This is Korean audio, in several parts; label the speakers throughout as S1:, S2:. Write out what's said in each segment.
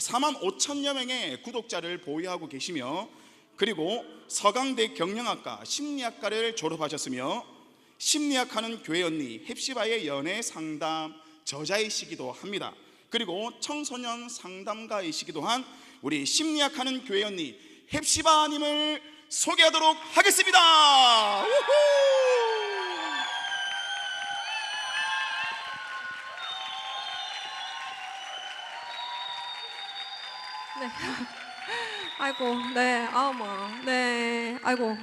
S1: 4만 5천여 명의 구독자를 보유하고 계시며, 그리고 서강대 경영학과 심리학과를 졸업하셨으며 심리학하는 교회 언니 헵시바의 연애 상담 저자이시기도 합니다. 그리고 청소년 상담가이시기도 한 우리 심리학하는 교회 언니 헵시바님을 소개하도록 하겠습니다. 우후!
S2: 네. 아이고, 네, 네, 아이고.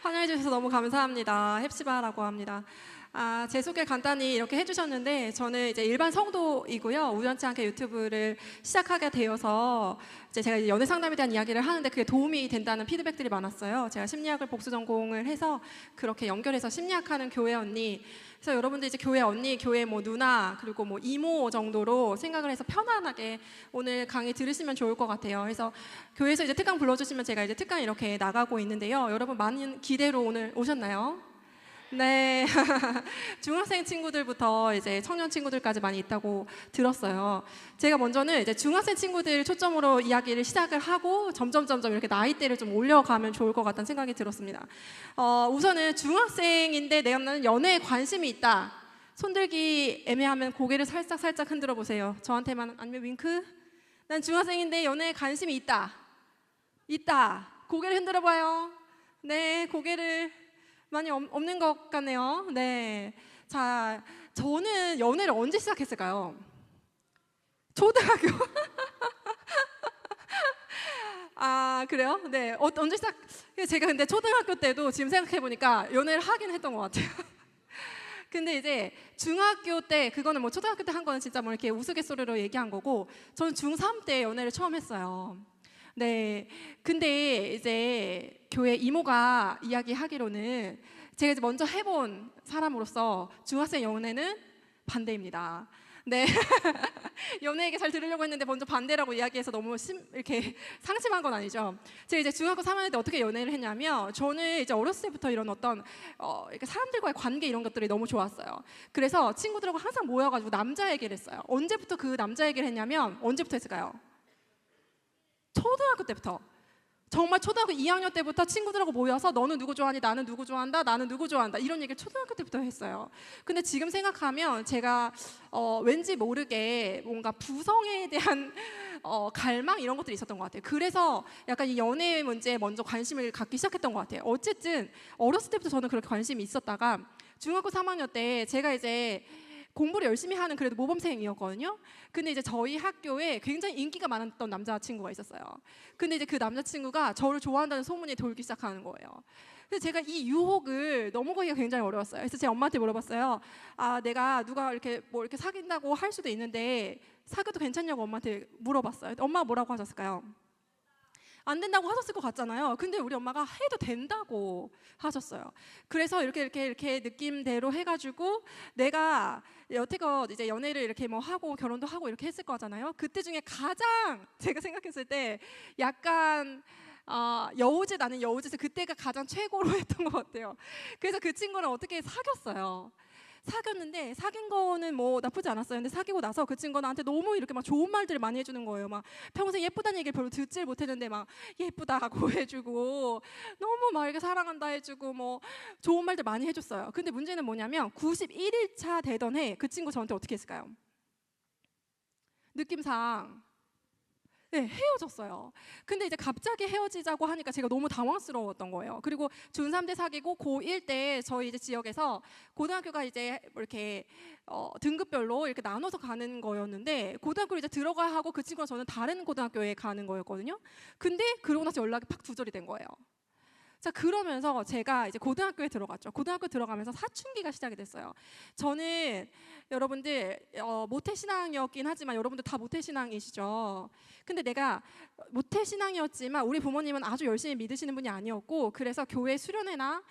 S2: 환영해 주셔서 너무 감사합니다. 헵시바라고 합니다. 제 소개 간단히 이렇게 해주셨는데, 저는 이제 일반 성도이고요. 우연치 않게 유튜브를 시작하게 되어서 제가 이제 연애 상담에 대한 이야기를 하는데 그게 도움이 된다는 피드백들이 많았어요. 제가 심리학을 복수 전공을 해서 그렇게 연결해서 심리학하는 교회 언니, 그래서 여러분들 이제 교회 언니, 교회 뭐 누나, 그리고 뭐 이모 정도로 생각을 해서 편안하게 오늘 강의 들으시면 좋을 것 같아요. 그래서 교회에서 이제 특강 불러주시면 제가 이제 특강 이렇게 나가고 있는데요. 여러분 많은 기대로 오늘 오셨나요? 네. 중학생 친구들부터 이제 청년 친구들까지 많이 있다고 들었어요. 제가 먼저는 이제 중학생 친구들 초점으로 이야기를 시작을 하고 점점 이렇게 나이대를 좀 올려가면 좋을 것 같다는 생각이 들었습니다. 우선은 중학생인데 내가 나는 연애에 관심이 있다. 손들기 애매하면 고개를 살짝 흔들어 보세요. 저한테만, 아니면 윙크? 난 중학생인데 연애에 관심이 있다. 고개를 흔들어 봐요. 네, 고개를 많이 없는 것 같네요. 네. 자, 저는 연애를 언제 시작했을까요? 초등학교. 그래요? 네. 언제 시작? 제가 근데 초등학교 때도 지금 생각해보니까 연애를 하긴 했던 것 같아요. 근데 이제 중학교 때, 그거는 뭐 초등학교 때 한 거는 진짜 뭐 이렇게 우스갯소리로 얘기한 거고, 저는 중3 때 연애를 처음 했어요. 네, 근데 이제 교회 이모가 이야기하기로는 제가 이제 먼저 해본 사람으로서 중학생 연애는 반대입니다. 네, 연애 얘기 잘 들으려고 했는데 먼저 반대라고 이야기해서 너무 이렇게 상심한 건 아니죠. 제가 이제 중학교 3학년 때 어떻게 연애를 했냐면, 저는 이제 어렸을 때부터 이런 어떤 이렇게 사람들과의 관계 이런 것들이 너무 좋았어요. 그래서 친구들하고 항상 모여가지고 남자 얘기를 했어요. 언제부터 그 남자 얘기를 했냐면, 언제부터 했을까요? 초등학교 때부터. 정말 초등학교 2학년 때부터 친구들하고 모여서 너는 누구 좋아하니? 나는 누구 좋아한다? 나는 누구 좋아한다? 이런 얘기를 초등학교 때부터 했어요. 근데 지금 생각하면 제가 왠지 모르게 뭔가 부성에 대한 갈망 이런 것들이 있었던 것 같아요. 그래서 약간 이 연애 문제에 먼저 관심을 갖기 시작했던 것 같아요. 어쨌든 어렸을 때부터 저는 그렇게 관심이 있었다가 중학교 3학년 때 제가 이제 공부를 열심히 하는 그래도 모범생이었거든요. 근데 이제 저희 학교에 굉장히 인기가 많았던 남자친구가 있었어요. 근데 이제 그 남자친구가 저를 좋아한다는 소문이 돌기 시작하는 거예요. 그래서 제가 이 유혹을 넘어가기가 굉장히 어려웠어요. 그래서 제 엄마한테 물어봤어요. 내가 누가 이렇게 뭐 이렇게 사귄다고 할 수도 있는데 사귀어도 괜찮냐고 엄마한테 물어봤어요. 엄마가 뭐라고 하셨을까요? 안 된다고 하셨을 것 같잖아요. 근데 우리 엄마가 해도 된다고 하셨어요. 그래서 이렇게 느낌대로 해가지고 내가 여태껏 이제 연애를 이렇게 뭐 하고 결혼도 하고 이렇게 했을 거잖아요. 그때 중에 가장 제가 생각했을 때 약간 여우짓, 나는 여우짓을 그때가 가장 최고로 했던 것 같아요. 그래서 그 친구랑 어떻게 사귀었어요. 사귀었는데 사귄 거는 뭐 나쁘지 않았어요. 근데 사귀고 나서 그 친구가 나한테 너무 이렇게 막 좋은 말들을 많이 해주는 거예요. 막 평생 예쁘다는 얘기를 별로 듣질 못했는데 막 예쁘다고 해주고 너무 막 이렇게 사랑한다 해주고 뭐 좋은 말들 많이 해줬어요. 근데 문제는 뭐냐면 91일차 되던 해 그 친구 저한테 어떻게 했을까요? 느낌상 네, 헤어졌어요. 근데 이제 갑자기 헤어지자고 하니까 제가 너무 당황스러웠던 거예요. 그리고 중3 때 사귀고 고1 때 저희 이제 지역에서 고등학교가 이제 이렇게 등급별로 이렇게 나눠서 가는 거였는데 고등학교를 이제 들어가야 하고 그 친구랑 저는 다른 고등학교에 가는 거였거든요. 근데 그러고 나서 연락이 팍 두절이 된 거예요. 자, 그러면서 제가 이제 고등학교에 들어갔죠. 고등학교 들어가면서 사춘기가 시작이 됐어요. 저는 여러분들 모태신앙이었긴 하지만 여러분들 다 모태신앙이시죠. 근데 내가 모태신앙이었지만 우리 부모님은 아주 열심히 믿으시는 분이 아니었고, 그래서 교회 수련회나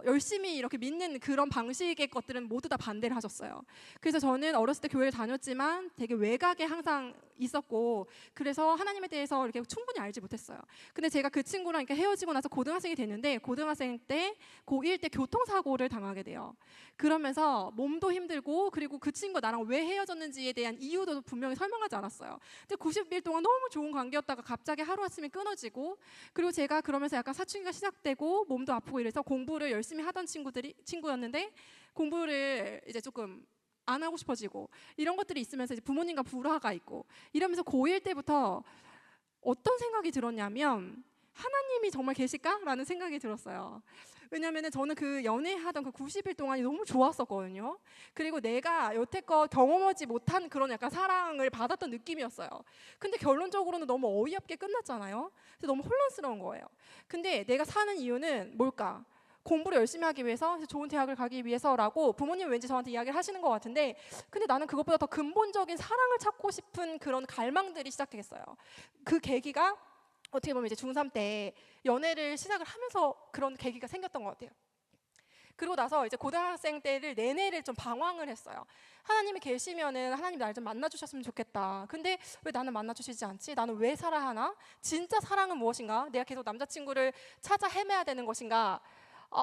S2: 열심히 이렇게 믿는 그런 방식의 것들은 모두 다 반대를 하셨어요. 그래서 저는 어렸을 때 교회를 다녔지만 되게 외곽에 항상 있었고, 그래서 하나님에 대해서 이렇게 충분히 알지 못했어요. 근데 제가 그 친구랑 이렇게 헤어지고 나서 고등학생이 됐는데 되는데 고등학생 때 고1 때 교통사고를 당하게 돼요. 그러면서 몸도 힘들고 그리고 그 친구가 나랑 왜 헤어졌는지에 대한 이유도 분명히 설명하지 않았어요. 근데 90일 동안 너무 좋은 관계였다가 갑자기 하루아침에 끊어지고 그리고 제가 그러면서 약간 사춘기가 시작되고 몸도 아프고 이래서 공부를 열심히 하던 친구였는데 공부를 이제 조금 안 하고 싶어지고 이런 것들이 있으면서 이제 부모님과 불화가 있고 이러면서 고1 때부터 어떤 생각이 들었냐면 하나님이 정말 계실까라는 생각이 들었어요. 왜냐하면 저는 그 연애하던 그 90일 동안이 너무 좋았었거든요. 그리고 내가 여태껏 경험하지 못한 그런 약간 사랑을 받았던 느낌이었어요. 근데 결론적으로는 너무 어이없게 끝났잖아요. 그래서 너무 혼란스러운 거예요. 근데 내가 사는 이유는 뭘까? 공부를 열심히 하기 위해서, 좋은 대학을 가기 위해서라고 부모님 왠지 저한테 이야기를 하시는 것 같은데, 근데 나는 그것보다 더 근본적인 사랑을 찾고 싶은 그런 갈망들이 시작했어요. 그 계기가 어떻게 보면 이제 중3 때 연애를 시작을 하면서 그런 계기가 생겼던 것 같아요. 그러고 나서 이제 고등학생 때를 내내를 좀 방황을 했어요. 하나님이 계시면은 하나님 날 좀 만나주셨으면 좋겠다. 근데 왜 나는 만나주시지 않지? 나는 왜 살아야 하나? 진짜 사랑은 무엇인가? 내가 계속 남자친구를 찾아 헤매야 되는 것인가?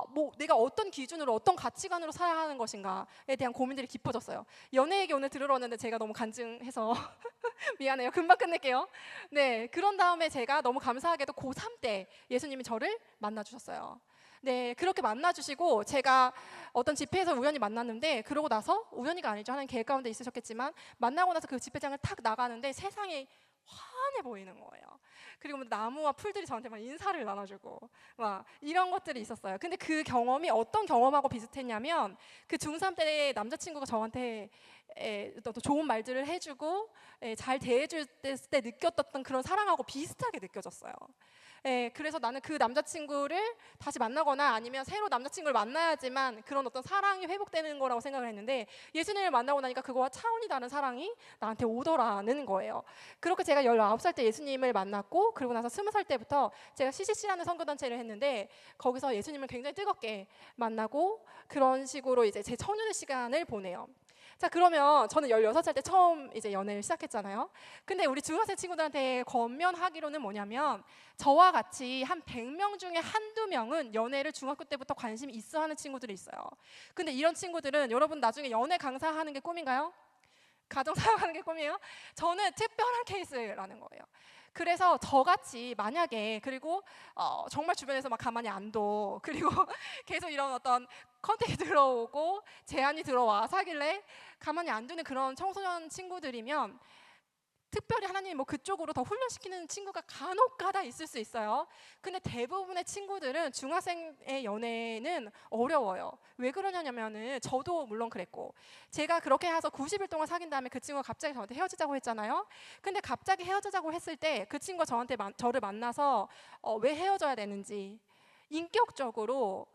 S2: 뭐 내가 어떤 기준으로 어떤 가치관으로 살아야 하는 것인가에 대한 고민들이 깊어졌어요. 연애 얘기 오늘 들으러 왔는데 제가 너무 간증해서 미안해요. 금방 끝낼게요. 네, 그런 다음에 제가 너무 감사하게도 고3 때 예수님이 저를 만나주셨어요. 네, 그렇게 만나주시고 제가 어떤 집회에서 우연히 만났는데 그러고 나서 우연히가 아니죠. 하나님 계획 가운데 있으셨겠지만 만나고 나서 그 집회장을 탁 나가는데 세상이 환해 보이는 거예요. 그리고 뭐 나무와 풀들이 저한테 막 인사를 나눠주고 막 이런 것들이 있었어요. 근데 그 경험이 어떤 경험하고 비슷했냐면 그 중3 때 남자친구가 저한테 또 좋은 말들을 해주고 잘 대해줄 때 느꼈던 그런 사랑하고 비슷하게 느껴졌어요. 그래서 나는 그 남자친구를 다시 만나거나 아니면 새로 남자친구를 만나야지만 그런 어떤 사랑이 회복되는 거라고 생각을 했는데 예수님을 만나고 나니까 그거와 차원이 다른 사랑이 나한테 오더라는 거예요. 그렇게 제가 19살 때 예수님을 만났고 그리고 나서 20살 때부터 제가 CCC라는 선교단체를 했는데 거기서 예수님을 굉장히 뜨겁게 만나고 그런 식으로 이제 제 천년의 시간을 보내요. 자, 그러면 저는 16살 때 처음 이제 연애를 시작했잖아요. 근데 우리 중학생 친구들한테 권면하기로는 뭐냐면 저와 같이 한 100명 중에 한두 명은 연애를 중학교 때부터 관심이 있어 하는 친구들이 있어요. 근데 이런 친구들은 여러분 나중에 연애 강사하는 게 꿈인가요? 가정사역하는 게 꿈이에요? 저는 특별한 케이스라는 거예요. 그래서 저같이 만약에 그리고 정말 주변에서 막 가만히 안 둬 그리고 계속 이런 어떤 컨택이 들어오고 제안이 들어와 사귈래? 가만히 안 두는 그런 청소년 친구들이면 특별히 하나님이 뭐 그쪽으로 더 훈련시키는 친구가 간혹가다 있을 수 있어요. 근데 대부분의 친구들은 중학생의 연애는 어려워요. 왜 그러냐면은 저도 물론 그랬고 제가 그렇게 해서 90일 동안 사귄 다음에 그 친구가 갑자기 저한테 헤어지자고 했잖아요. 근데 갑자기 헤어지자고 했을 때 그 친구가 저를 만나서 왜 헤어져야 되는지 인격적으로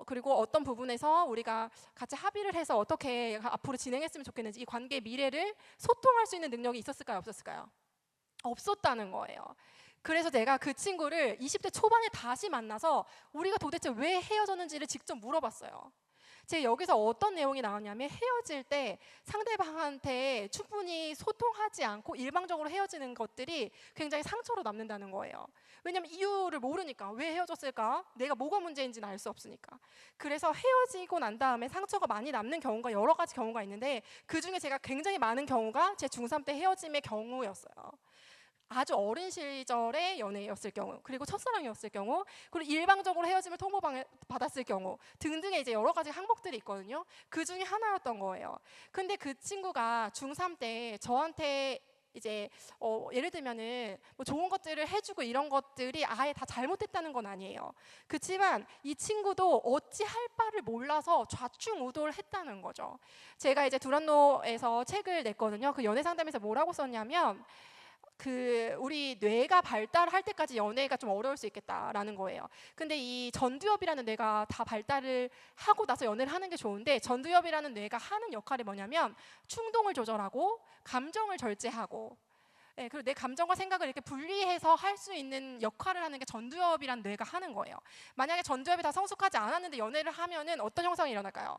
S2: 그리고 어떤 부분에서 우리가 같이 합의를 해서 어떻게 앞으로 진행했으면 좋겠는지 이 관계의 미래를 소통할 수 있는 능력이 있었을까요? 없었을까요? 없었다는 거예요. 그래서 내가 그 친구를 20대 초반에 다시 만나서 우리가 도대체 왜 헤어졌는지를 직접 물어봤어요. 제가 여기서 어떤 내용이 나왔냐면 헤어질 때 상대방한테 충분히 소통하지 않고 일방적으로 헤어지는 것들이 굉장히 상처로 남는다는 거예요. 왜냐하면 이유를 모르니까 왜 헤어졌을까? 내가 뭐가 문제인지는 알 수 없으니까. 그래서 헤어지고 난 다음에 상처가 많이 남는 경우가 여러 가지 경우가 있는데 그중에 제가 굉장히 많은 경우가 제 중3 때 헤어짐의 경우였어요. 아주 어린 시절의 연애였을 경우, 그리고 첫사랑이었을 경우, 그리고 일방적으로 헤어짐을 통보받았을 경우 등등의 이제 여러 가지 항목들이 있거든요. 그 중에 하나였던 거예요. 근데 그 친구가 중3 때 저한테 이제 예를 들면은 뭐 좋은 것들을 해주고 이런 것들이 아예 다 잘못됐다는 건 아니에요. 그렇지만 이 친구도 어찌할 바를 몰라서 좌충우돌 했다는 거죠. 제가 이제 두란노에서 책을 냈거든요. 그 연애 상담에서 뭐라고 썼냐면 우리 뇌가 발달할 때까지 연애가 좀 어려울 수 있겠다라는 거예요. 근데 이 전두엽이라는 뇌가 다 발달을 하고 나서 연애를 하는 게 좋은데 전두엽이라는 뇌가 하는 역할이 뭐냐면 충동을 조절하고 감정을 절제하고 그리고 내 감정과 생각을 이렇게 분리해서 할 수 있는 역할을 하는 게 전두엽이라는 뇌가 하는 거예요. 만약에 전두엽이 다 성숙하지 않았는데 연애를 하면은 어떤 현상이 일어날까요?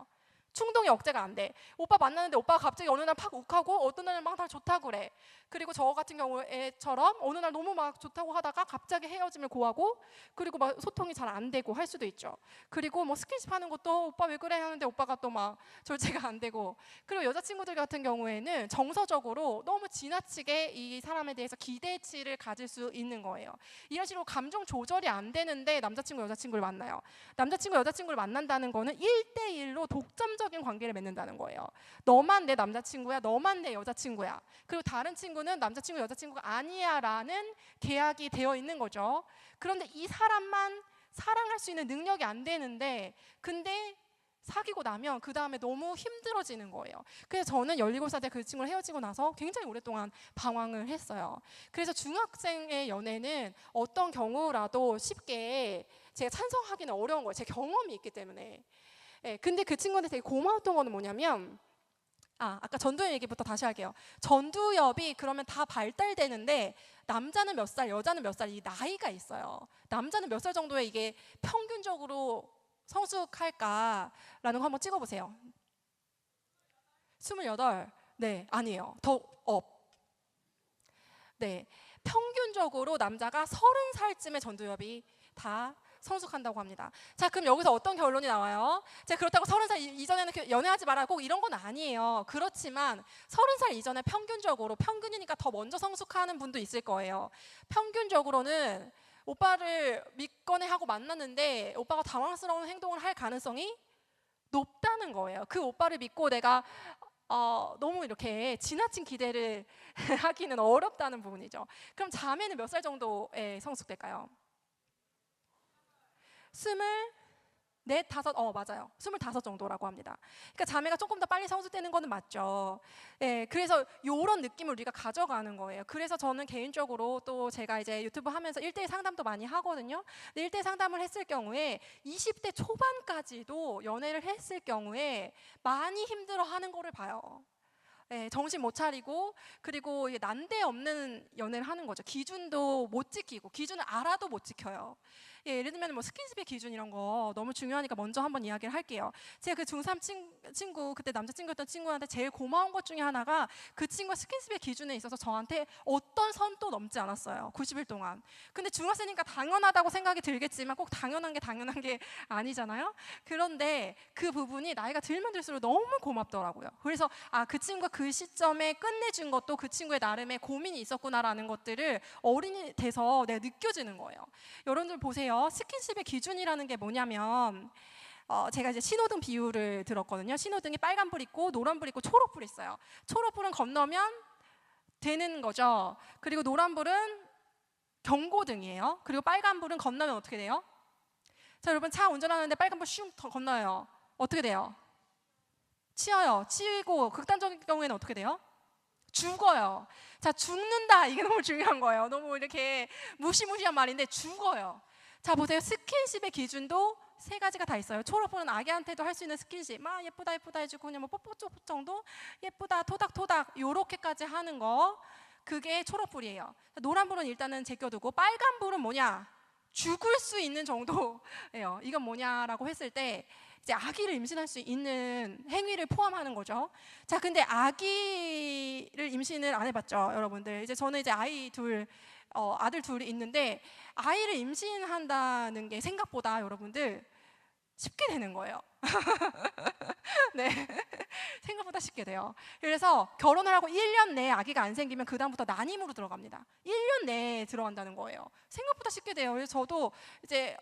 S2: 충동이 억제가 안 돼. 오빠 만나는데 오빠가 갑자기 어느 날 팍 욱하고 어떤 날은 막 날 좋다고 그래. 그리고 저 같은 경우에처럼 어느 날 너무 막 좋다고 하다가 갑자기 헤어짐을 고하고, 그리고 막 소통이 잘 안 되고 할 수도 있죠. 그리고 뭐 스킨십 하는 것도 오빠 왜 그래 하는데 오빠가 또 막 절제가 안 되고, 그리고 여자친구들 같은 경우에는 정서적으로 너무 지나치게 이 사람에 대해서 기대치를 가질 수 있는 거예요. 이런 식으로 감정 조절이 안 되는데 남자친구 여자친구를 만나요. 남자친구 여자친구를 만난다는 거는 1대1로 독점적인 관계를 맺는다는 거예요. 너만 내 남자친구야, 너만 내 여자친구야. 그리고 다른 친구는 남자친구 여자친구가 아니야 라는 계약이 되어 있는 거죠. 그런데 이 사람만 사랑할 수 있는 능력이 안 되는데, 근데 사귀고 나면 그 다음에 너무 힘들어지는 거예요. 그래서 저는 17살 때 그 친구랑 헤어지고 나서 굉장히 오랫동안 방황을 했어요. 그래서 중학생의 연애는 어떤 경우라도 쉽게 제가 찬성하기는 어려운 거예요. 제 경험이 있기 때문에. 예, 근데 그 친구한테 되게 고마웠던 거는 뭐냐면, 아까 전두엽 얘기부터 다시 할게요. 전두엽이 그러면 다 발달되는데 남자는 몇 살, 여자는 몇 살, 이 나이가 있어요. 남자는 몇 살 정도에 이게 평균적으로 성숙할까라는 거 한번 찍어보세요. 28. 네, 아니에요. 더 업. 네, 평균적으로 남자가 30살쯤에 전두엽이 다 성숙한다고 합니다. 자, 그럼 여기서 어떤 결론이 나와요? 제가 그렇다고 30살 이전에는 연애하지 마라 꼭 이런 건 아니에요. 그렇지만 30살 이전에 평균이니까 더 먼저 성숙하는 분도 있을 거예요. 평균적으로는 오빠를 믿거나 하고 만났는데 오빠가 당황스러운 행동을 할 가능성이 높다는 거예요. 그 오빠를 믿고 내가 너무 이렇게 지나친 기대를 하기는 어렵다는 부분이죠. 그럼 자매는 몇 살 정도에 성숙될까요? 24, 5, 맞아요. 25 정도라고 합니다. 그러니까 자매가 조금 더 빨리 성숙되는 거는 맞죠. 예, 그래서 이런 느낌을 우리가 가져가는 거예요. 그래서 저는 개인적으로 또 제가 이제 유튜브 하면서 1대1 상담도 많이 하거든요. 근데 1대1 상담을 했을 경우에 20대 초반까지도 연애를 했을 경우에 많이 힘들어하는 거를 봐요. 네, 정신 못 차리고, 그리고 난데없는 연애를 하는 거죠. 기준도 못 지키고, 기준을 알아도 못 지켜요. 예를 들면 뭐 스킨십의 기준 이런 거 너무 중요하니까 먼저 한번 이야기를 할게요. 제가 그 중3 친구, 그때 남자친구였던 친구한테 제일 고마운 것 중에 하나가 그 친구가 스킨십의 기준에 있어서 저한테 어떤 선도 넘지 않았어요. 90일 동안. 근데 중학생이니까 당연하다고 생각이 들겠지만 꼭 당연한 게 아니잖아요. 그런데 그 부분이 나이가 들면 들수록 너무 고맙더라고요. 그래서 그 친구가 그 시점에 끝내준 것도 그 친구의 나름의 고민이 있었구나라는 것들을 어른이 돼서 내가 느껴지는 거예요. 여러분들 보세요. 스킨십의 기준이라는 게 뭐냐면, 제가 이제 신호등 비유를 들었거든요. 신호등이 빨간불 있고 노란불 있고 초록불 있어요. 초록불은 건너면 되는 거죠. 그리고 노란불은 경고등이에요. 그리고 빨간불은 건너면 어떻게 돼요? 자, 여러분 차 운전하는데 빨간불 슝 건너요. 어떻게 돼요? 치여요. 치이고 극단적인 경우에는 어떻게 돼요? 죽어요. 자, 죽는다. 이게 너무 중요한 거예요. 너무 이렇게 무시무시한 말인데 죽어요. 자, 보세요. 스킨십의 기준도 3가지가 다 있어요. 초록불은 아기한테도 할 수 있는 스킨십, 막 예쁘다 해주고 그냥 뭐 뽀뽀 정도, 예쁘다 토닥토닥 요렇게까지 하는 거, 그게 초록불이에요. 노란불은 일단은 제껴두고, 빨간불은 뭐냐? 죽을 수 있는 정도예요. 이건 뭐냐라고 했을 때 이제 아기를 임신할 수 있는 행위를 포함하는 거죠. 자, 근데 아기를 임신을 안 해봤죠, 여러분들. 이제 저는 이제 아들 둘이 있는데, 아이를 임신한다는 게 생각보다 여러분들 쉽게 되는 거예요. 네, 생각보다 쉽게 돼요. 그래서 결혼을 하고 1년 내에 아기가 안 생기면 그 다음부터 난임으로 들어갑니다. 1년 내에 들어간다는 거예요. 생각보다 쉽게 돼요. 그래서 저도 이제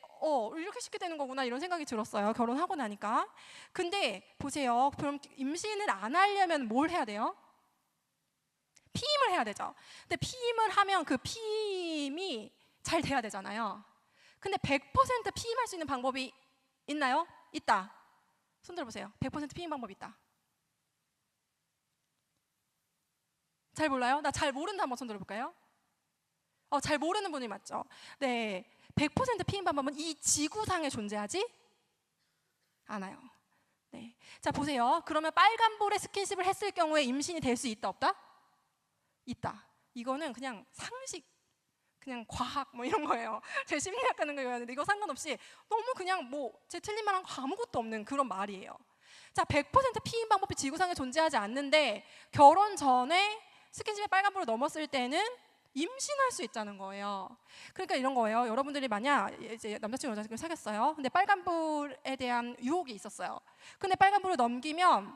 S2: 이렇게 쉽게 되는 거구나 이런 생각이 들었어요. 결혼하고 나니까. 근데 보세요. 그럼 임신을 안 하려면 뭘 해야 돼요? 피임을 해야 되죠. 근데 피임을 하면 그 피임이 잘 돼야 되잖아요. 근데 100% 피임할 수 있는 방법이 있나요? 있다. 손 들어보세요. 100% 피임 방법 있다. 잘 몰라요? 나 잘 모른다 한번 손 들어볼까요? 잘 모르는 분이 맞죠? 네, 100% 피임 방법은 이 지구상에 존재하지 않아요. 네, 자 보세요. 그러면 빨간불에 스킨십을 했을 경우에 임신이 될 수 있다 없다? 있다. 이거는 그냥 상식, 그냥 과학 뭐 이런 거예요. 제 심리학 하는 거였는데 이거 상관없이 너무 그냥 뭐 제 틀린 말 한 거 아무것도 없는 그런 말이에요. 자, 100% 피임 방법이 지구상에 존재하지 않는데 결혼 전에 스킨십에 빨간불을 넘었을 때는 임신할 수 있다는 거예요. 그러니까 이런 거예요. 여러분들이 만약 이제 남자친구 여자친구 사귀었어요. 근데 빨간불에 대한 유혹이 있었어요. 근데 빨간불을 넘기면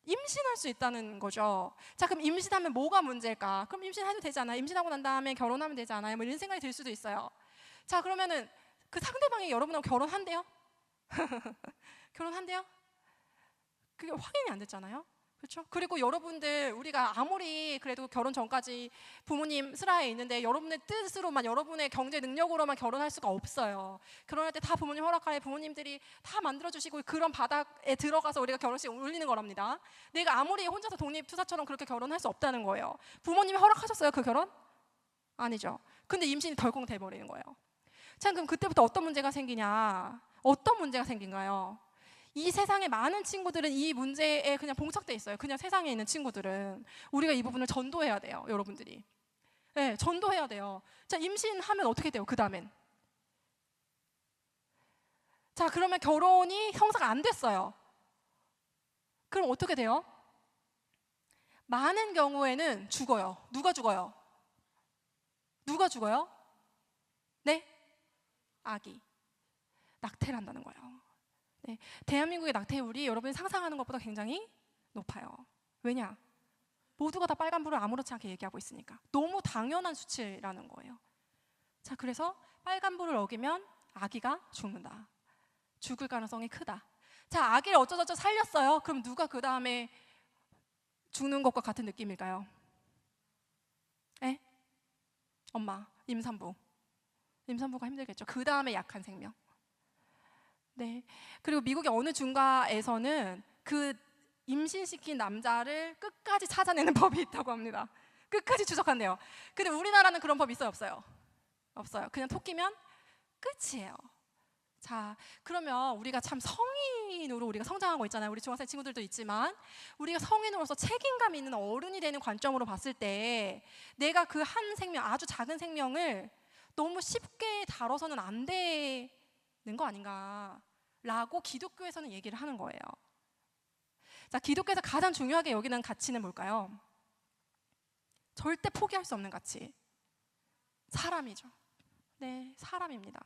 S2: 임신할 수 있다는 거죠. 자, 그럼 임신하면 뭐가 문제일까? 그럼 임신해도 되잖아요. 임신하고 난 다음에 결혼하면 되잖아요. 뭐 이런 생각이 들 수도 있어요. 자, 그러면은 그 상대방이 여러분하고 결혼한대요? 결혼한대요? 그게 확인이 안 됐잖아요. 그렇죠? 그리고 여러분들, 우리가 아무리 그래도 결혼 전까지 부모님 슬하에 있는데 여러분의 뜻으로만, 여러분의 경제 능력으로만 결혼할 수가 없어요. 결혼할 때 다 부모님 허락하에 부모님들이 다 만들어주시고 그런 바닥에 들어가서 우리가 결혼식 올리는 거랍니다. 내가 아무리 혼자서 독립투사처럼 그렇게 결혼할 수 없다는 거예요. 부모님이 허락하셨어요, 그 결혼? 아니죠. 근데 임신이 덜컹 돼버리는 거예요. 참, 그럼 그때부터 어떤 문제가 생기냐? 어떤 문제가 생긴가요? 이 세상의 많은 친구들은 이 문제에 그냥 봉착돼 있어요. 그냥 세상에 있는 친구들은. 우리가 이 부분을 전도해야 돼요, 여러분들이. 네, 전도해야 돼요. 자, 임신하면 어떻게 돼요, 그 다음엔? 자, 그러면 결혼이 성사가 안 됐어요. 그럼 어떻게 돼요? 많은 경우에는 죽어요. 누가 죽어요? 누가 죽어요? 네? 아기. 낙태를 한다는 거예요. 네, 대한민국의 낙태율이 여러분이 상상하는 것보다 굉장히 높아요. 왜냐? 모두가 다 빨간불을 아무렇지 않게 얘기하고 있으니까. 너무 당연한 수치라는 거예요. 자, 그래서 빨간불을 어기면 아기가 죽는다. 죽을 가능성이 크다. 자, 아기를 어쩌저쩌 살렸어요. 그럼 누가 그 다음에 죽는 것과 같은 느낌일까요? 에? 엄마, 임산부. 임산부가 힘들겠죠. 그 다음에 약한 생명. 네. 그리고 미국의 어느 중가에서는 그 임신시킨 남자를 끝까지 찾아내는 법이 있다고 합니다. 끝까지 추적한대요. 근데 우리나라는 그런 법 있어요, 없어요? 없어요. 그냥 토끼면 끝이에요. 자, 그러면 우리가 참 성인으로 우리가 성장하고 있잖아요. 우리 중학생 친구들도 있지만 우리가 성인으로서 책임감 있는 어른이 되는 관점으로 봤을 때 내가 그 한 생명, 아주 작은 생명을 너무 쉽게 다뤄서는 안 되는 거 아닌가라고 기독교에서는 얘기를 하는 거예요. 자, 기독교에서 가장 중요하게 여기는 가치는 뭘까요? 절대 포기할 수 없는 가치. 사람이죠. 네, 사람입니다.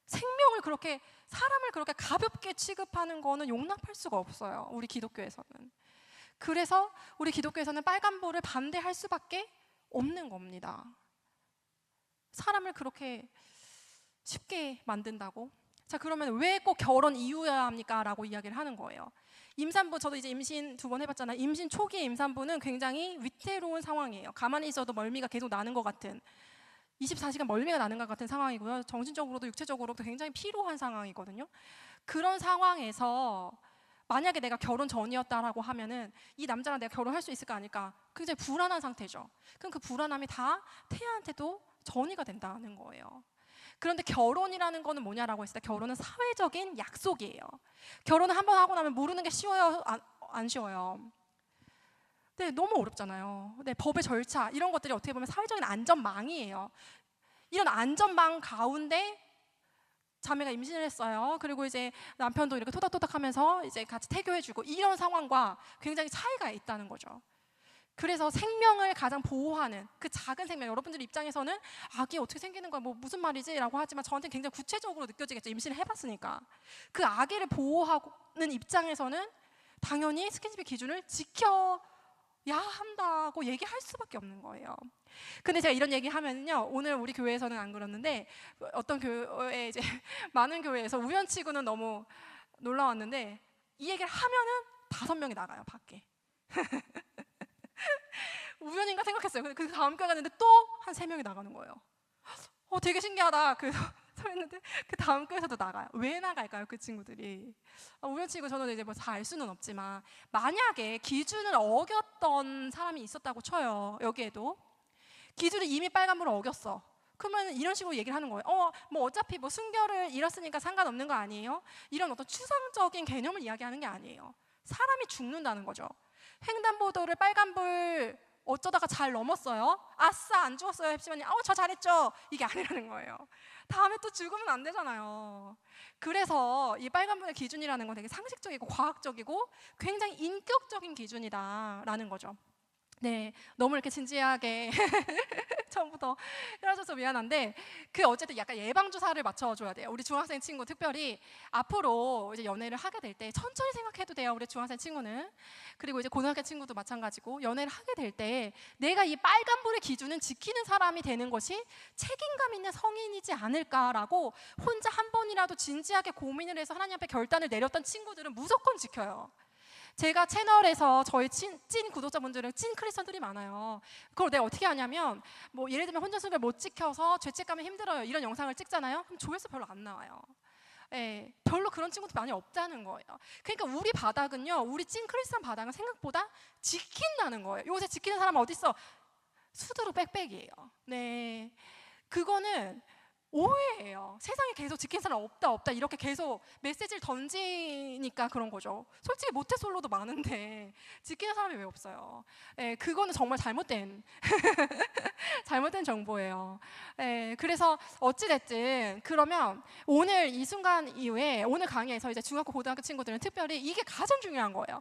S2: 생명을 그렇게, 사람을 그렇게 가볍게 취급하는 거는 용납할 수가 없어요, 우리 기독교에서는. 그래서 우리 기독교에서는 빨간불을 반대할 수밖에 없는 겁니다. 사람을 그렇게 쉽게 만든다고? 자, 그러면 왜 꼭 결혼 이후여야 합니까? 라고 이야기를 하는 거예요. 임산부, 저도 이제 임신 2번 해봤잖아요. 임신 초기의 임산부는 굉장히 위태로운 상황이에요. 가만히 있어도 멀미가 계속 나는 것 같은, 24시간 멀미가 나는 것 같은 상황이고요. 정신적으로도 육체적으로도 굉장히 피로한 상황이거든요. 그런 상황에서 만약에 내가 결혼 전이었다라고 하면은 이 남자랑 내가 결혼할 수 있을까 아닐까 굉장히 불안한 상태죠. 그럼 그 불안함이 다 태아한테도 전이가 된다는 거예요. 그런데 결혼이라는 거는 뭐냐라고 했을 때 결혼은 사회적인 약속이에요. 결혼을 한번 하고 나면 모르는 게 쉬워요? 안 쉬워요? 네, 너무 어렵잖아요. 네, 법의 절차 이런 것들이 어떻게 보면 사회적인 안전망이에요. 이런 안전망 가운데 자매가 임신을 했어요. 그리고 이제 남편도 이렇게 토닥토닥하면서 이제 같이 태교해주고 이런 상황과 굉장히 차이가 있다는 거죠. 그래서 생명을 가장 보호하는 그 작은 생명, 여러분들 입장에서는 아기 어떻게 생기는 거야, 뭐 무슨 말이지? 라고 하지만 저한테는 굉장히 구체적으로 느껴지겠죠. 임신을 해봤으니까. 그 아기를 보호하는 입장에서는 당연히 스킨십의 기준을 지켜야 한다고 얘기할 수밖에 없는 거예요. 근데 제가 이런 얘기 하면요, 오늘 우리 교회에서는 안 그렇는데 어떤 교회, 이제 많은 교회에서 우연치고는 너무 놀라웠는데 이 얘기를 하면은 5명이 나가요, 밖에. 우연인가 생각했어요. 근데 그 다음 교회 갔는데 또 한 3명이 나가는 거예요. 되게 신기하다. 그래서 서 있는데 그 다음 교회에서도 나가요. 왜 나갈까요, 그 친구들이? 우연치고 저는 이제 뭐 다 알 수는 없지만 만약에 기준을 어겼던 사람이 있었다고 쳐요. 여기에도 기준을 이미 빨간불을 어겼어. 그러면 이런 식으로 얘기를 하는 거예요. 뭐 어차피 뭐 순결을 잃었으니까 상관없는 거 아니에요? 이런 어떤 추상적인 개념을 이야기하는 게 아니에요. 사람이 죽는다는 거죠. 횡단보도를 빨간불 어쩌다가 잘 넘었어요. 아싸 안 죽었어요. 헵시바님. 저 잘했죠. 이게 아니라는 거예요. 다음에 또 죽으면 안 되잖아요. 그래서 이 빨간불의 기준이라는 건 되게 상식적이고 과학적이고 굉장히 인격적인 기준이다라는 거죠. 네, 너무 이렇게 진지하게 처음부터 그러셔서 미안한데 어쨌든 약간 예방 주사를 맞춰줘야 돼요. 우리 중학생 친구 특별히 앞으로 이제 연애를 하게 될 때 천천히 생각해도 돼요. 우리 중학생 친구는. 그리고 이제 고등학교 친구도 마찬가지고 연애를 하게 될 때 내가 이 빨간불의 기준은 지키는 사람이 되는 것이 책임감 있는 성인이지 않을까라고 혼자 한 번이라도 진지하게 고민을 해서 하나님 앞에 결단을 내렸던 친구들은 무조건 지켜요. 제가 채널에서 저희 찐 구독자분들은 찐 크리스천들이 많아요. 그걸 내가 어떻게 하냐면 뭐 예를 들면 혼전순결 못 지켜서 죄책감이 힘들어요 이런 영상을 찍잖아요. 그럼 조회수 별로 안 나와요. 예, 별로 그런 친구도 많이 없다는 거예요. 그러니까 우리 바닥은요, 우리 찐 크리스천 바닥은 생각보다 지킨다는 거예요. 요새 지키는 사람 어디 있어? 수두룩 빽빽이에요. 네, 그거는 오해예요. 세상에 계속 지킨 사람 없다 이렇게 계속 메시지를 던지니까 그런 거죠. 솔직히 모태솔로도 많은데 지키는 사람이 왜 없어요? 예, 그거는 정말 잘못된 잘못된 정보예요. 예, 그래서 어찌됐든 그러면 오늘 이 순간 이후에 오늘 강의에서 이제 중학교 고등학교 친구들은 특별히 이게 가장 중요한 거예요.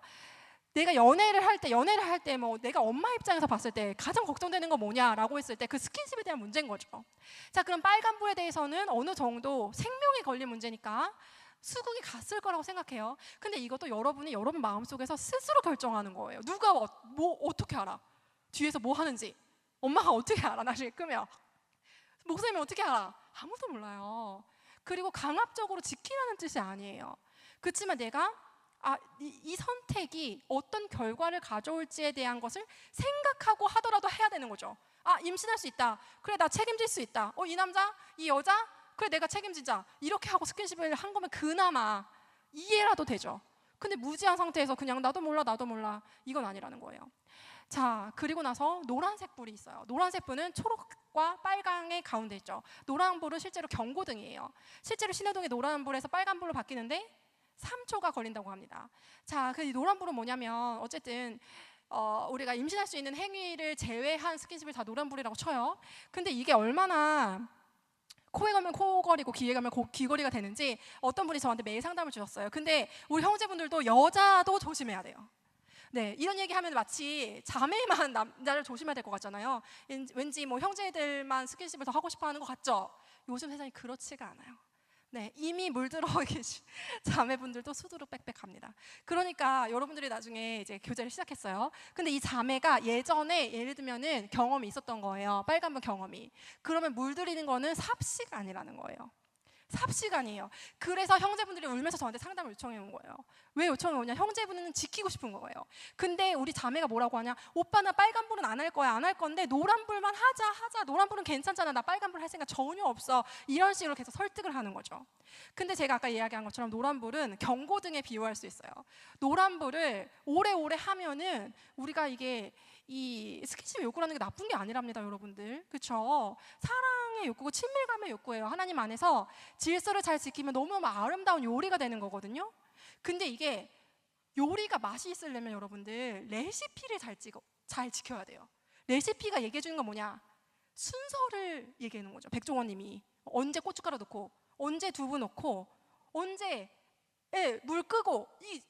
S2: 내가 연애를 할 때 뭐 내가 엄마 입장에서 봤을 때 가장 걱정되는 건 뭐냐라고 했을 때 그 스킨십에 대한 문제인 거죠. 자, 그럼 빨간불에 대해서는 어느 정도 생명이 걸린 문제니까 수긍이 갔을 거라고 생각해요. 근데 이것도 여러분이 여러분 마음속에서 스스로 결정하는 거예요. 누가 뭐 어떻게 알아? 뒤에서 뭐 하는지 엄마가 어떻게 알아? 나중에 끄면 목사님이 어떻게 알아? 아무도 몰라요. 그리고 강압적으로 지키라는 뜻이 아니에요. 그렇지만 내가 이 선택이 어떤 결과를 가져올지에 대한 것을 생각하고 하더라도 해야 되는 거죠. 임신할 수 있다. 그래, 나 책임질 수 있다. 이 남자, 이 여자, 그래, 내가 책임지자. 이렇게 하고 스킨십을 한 거면 그나마 이해라도 되죠. 근데 무지한 상태에서 그냥 나도 몰라 이건 아니라는 거예요. 자, 그리고 나서 노란색 불이 있어요. 노란색 불은 초록과 빨강의 가운데 있죠. 노란 불은 실제로 경고등이에요. 실제로 신호등이 노란 불에서 빨간 불로 바뀌는데 3초가 걸린다고 합니다. 자, 그 노란불은 뭐냐면 어쨌든 우리가 임신할 수 있는 행위를 제외한 스킨십을 다 노란불이라고 쳐요. 근데 이게 얼마나 코에 가면 코걸이고 귀에 가면 귀걸이가 되는지 어떤 분이 저한테 매일 상담을 주셨어요. 근데 우리 형제분들도 여자도 조심해야 돼요. 네, 이런 얘기하면 마치 자매만 남자를 조심해야 될 것 같잖아요. 왠지 뭐 형제들만 스킨십을 더 하고 싶어하는 것 같죠. 요즘 세상이 그렇지가 않아요. 네, 이미 물들어 계신 자매분들도 수두룩 빽빽합니다. 그러니까 여러분들이 나중에 이제 교제를 시작했어요. 근데 이 자매가 예전에 예를 들면은 경험이 있었던 거예요. 빨간불 경험이. 그러면 물들이는 거는 삽시간이라는 거예요. 삽시간이에요. 그래서 형제분들이 울면서 저한테 상담을 요청해 온 거예요. 왜 요청해 오냐? 형제분은 지키고 싶은 거예요. 근데 우리 자매가 뭐라고 하냐? 오빠 나 빨간불은 안 할 거야. 안 할 건데 노란불만 하자. 노란불은 괜찮잖아. 나 빨간불 할 생각 전혀 없어. 이런 식으로 계속 설득을 하는 거죠. 근데 제가 아까 이야기한 것처럼 노란불은 경고등에 비유할 수 있어요. 노란불을 오래오래 하면은 우리가 이 스킨십의 욕구라는 게 나쁜 게 아니랍니다, 여러분들. 그렇죠? 사랑의 욕구고 친밀감의 욕구예요. 하나님 안에서 질서를 잘 지키면 너무너무 아름다운 요리가 되는 거거든요. 근데 이게 요리가 맛이 있으려면 여러분들 레시피를 잘 지켜야 돼요. 레시피가 얘기해 주는 건 뭐냐? 순서를 얘기해 주는 거죠. 백종원 님이 언제 고춧가루 넣고 언제 두부 넣고 언제 물 끄고 이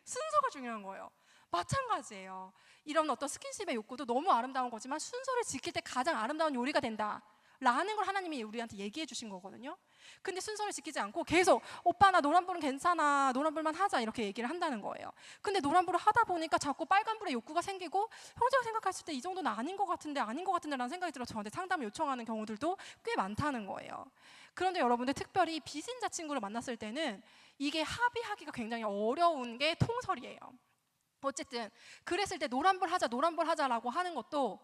S2: 순서가 중요한 거예요. 마찬가지예요. 이런 어떤 스킨십의 욕구도 너무 아름다운 거지만 순서를 지킬 때 가장 아름다운 요리가 된다라는 걸 하나님이 우리한테 얘기해 주신 거거든요. 근데 순서를 지키지 않고 계속 오빠 나 노란불은 괜찮아, 노란불만 하자 이렇게 얘기를 한다는 거예요. 근데 노란불을 하다 보니까 자꾸 빨간불에 욕구가 생기고 형제가 생각했을 때 이 정도는 아닌 것 같은데 라는 생각이 들어서 저한테 상담을 요청하는 경우들도 꽤 많다는 거예요. 그런데 여러분들 특별히 비신자 친구를 만났을 때는 이게 합의하기가 굉장히 어려운 게 통설이에요. 어쨌든 그랬을 때 노란불 하자라고 하는 것도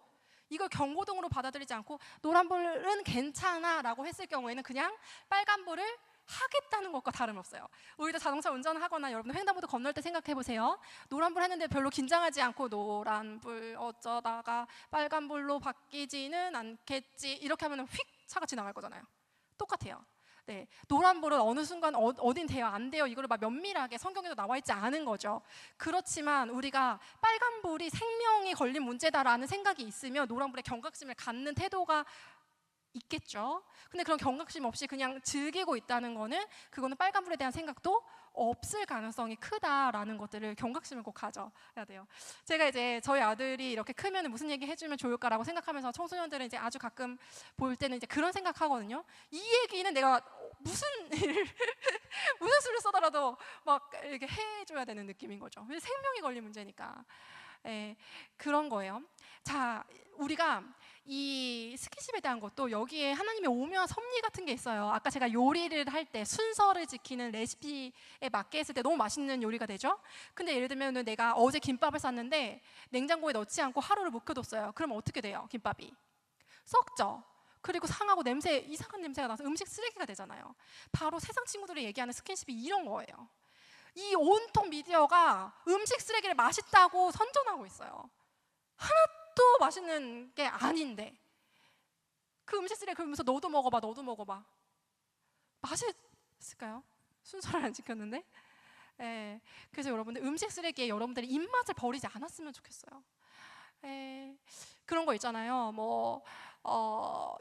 S2: 이걸 경고등으로 받아들이지 않고 노란불은 괜찮아 라고 했을 경우에는 그냥 빨간불을 하겠다는 것과 다름없어요. 우리도 자동차 운전하거나 여러분들 횡단보도 건널 때 생각해 보세요. 노란불 했는데 별로 긴장하지 않고 노란불 어쩌다가 빨간불로 바뀌지는 않겠지 이렇게 하면 휙 차가 지나갈 거잖아요. 똑같아요. 네, 노란불은 어느 순간 어딘 돼요 안 돼요 이거를 막 면밀하게 성경에도 나와 있지 않은 거죠. 그렇지만 우리가 빨간불이 생명이 생명이 걸린 문제다라는 생각이 있으면 노란불에 경각심을 갖는 태도가 있겠죠. 근데 그런 경각심 없이 그냥 즐기고 있다는 거는 그거는 빨간불에 대한 생각도 없을 가능성이 크다라는 것들을 경각심을 꼭 가져야 돼요. 제가 이제 저희 아들이 이렇게 크면 무슨 얘기 해주면 좋을까라고 생각하면서 청소년들은 이제 아주 가끔 볼 때는 이제 그런 생각하거든요. 이 얘기는 내가 무슨 일, 무슨 수를 써더라도 막 이렇게 해줘야 되는 느낌인 거죠. 생명이 걸린 문제니까. 예, 그런 거예요. 자, 우리가 이 스킨십에 대한 것도 여기에 하나님의 오묘한 섭리 같은 게 있어요. 아까 제가 요리를 할 때 순서를 지키는 레시피에 맞게 했을 때 너무 맛있는 요리가 되죠. 근데 예를 들면 내가 어제 김밥을 쌌는데 냉장고에 넣지 않고 하루를 묵혀뒀어요. 그러면 어떻게 돼요? 김밥이 썩죠. 그리고 상하고 이상한 냄새가 나서 음식 쓰레기가 되잖아요. 바로 세상 친구들이 얘기하는 스킨십이 이런 거예요. 이 온통 미디어가 음식 쓰레기를 맛있다고 선전하고 있어요. 하나도 맛있는 게 아닌데 그 음식 쓰레기 그러면서 너도 먹어봐, 너도 먹어봐. 맛있을까요? 순서를 안 지켰는데. 예, 그래서 여러분들 음식 쓰레기에 여러분들이 입맛을 버리지 않았으면 좋겠어요. 예, 그런 거 있잖아요.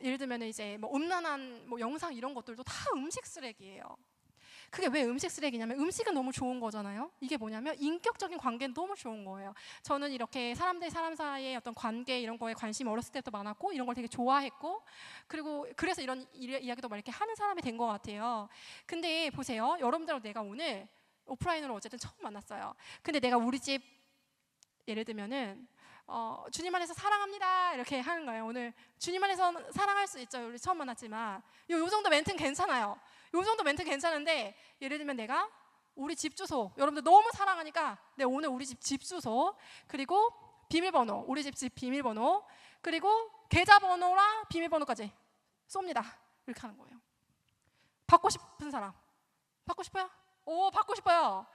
S2: 예를 들면 이제 음란한 영상 이런 것들도 다 음식 쓰레기예요. 그게 왜 음식 쓰레기냐면 음식은 너무 좋은 거잖아요. 이게 뭐냐면 인격적인 관계는 너무 좋은 거예요. 저는 이렇게 사람 사이의 어떤 관계 이런 거에 관심이 어렸을 때부터 많았고 이런 걸 되게 좋아했고 그리고 그래서 이런 이야기도 막 이렇게 하는 사람이 된 것 같아요. 근데 보세요. 여러분들하고 내가 오늘 오프라인으로 어쨌든 처음 만났어요. 근데 내가 우리 집 예를 들면은 주님 안에서 사랑합니다 이렇게 하는 거예요. 오늘 주님 안에서 사랑할 수 있죠. 우리 처음 만났지만 요 정도 멘트는 괜찮아요. 요 정도 멘트 괜찮은데 예를 들면 내가 우리 집 주소 여러분들 너무 사랑하니까 오늘 우리 집 주소 그리고 비밀번호 우리 집 비밀번호 그리고 계좌번호랑 비밀번호까지 쏩니다. 이렇게 하는 거예요. 받고 싶은 사람 받고 싶어요? 오 받고 싶어요.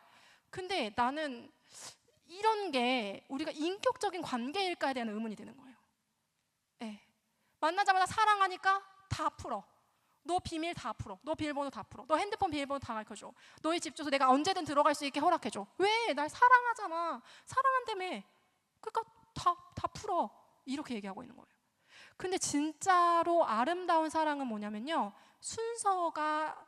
S2: 근데 나는 이런 게 우리가 인격적인 관계일까에 대한 의문이 드는 거예요. 네. 만나자마자 사랑하니까 다 풀어. 너 비밀 다 풀어. 너 비밀번호 다 풀어. 너 핸드폰 비밀번호 다 가르쳐줘. 너의 집 주소 내가 언제든 들어갈 수 있게 허락해줘. 왜? 날 사랑하잖아. 사랑한다며. 그러니까 다 풀어. 이렇게 얘기하고 있는 거예요. 근데 진짜로 아름다운 사랑은 뭐냐면요. 순서가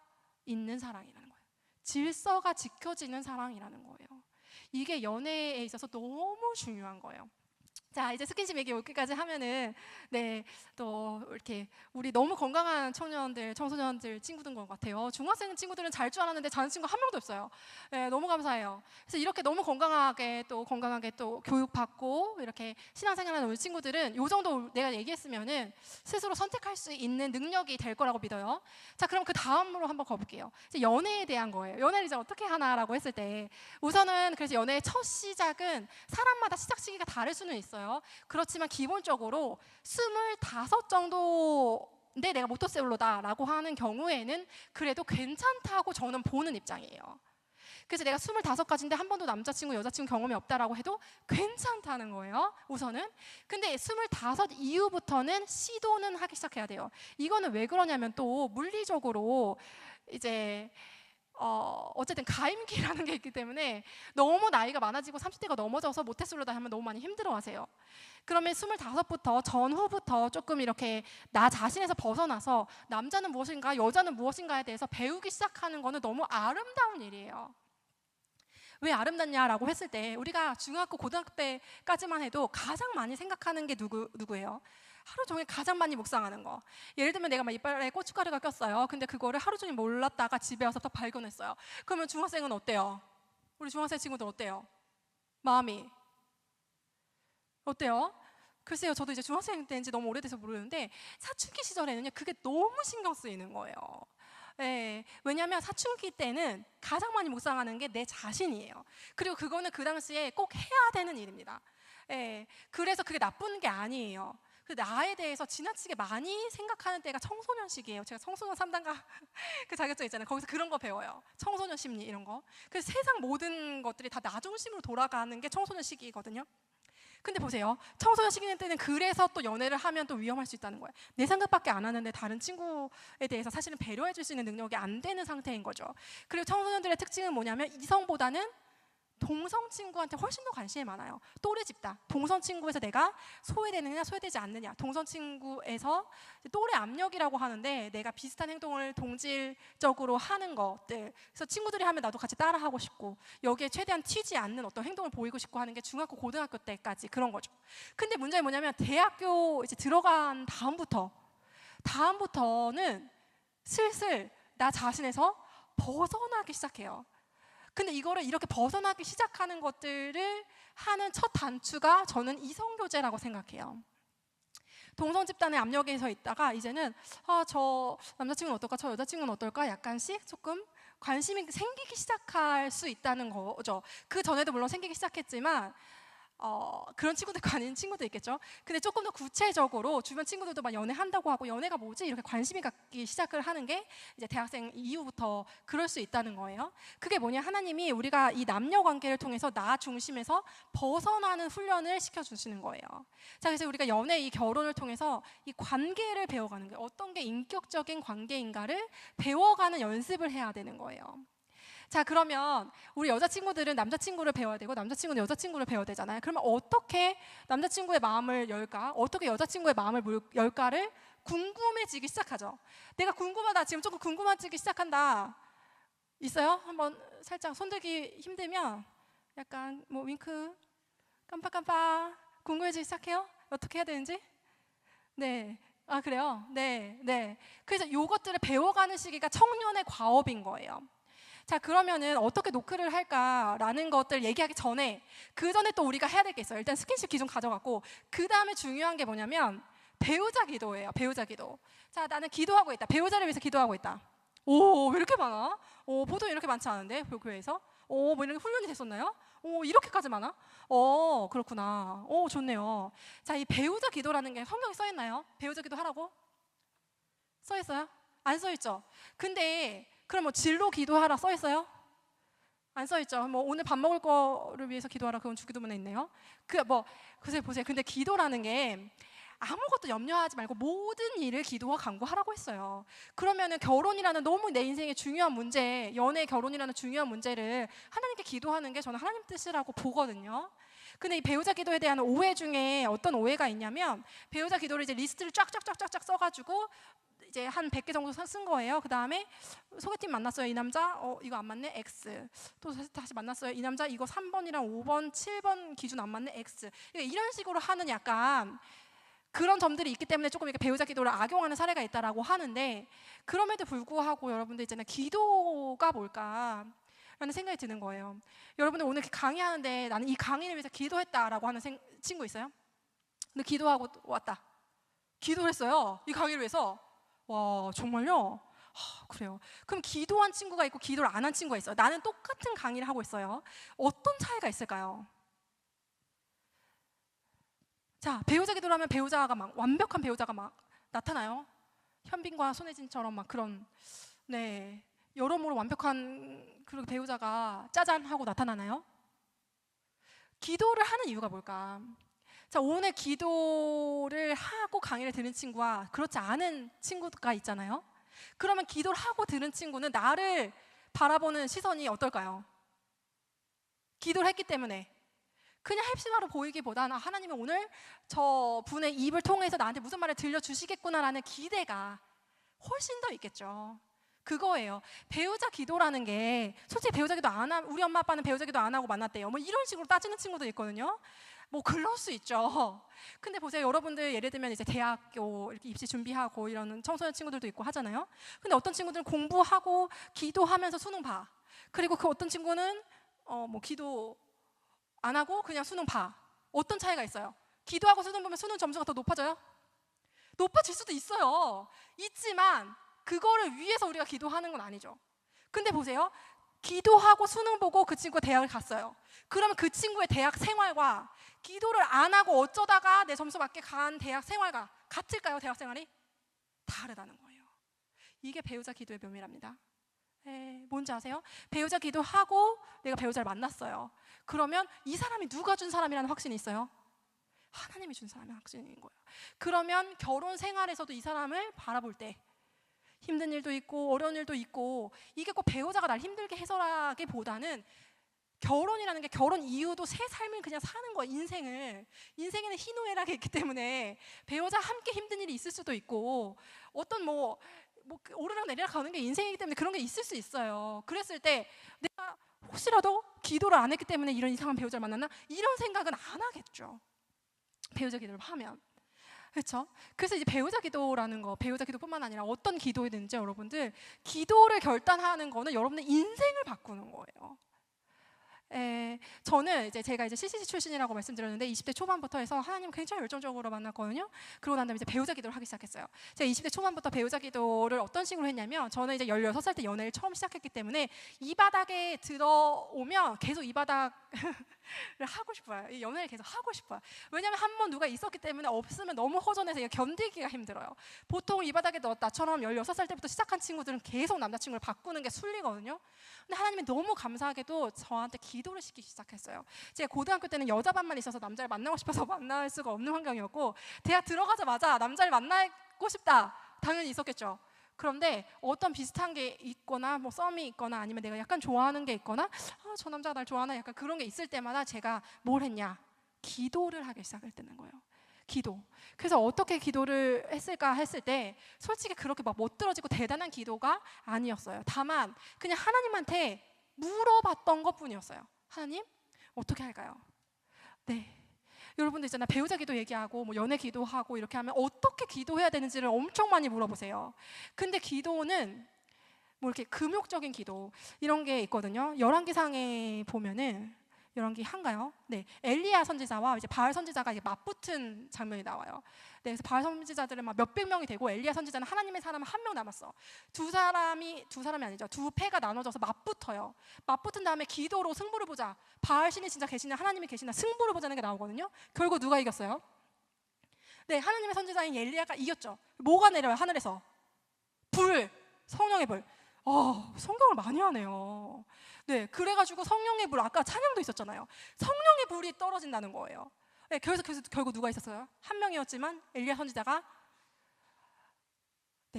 S2: 있는 사랑이라는 거예요. 질서가 지켜지는 사랑이라는 거예요. 이게 연애에 있어서 너무 중요한 거예요. 자, 이제 스킨십 얘기 여기까지 하면은 또 이렇게 우리 너무 건강한 청년들, 청소년들 친구들인 것 같아요. 중학생 친구들은 잘 줄 알았는데 자는 친구 한 명도 없어요. 네, 너무 감사해요. 그래서 이렇게 너무 건강하게 또 교육받고 이렇게 신앙생활하는 우리 친구들은 요 정도 내가 얘기했으면은 스스로 선택할 수 있는 능력이 될 거라고 믿어요. 자, 그럼 그 다음으로 한번 가볼게요. 이제 연애에 대한 거예요. 연애를 이제 어떻게 하나라고 했을 때 우선은 그래서 연애의 첫 시작은 사람마다 시작 시기가 다를 수는 있어요. 그렇지만 기본적으로 25 정도인데 내가 모터솔로다라고 하는 경우에는 그래도 괜찮다고 저는 보는 입장이에요. 그래서 내가 25까지인데 한 번도 남자친구, 여자친구 경험이 없다라고 해도 괜찮다는 거예요. 우선은. 근데 25 이후부터는 시도는 하기 시작해야 돼요. 이거는 왜 그러냐면 또 물리적으로 이제 어쨌든 가임기라는 게 있기 때문에 너무 나이가 많아지고 30대가 넘어져서 모태솔로다 하면 너무 많이 힘들어하세요. 그러면 25부터 전후부터 조금 이렇게 나 자신에서 벗어나서 남자는 무엇인가 여자는 무엇인가에 대해서 배우기 시작하는 거는 너무 아름다운 일이에요. 왜 아름답냐라고 했을 때 우리가 중학교 고등학교 때까지만 해도 가장 많이 생각하는 게 누구예요? 하루 종일 가장 많이 묵상하는 거. 예를 들면 내가 막 이빨에 고춧가루가 꼈어요. 근데 그거를 하루 종일 몰랐다가 집에 와서 딱 발견했어요. 그러면 중학생은 어때요? 우리 중학생 친구들 어때요? 마음이 어때요? 글쎄요, 저도 이제 중학생 때인지 너무 오래돼서 모르는데 사춘기 시절에는요 그게 너무 신경 쓰이는 거예요. 네, 왜냐하면 사춘기 때는 가장 많이 묵상하는 게 내 자신이에요. 그리고 그거는 그 당시에 꼭 해야 되는 일입니다. 네, 그래서 그게 나쁜 게 아니에요. 나에 대해서 지나치게 많이 생각하는 때가 청소년 시기예요. 제가 청소년 3단가 그 자격증 있잖아요. 거기서 그런 거 배워요. 청소년 심리 이런 거. 그래서 세상 모든 것들이 다 나 중심으로 돌아가는 게 청소년 시기거든요. 근데 보세요. 청소년 시기 때는 그래서 또 연애를 하면 또 위험할 수 있다는 거예요. 내 생각밖에 안 하는데 다른 친구에 대해서 사실은 배려해 줄 수 있는 능력이 안 되는 상태인 거죠. 그리고 청소년들의 특징은 뭐냐면 이성보다는 동성 친구한테 훨씬 더 관심이 많아요. 또래 집단. 동성 친구에서 내가 소외되느냐 소외되지 않느냐. 동성 친구에서 또래 압력이라고 하는데 내가 비슷한 행동을 동질적으로 하는 것들. 그래서 친구들이 하면 나도 같이 따라하고 싶고 여기에 최대한 튀지 않는 어떤 행동을 보이고 싶고 하는 게 중학교 고등학교 때까지 그런 거죠. 근데 문제는 뭐냐면 대학교 이제 들어간 다음부터는 슬슬 나 자신에서 벗어나기 시작해요. 근데 이거를 이렇게 벗어나기 시작하는 것들을 하는 첫 단추가 저는 이성교제라고 생각해요. 동성 집단의 압력에서 있다가 이제는 저 남자친구는 어떨까, 저 여자친구는 어떨까 약간씩 조금 관심이 생기기 시작할 수 있다는 거죠. 그 전에도 물론 생기기 시작했지만 그런 친구들과 아닌 친구도 있겠죠. 근데 조금 더 구체적으로 주변 친구들도 막 연애한다고 하고 연애가 뭐지? 이렇게 관심이 갖기 시작을 하는 게 이제 대학생 이후부터 그럴 수 있다는 거예요. 그게 뭐냐? 하나님이 우리가 이 남녀 관계를 통해서 나 중심에서 벗어나는 훈련을 시켜주시는 거예요. 자, 그래서 우리가 연애, 이 결혼을 통해서 이 관계를 배워가는 거예요. 어떤 게 인격적인 관계인가를 배워가는 연습을 해야 되는 거예요. 자, 그러면 우리 여자친구들은 남자친구를 배워야 되고 남자친구는 여자친구를 배워야 되잖아요. 그러면 어떻게 남자친구의 마음을 열까? 어떻게 여자친구의 마음을 열까를 궁금해지기 시작하죠. 내가 궁금하다, 지금 조금 궁금해지기 시작한다. 있어요? 한번 살짝 손들기 힘들면 약간 뭐 윙크, 깜빡깜빡 궁금해지기 시작해요? 어떻게 해야 되는지? 네. 아, 그래요? 네. 그래서 이것들을 배워가는 시기가 청년의 과업인 거예요. 자, 그러면은 어떻게 노크를 할까라는 것들 얘기하기 전에 그 전에 또 우리가 해야 될 게 있어요. 일단 스킨십 기준 가져갔고 그 다음에 중요한 게 뭐냐면 배우자 기도예요. 배우자 기도. 자, 나는 기도하고 있다. 배우자를 위해서 기도하고 있다. 오, 왜 이렇게 많아? 보통 이렇게 많지 않은데 교회에서? 뭐 이런 게 훈련이 됐었나요? 이렇게까지 많아? 그렇구나. 좋네요. 자, 이 배우자 기도라는 게 성경에 써 있나요? 배우자 기도 하라고? 써 있어요? 안 써 있죠. 근데 그럼 뭐 진로 기도하라 써 있어요? 안 써 있죠. 뭐 오늘 밥 먹을 거를 위해서 기도하라 그건 주기도문에 있네요. 글쎄 보세요. 근데 기도라는 게 아무것도 염려하지 말고 모든 일을 기도와 간구하라고 했어요. 그러면은 결혼이라는 너무 내 인생의 중요한 문제, 연애 결혼이라는 중요한 문제를 하나님께 기도하는 게 저는 하나님 뜻이라고 보거든요. 근데 이 배우자 기도에 대한 오해 중에 어떤 오해가 있냐면 배우자 기도를 이제 리스트를 쫙쫙쫙쫙 써가지고 이제 한 100개 정도 쓴 거예요. 그 다음에 소개팅 만났어요. 이 남자 이거 안 맞네 X. 또 다시 만났어요. 이 남자 이거 3번이랑 5번 7번 기준 안 맞네 X. 이런 식으로 하는 약간 그런 점들이 있기 때문에 조금 이렇게 배우자 기도를 악용하는 사례가 있다라고 하는데 그럼에도 불구하고 여러분들 있잖아요. 기도가 뭘까? 라는 생각이 드는 거예요. 여러분들 오늘 강의하는데 나는 이 강의를 위해서 기도했다라고 하는 친구 있어요? 근데 기도하고 왔다. 기도했어요. 이 강의를 위해서. 와, 정말요? 그래요. 그럼 기도한 친구가 있고 기도를 안 한 친구가 있어요. 나는 똑같은 강의를 하고 있어요. 어떤 차이가 있을까요? 자, 배우자 기도를 하면 배우자가 막 완벽한 배우자가 막 나타나요. 현빈과 손혜진처럼 막 그런 여러모로 완벽한 그런 배우자가 짜잔 하고 나타나나요? 기도를 하는 이유가 뭘까? 자, 오늘 기도를 하고 강의를 들은 친구와 그렇지 않은 친구가 있잖아요. 그러면 기도를 하고 들은 친구는 나를 바라보는 시선이 어떨까요? 기도를 했기 때문에 그냥 햅시바로 보이기보다는 하나님은 오늘 저 분의 입을 통해서 나한테 무슨 말을 들려주시겠구나라는 기대가 훨씬 더 있겠죠. 그거예요. 배우자 기도라는 게 솔직히 배우자 기도 안 하면 우리 엄마 아빠는 배우자 기도 안 하고 만났대요. 뭐 이런 식으로 따지는 친구도 있거든요. 뭐 그럴 수 있죠. 근데 보세요. 여러분들 예를 들면 이제 대학교 이렇게 입시 준비하고 이런 청소년 친구들도 있고 하잖아요. 근데 어떤 친구들은 공부하고 기도하면서 수능 봐. 그리고 그 어떤 친구는 뭐 기도 안 하고 그냥 수능 봐. 어떤 차이가 있어요? 기도하고 수능 보면 수능 점수가 더 높아져요? 높아질 수도 있어요. 있지만 그거를 위해서 우리가 기도하는 건 아니죠. 근데 보세요. 기도하고 수능 보고 그 친구가 대학을 갔어요. 그러면 그 친구의 대학 생활과 기도를 안 하고 어쩌다가 내 점수 맞게 간 대학 생활과 같을까요? 대학 생활이? 다르다는 거예요. 이게 배우자 기도의 묘미랍니다. 뭔지 아세요? 배우자 기도하고 내가 배우자를 만났어요. 그러면 이 사람이 누가 준 사람이라는 확신이 있어요? 하나님이 준 사람의 확신인 거예요. 그러면 결혼 생활에서도 이 사람을 바라볼 때 힘든 일도 있고 어려운 일도 있고 이게 꼭 배우자가 날 힘들게 해서라기보다는 결혼이라는 게 결혼 이후도 새 삶을 그냥 사는 거예요. 인생에는 희노애락이 있기 때문에 배우자 함께 힘든 일이 있을 수도 있고 어떤 오르락 내리락 가는 게 인생이기 때문에 그런 게 있을 수 있어요. 그랬을 때 내가 혹시라도 기도를 안 했기 때문에 이런 이상한 배우자를 만났나? 이런 생각은 안 하겠죠. 배우자 기도를 하면. 그렇죠? 그래서 이제 배우자 기도라는 거, 배우자 기도뿐만 아니라 어떤 기도이든지 여러분들 기도를 결단하는 거는 여러분의 인생을 바꾸는 거예요. 저는 이제 제가 이제 CCC 출신이라고 말씀드렸는데 20대 초반부터 해서 하나님을 굉장히 열정적으로 만났거든요. 그러고 난 다음에 이제 배우자 기도를 하기 시작했어요. 제가 20대 초반부터 배우자 기도를 어떤 식으로 했냐면 저는 이제 16살 때 연애를 처음 시작했기 때문에 이 바닥에 들어오면 계속 이 바닥을 하고 싶어요. 이 연애를 계속 하고 싶어요. 왜냐면 한 번 누가 있었기 때문에 없으면 너무 허전해서 견디기가 힘들어요. 보통 이 바닥에 나처럼 16살 때부터 시작한 친구들은 계속 남자친구를 바꾸는 게 순리거든요. 근데 하나님이 너무 감사하게도 저한테 기도를 시키기 시작했어요. 제가 고등학교 때는 여자반만 있어서 남자를 만나고 싶어서 만날 수가 없는 환경이었고 대학 들어가자마자 남자를 만나고 싶다 당연히 있었겠죠. 그런데 어떤 비슷한 게 있거나 뭐 썸이 있거나 아니면 내가 약간 좋아하는 게 있거나 저 남자가 날 좋아하나 약간 그런 게 있을 때마다 제가 뭘 했냐? 기도를 하기 시작했다는 거예요. 기도. 그래서 어떻게 기도를 했을까 했을 때 솔직히 그렇게 막 멋들어지고 대단한 기도가 아니었어요. 다만 그냥 하나님한테 물어봤던 것뿐이었어요. 하나님 어떻게 할까요? 네. 여러분들 있잖아요. 배우자 기도 얘기하고 뭐 연애 기도하고 이렇게 하면 어떻게 기도해야 되는지를 엄청 많이 물어보세요. 근데 기도는 뭐 이렇게 금욕적인 기도 이런 게 있거든요. 열왕기상에 보면은 열왕기 한가요? 네, 엘리야 선지자와 이제 바알 선지자가 이제 맞붙은 장면이 나와요. 네, 그래서 바알 선지자들은 막 몇백 명이 되고 엘리야 선지자는 하나님의 사람 한 명 남았어. 두 사람이 아니죠. 두 패가 나눠져서 맞붙어요. 맞붙은 다음에 기도로 승부를 보자. 바알 신이 진짜 계시냐, 하나님이 계시냐 승부를 보자는 게 나오거든요. 결국 누가 이겼어요? 네, 하나님의 선지자인 엘리야가 이겼죠. 뭐가 내려요 하늘에서? 불, 성령의 불. 성경을 많이 하네요. 네, 그래가지고 성령의 불 아까 찬양도 있었잖아요. 성령의 불이 떨어진다는 거예요. 네, 그래서 결국 누가 있었어요? 한 명이었지만 엘리야 선지자가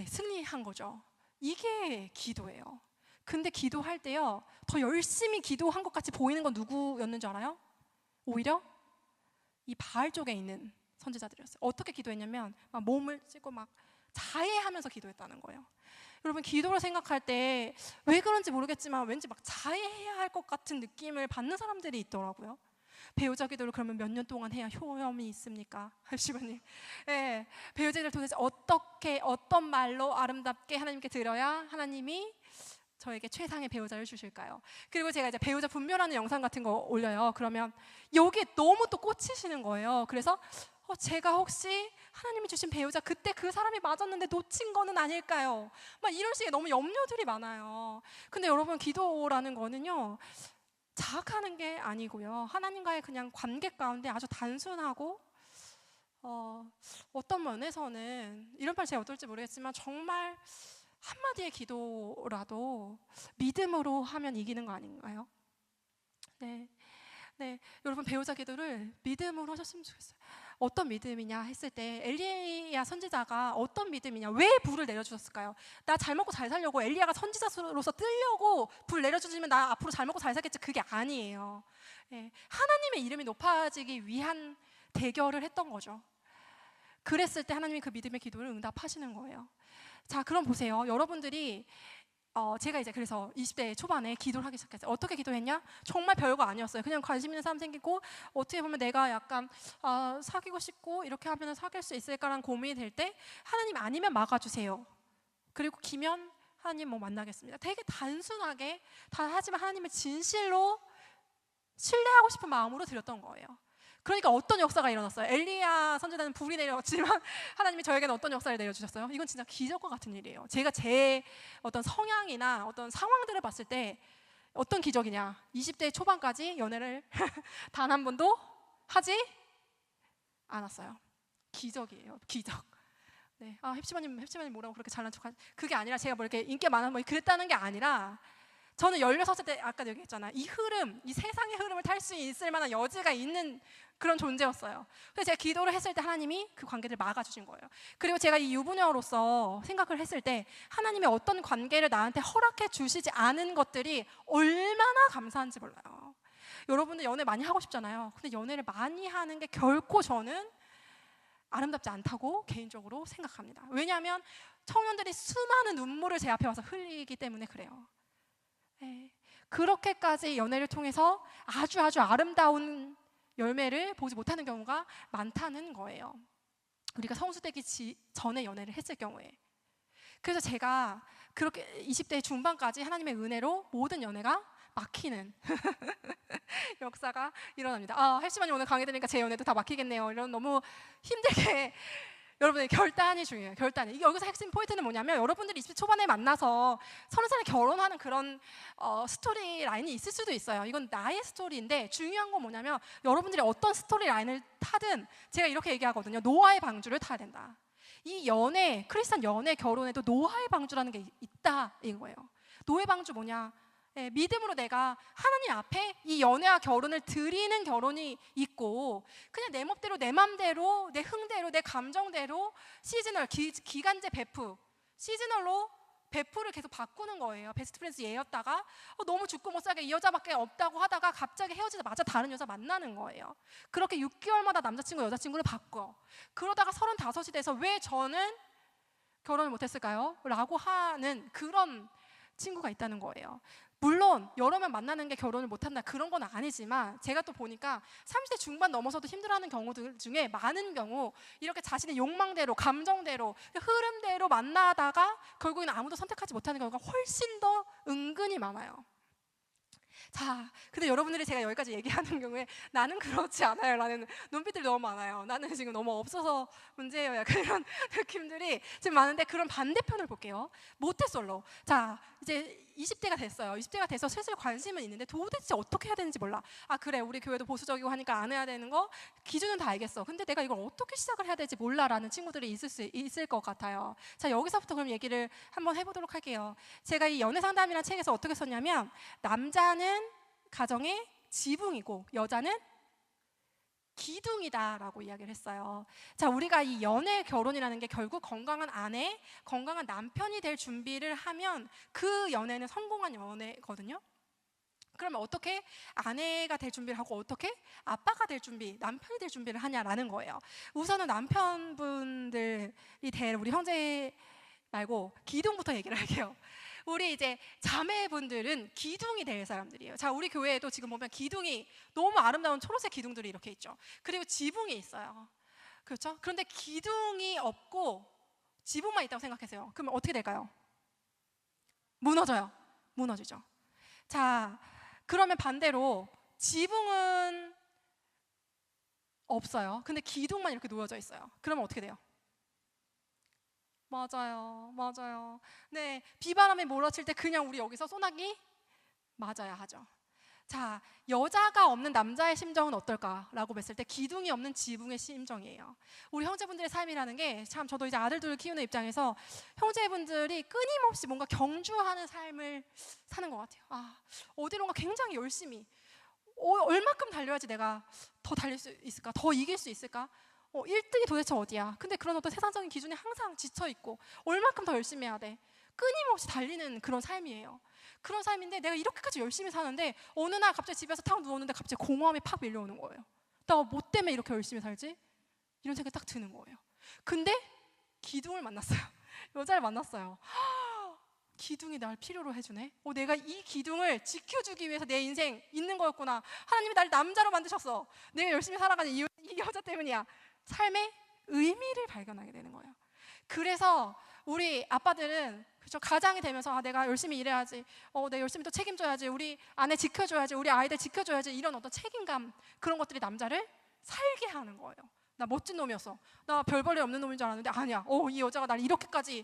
S2: 승리한 거죠. 이게 기도예요. 근데 기도할 때요, 더 열심히 기도한 것 같이 보이는 건 누구였는 줄 알아요? 오히려 이 바알 쪽에 있는 선지자들이었어요. 어떻게 기도했냐면 막 몸을 찢고 막 자해하면서 기도했다는 거예요. 여러분 기도를 생각할 때 왜 그런지 모르겠지만 왠지 막 자해해야 할 것 같은 느낌을 받는 사람들이 있더라고요. 배우자 기도를 그러면 몇 년 동안 해야 효험이 있습니까? 할시바님. 네, 배우자 기도를 도대체 어떤 말로 아름답게 하나님께 드려야 하나님이 저에게 최상의 배우자를 주실까요? 그리고 제가 이제 배우자 분별하는 영상 같은 거 올려요. 그러면 여기에 너무 또 꽂히시는 거예요. 그래서 제가 혹시 하나님이 주신 배우자 그때 그 사람이 맞았는데 놓친 거는 아닐까요? 막 이런 식의 너무 염려들이 많아요. 근데 여러분 기도라는 거는요 자학하는 게 아니고요 하나님과의 그냥 관계 가운데 아주 단순하고 어떤 면에서는 이런 말 제가 어떨지 모르겠지만 정말 한마디의 기도라도 믿음으로 하면 이기는 거 아닌가요? 네, 여러분 배우자 기도를 믿음으로 하셨으면 좋겠어요. 어떤 믿음이냐 했을 때 엘리야 선지자가 어떤 믿음이냐, 왜 불을 내려주셨을까요? 나 잘 먹고 잘 살려고 엘리야가 선지자로서 뜨려고 불 내려주시면 나 앞으로 잘 먹고 잘 살겠지, 그게 아니에요. 하나님의 이름이 높아지기 위한 대결을 했던 거죠. 그랬을 때 하나님이 그 믿음의 기도를 응답하시는 거예요. 자, 그럼 보세요. 여러분들이 제가 이제 그래서 20대 초반에 기도를 하기 시작했어요. 어떻게 기도했냐? 정말 별거 아니었어요. 그냥 관심 있는 사람 생기고 어떻게 보면 내가 약간 사귀고 싶고 이렇게 하면 사귈 수 있을까라는 고민이 될 때 하나님 아니면 막아주세요. 그리고 기면 하나님 뭐 만나겠습니다. 되게 단순하게 하지만 하나님을 진실로 신뢰하고 싶은 마음으로 드렸던 거예요. 그러니까 어떤 역사가 일어났어요? 엘리야 선지자는 불이 내려왔지만 하나님이 저에게는 어떤 역사를 내려주셨어요? 이건 진짜 기적과 같은 일이에요. 제가 제 어떤 성향이나 어떤 상황들을 봤을 때 어떤 기적이냐, 20대 초반까지 연애를 단 한 번도 하지 않았어요. 기적이에요. 기적. 네, 헵시바님 뭐라고 그렇게 잘난 척하지? 그게 아니라 제가 뭐 이렇게 인기 많아 뭐 그랬다는 게 아니라 저는 16살 때 아까 얘기했잖아요. 이 세상의 흐름을 탈 수 있을 만한 여지가 있는 그런 존재였어요. 그래서 제가 기도를 했을 때 하나님이 그 관계를 막아주신 거예요. 그리고 제가 이 유부녀로서 생각을 했을 때 하나님이 어떤 관계를 나한테 허락해 주시지 않은 것들이 얼마나 감사한지 몰라요. 여러분들 연애 많이 하고 싶잖아요. 근데 연애를 많이 하는 게 결코 저는 아름답지 않다고 개인적으로 생각합니다. 왜냐하면 청년들이 수많은 눈물을 제 앞에 와서 흘리기 때문에 그래요. 네. 그렇게까지 연애를 통해서 아주 아름다운 열매를 보지 못하는 경우가 많다는 거예요. 우리가 성수되기 전에 연애를 했을 경우에. 그래서 제가 그렇게 20대 중반까지 하나님의 은혜로 모든 연애가 막히는 역사가 일어납니다. 헬시만이 오늘 강의 들으니까 제 연애도 다 막히겠네요. 이런 너무 힘들게 여러분의 결단이 중요해요. 결단이. 여기서 핵심 포인트는 뭐냐면 여러분들이 20대 초반에 만나서 30살에 결혼하는 그런 스토리 라인이 있을 수도 있어요. 이건 나의 스토리인데 중요한 건 뭐냐면 여러분들이 어떤 스토리 라인을 타든 제가 이렇게 얘기하거든요. 노아의 방주를 타야 된다. 이 연애, 크리스찬 연애 결혼에도 노아의 방주라는 게 있다 이거예요. 노아의 방주 뭐냐? 믿음으로 내가 하나님 앞에 이 연애와 결혼을 드리는 결혼이 있고 그냥 내 멋대로 내 맘대로 내 흥대로 내 감정대로 시즈널 기간제 베프 시즈널로 베프를 계속 바꾸는 거예요. 베스트 프렌즈 얘였다가 너무 죽고 못 살게 이 여자밖에 없다고 하다가 갑자기 헤어지자마자 다른 여자 만나는 거예요. 그렇게 6개월마다 남자친구 여자친구를 바꿔. 그러다가 35이 돼서 왜 저는 결혼을 못했을까요? 라고 하는 그런 친구가 있다는 거예요. 물론 여러 명 만나는 게 결혼을 못한다 그런 건 아니지만 제가 또 보니까 30대 중반 넘어서도 힘들어하는 경우들 중에 많은 경우 이렇게 자신의 욕망대로 감정대로 흐름대로 만나다가 결국에는 아무도 선택하지 못하는 경우가 훨씬 더 은근히 많아요. 자, 근데 여러분들이 제가 여기까지 얘기하는 경우에 나는 그렇지 않아요 라는 눈빛들이 너무 많아요. 나는 지금 너무 없어서 문제예요. 약간 이런 느낌들이 지금 많은데 그런 반대편을 볼게요. 모태솔로. 자, 이제 20대가 됐어요. 20대가 돼서 슬슬 관심은 있는데 도대체 어떻게 해야 되는지 몰라. 그래 우리 교회도 보수적이고 하니까 안 해야 되는 거 기준은 다 알겠어. 근데 내가 이걸 어떻게 시작을 해야 될지 몰라라는 친구들이 있을 것 같아요. 자, 여기서부터 그럼 얘기를 한번 해보도록 할게요. 제가 이 연애상담이라는 책에서 어떻게 썼냐면 남자는 가정의 지붕이고 여자는 기둥이다라고 이야기를 했어요. 자, 우리가 이 연애 결혼이라는 게 결국 건강한 아내, 건강한 남편이 될 준비를 하면 그 연애는 성공한 연애거든요. 그러면 어떻게 아내가 될 준비를 하고 어떻게 아빠가 될 준비, 남편이 될 준비를 하냐라는 거예요. 우선은 남편분들이 될 우리 형제 말고 기둥부터 얘기를 할게요. 우리 이제 자매분들은 기둥이 될 사람들이에요. 자, 우리 교회에도 지금 보면 기둥이 너무 아름다운 초록색 기둥들이 이렇게 있죠. 그리고 지붕이 있어요. 그렇죠? 그런데 기둥이 없고 지붕만 있다고 생각하세요. 그러면 어떻게 될까요? 무너져요. 무너지죠. 자, 그러면 반대로 지붕은 없어요. 근데 기둥만 이렇게 놓여져 있어요. 그러면 어떻게 돼요? 맞아요. 네, 비바람이 몰아칠 때 그냥 우리 여기서 소나기 맞아야 하죠. 자, 여자가 없는 남자의 심정은 어떨까라고 봤을 때 기둥이 없는 지붕의 심정이에요. 우리 형제분들의 삶이라는 게 참 저도 이제 아들들을 키우는 입장에서 형제분들이 끊임없이 뭔가 경주하는 삶을 사는 것 같아요. 어디론가 굉장히 열심히 얼마큼 달려야지 내가 더 달릴 수 있을까? 더 이길 수 있을까? 1등이 도대체 어디야? 근데 그런 어떤 세상적인 기준에 항상 지쳐있고 얼마큼 더 열심히 해야 돼? 끊임없이 달리는 그런 삶이에요. 그런 삶인데 내가 이렇게까지 열심히 사는데 어느 날 갑자기 집에서 탁 누웠는데 갑자기 공허함이 팍 밀려오는 거예요. 나 뭐 때문에 이렇게 열심히 살지? 이런 생각이 딱 드는 거예요. 근데 기둥을 만났어요. 여자를 만났어요. 기둥이 날 필요로 해주네. 내가 이 기둥을 지켜주기 위해서 내 인생 있는 거였구나. 하나님이 날 남자로 만드셨어. 내가 열심히 살아가는 이 여자 때문이야. 삶의 의미를 발견하게 되는 거예요. 그래서 우리 아빠들은 그렇죠, 가장이 되면서 내가 열심히 일해야지, 내가 열심히 또 책임져야지, 우리 아내 지켜줘야지, 우리 아이들 지켜줘야지, 이런 어떤 책임감, 그런 것들이 남자를 살게 하는 거예요. 나 멋진 놈이었어. 나 별 볼 일 없는 놈인 줄 알았는데 아니야. 이 여자가 날 이렇게까지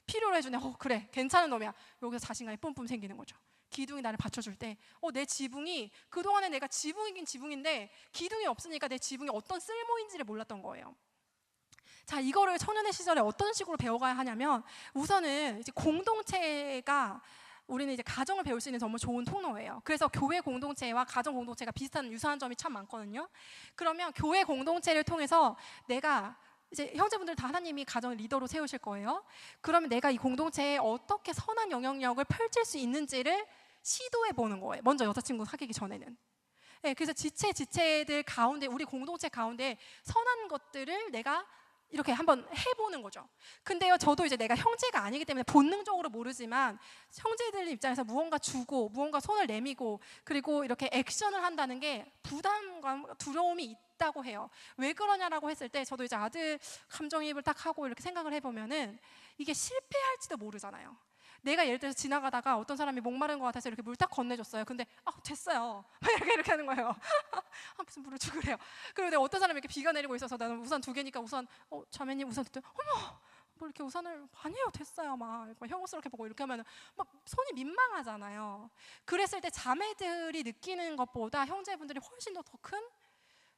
S2: 필요로 해주네. 그래, 괜찮은 놈이야. 여기서 자신감이 뿜뿜 생기는 거죠. 기둥이 나를 받쳐줄 때 내 지붕이 그동안에 내가 지붕이긴 지붕인데 기둥이 없으니까 내 지붕이 어떤 쓸모인지를 몰랐던 거예요. 자, 이거를 청년의 시절에 어떤 식으로 배워가야 하냐면 우선은 이제 공동체가 우리는 이제 가정을 배울 수 있는 정말 좋은 통로예요. 그래서 교회 공동체와 가정 공동체가 비슷한 유사한 점이 참 많거든요. 그러면 교회 공동체를 통해서 내가 이제 형제분들 다 하나님이 가정을 리더로 세우실 거예요. 그러면 내가 이 공동체에 어떻게 선한 영향력을 펼칠 수 있는지를 시도해 보는 거예요. 먼저 여자친구 사귀기 전에는. 네, 그래서 지체들 가운데, 우리 공동체 가운데 선한 것들을 내가 이렇게 한번 해보는 거죠. 근데요, 저도 이제 내가 형제가 아니기 때문에 본능적으로 모르지만 형제들 입장에서 무언가 주고 무언가 손을 내밀고 그리고 이렇게 액션을 한다는 게 부담감, 두려움이 있다고 해요. 왜 그러냐라고 했을 때 저도 이제 아들 감정이입을 딱 하고 이렇게 생각을 해보면은 이게 실패할지도 모르잖아요. 내가 예를 들어서 지나가다가 어떤 사람이 목마른 것 같아서 이렇게 물 딱 건네줬어요. 근데 됐어요. 이렇게 하는 거예요. 무슨 물을 주고 그래요. 그리고 내가 어떤 사람이 이렇게 비가 내리고 있어서 나는 우산 2개니까 우산 자매님 우산 듣더니 어머 뭐 이렇게 우산을 아니에요 됐어요 막 혐오스럽게 보고 이렇게 하면 막 손이 민망하잖아요. 그랬을 때 자매들이 느끼는 것보다 형제분들이 훨씬 더 큰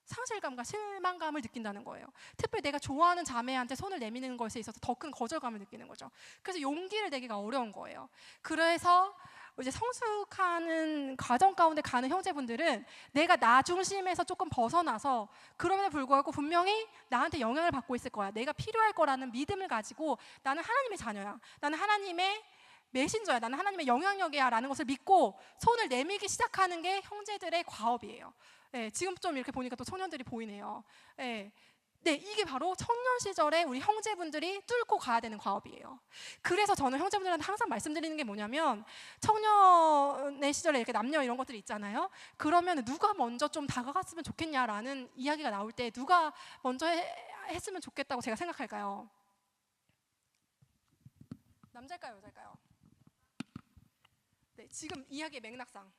S2: 상실감과 실망감을 느낀다는 거예요. 특별히 내가 좋아하는 자매한테 손을 내미는 것에 있어서 더 큰 거절감을 느끼는 거죠. 그래서 용기를 내기가 어려운 거예요. 그래서 이제 성숙하는 과정 가운데 가는 형제분들은 내가 나 중심에서 조금 벗어나서 그럼에도 불구하고 분명히 나한테 영향을 받고 있을 거야. 내가 필요할 거라는 믿음을 가지고 나는 하나님의 자녀야. 나는 하나님의 메신저야. 나는 하나님의 영향력이야 라는 것을 믿고 손을 내밀기 시작하는 게 형제들의 과업이에요. 네, 지금 좀 이렇게 보니까 또 청년들이 보이네요. 네, 이게 바로 청년 시절에 우리 형제분들이 뚫고 가야 되는 과업이에요. 그래서 저는 형제분들한테 항상 말씀드리는 게 뭐냐면 청년의 시절에 이렇게 남녀 이런 것들이 있잖아요. 그러면 누가 먼저 좀 다가갔으면 좋겠냐라는 이야기가 나올 때 누가 먼저 했으면 좋겠다고 제가 생각할까요? 남자일까요, 여자일까요? 네, 지금 이야기의 맥락상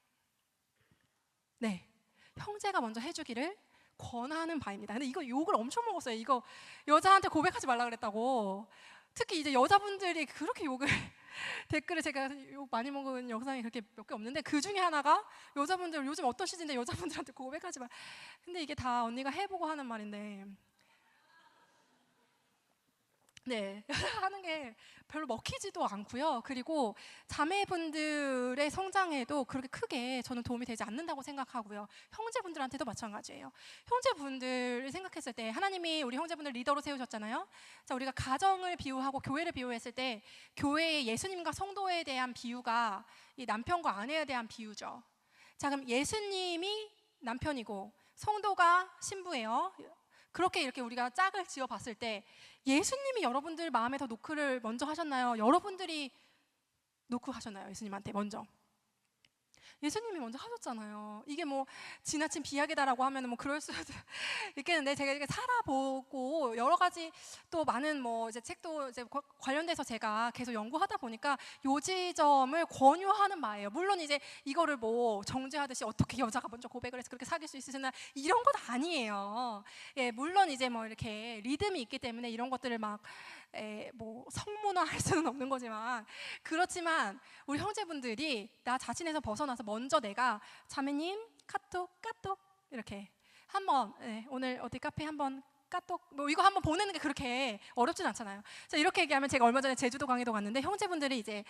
S2: 형제가 먼저 해주기를 권하는 바입니다. 근데 이거 욕을 엄청 먹었어요. 이거 여자한테 고백하지 말라 그랬다고. 특히 이제 여자분들이 그렇게 욕을 댓글에 제가 욕 많이 먹은 영상이 그렇게 몇 개 없는데 그 중에 하나가 여자분들 요즘 어떤 시즌인데 여자분들한테 고백하지 말. 근데 이게 다 언니가 해보고 하는 말인데 하는 게 별로 먹히지도 않고요. 그리고 자매분들의 성장에도 그렇게 크게 저는 도움이 되지 않는다고 생각하고요. 형제분들한테도 마찬가지예요. 형제분들을 생각했을 때 하나님이 우리 형제분들 리더로 세우셨잖아요. 자, 우리가 가정을 비유하고 교회를 비유했을 때 교회의 예수님과 성도에 대한 비유가 이 남편과 아내에 대한 비유죠. 자, 그럼 예수님이 남편이고 성도가 신부예요. 그렇게 이렇게 우리가 짝을 지어 봤을 때 예수님이 여러분들 마음에 더 노크를 먼저 하셨나요? 여러분들이 노크하셨나요? 예수님한테 먼저. 예수님이 먼저 하셨잖아요. 이게 뭐 지나친 비약이다라고 하면 뭐 그럴 수도 있겠는데 제가 이렇게 살아보고 여러 가지 또 많은 뭐 이제 책도 이제 관련돼서 제가 계속 연구하다 보니까 요 지점을 권유하는 바예요. 물론 이제 이거를 뭐 정죄하듯이 어떻게 여자가 먼저 고백을 해서 그렇게 사귈 수 있으시나 이런 건 아니에요. 물론 이제 뭐 이렇게 리듬이 있기 때문에 이런 것들을 막 뭐 성문화할 수는 없는 거지만 그렇지만 우리 형제분들이 나 자신에서 벗어나서 먼저 내가 자매님 카톡 이렇게 한번 오늘 어디 카페 한번 카톡 뭐 이거 한번 보내는 게 그렇게 어렵진 않잖아요. 자, 이렇게 얘기하면 제가 얼마 전에 제주도 강의도 갔는데 형제분들이 이제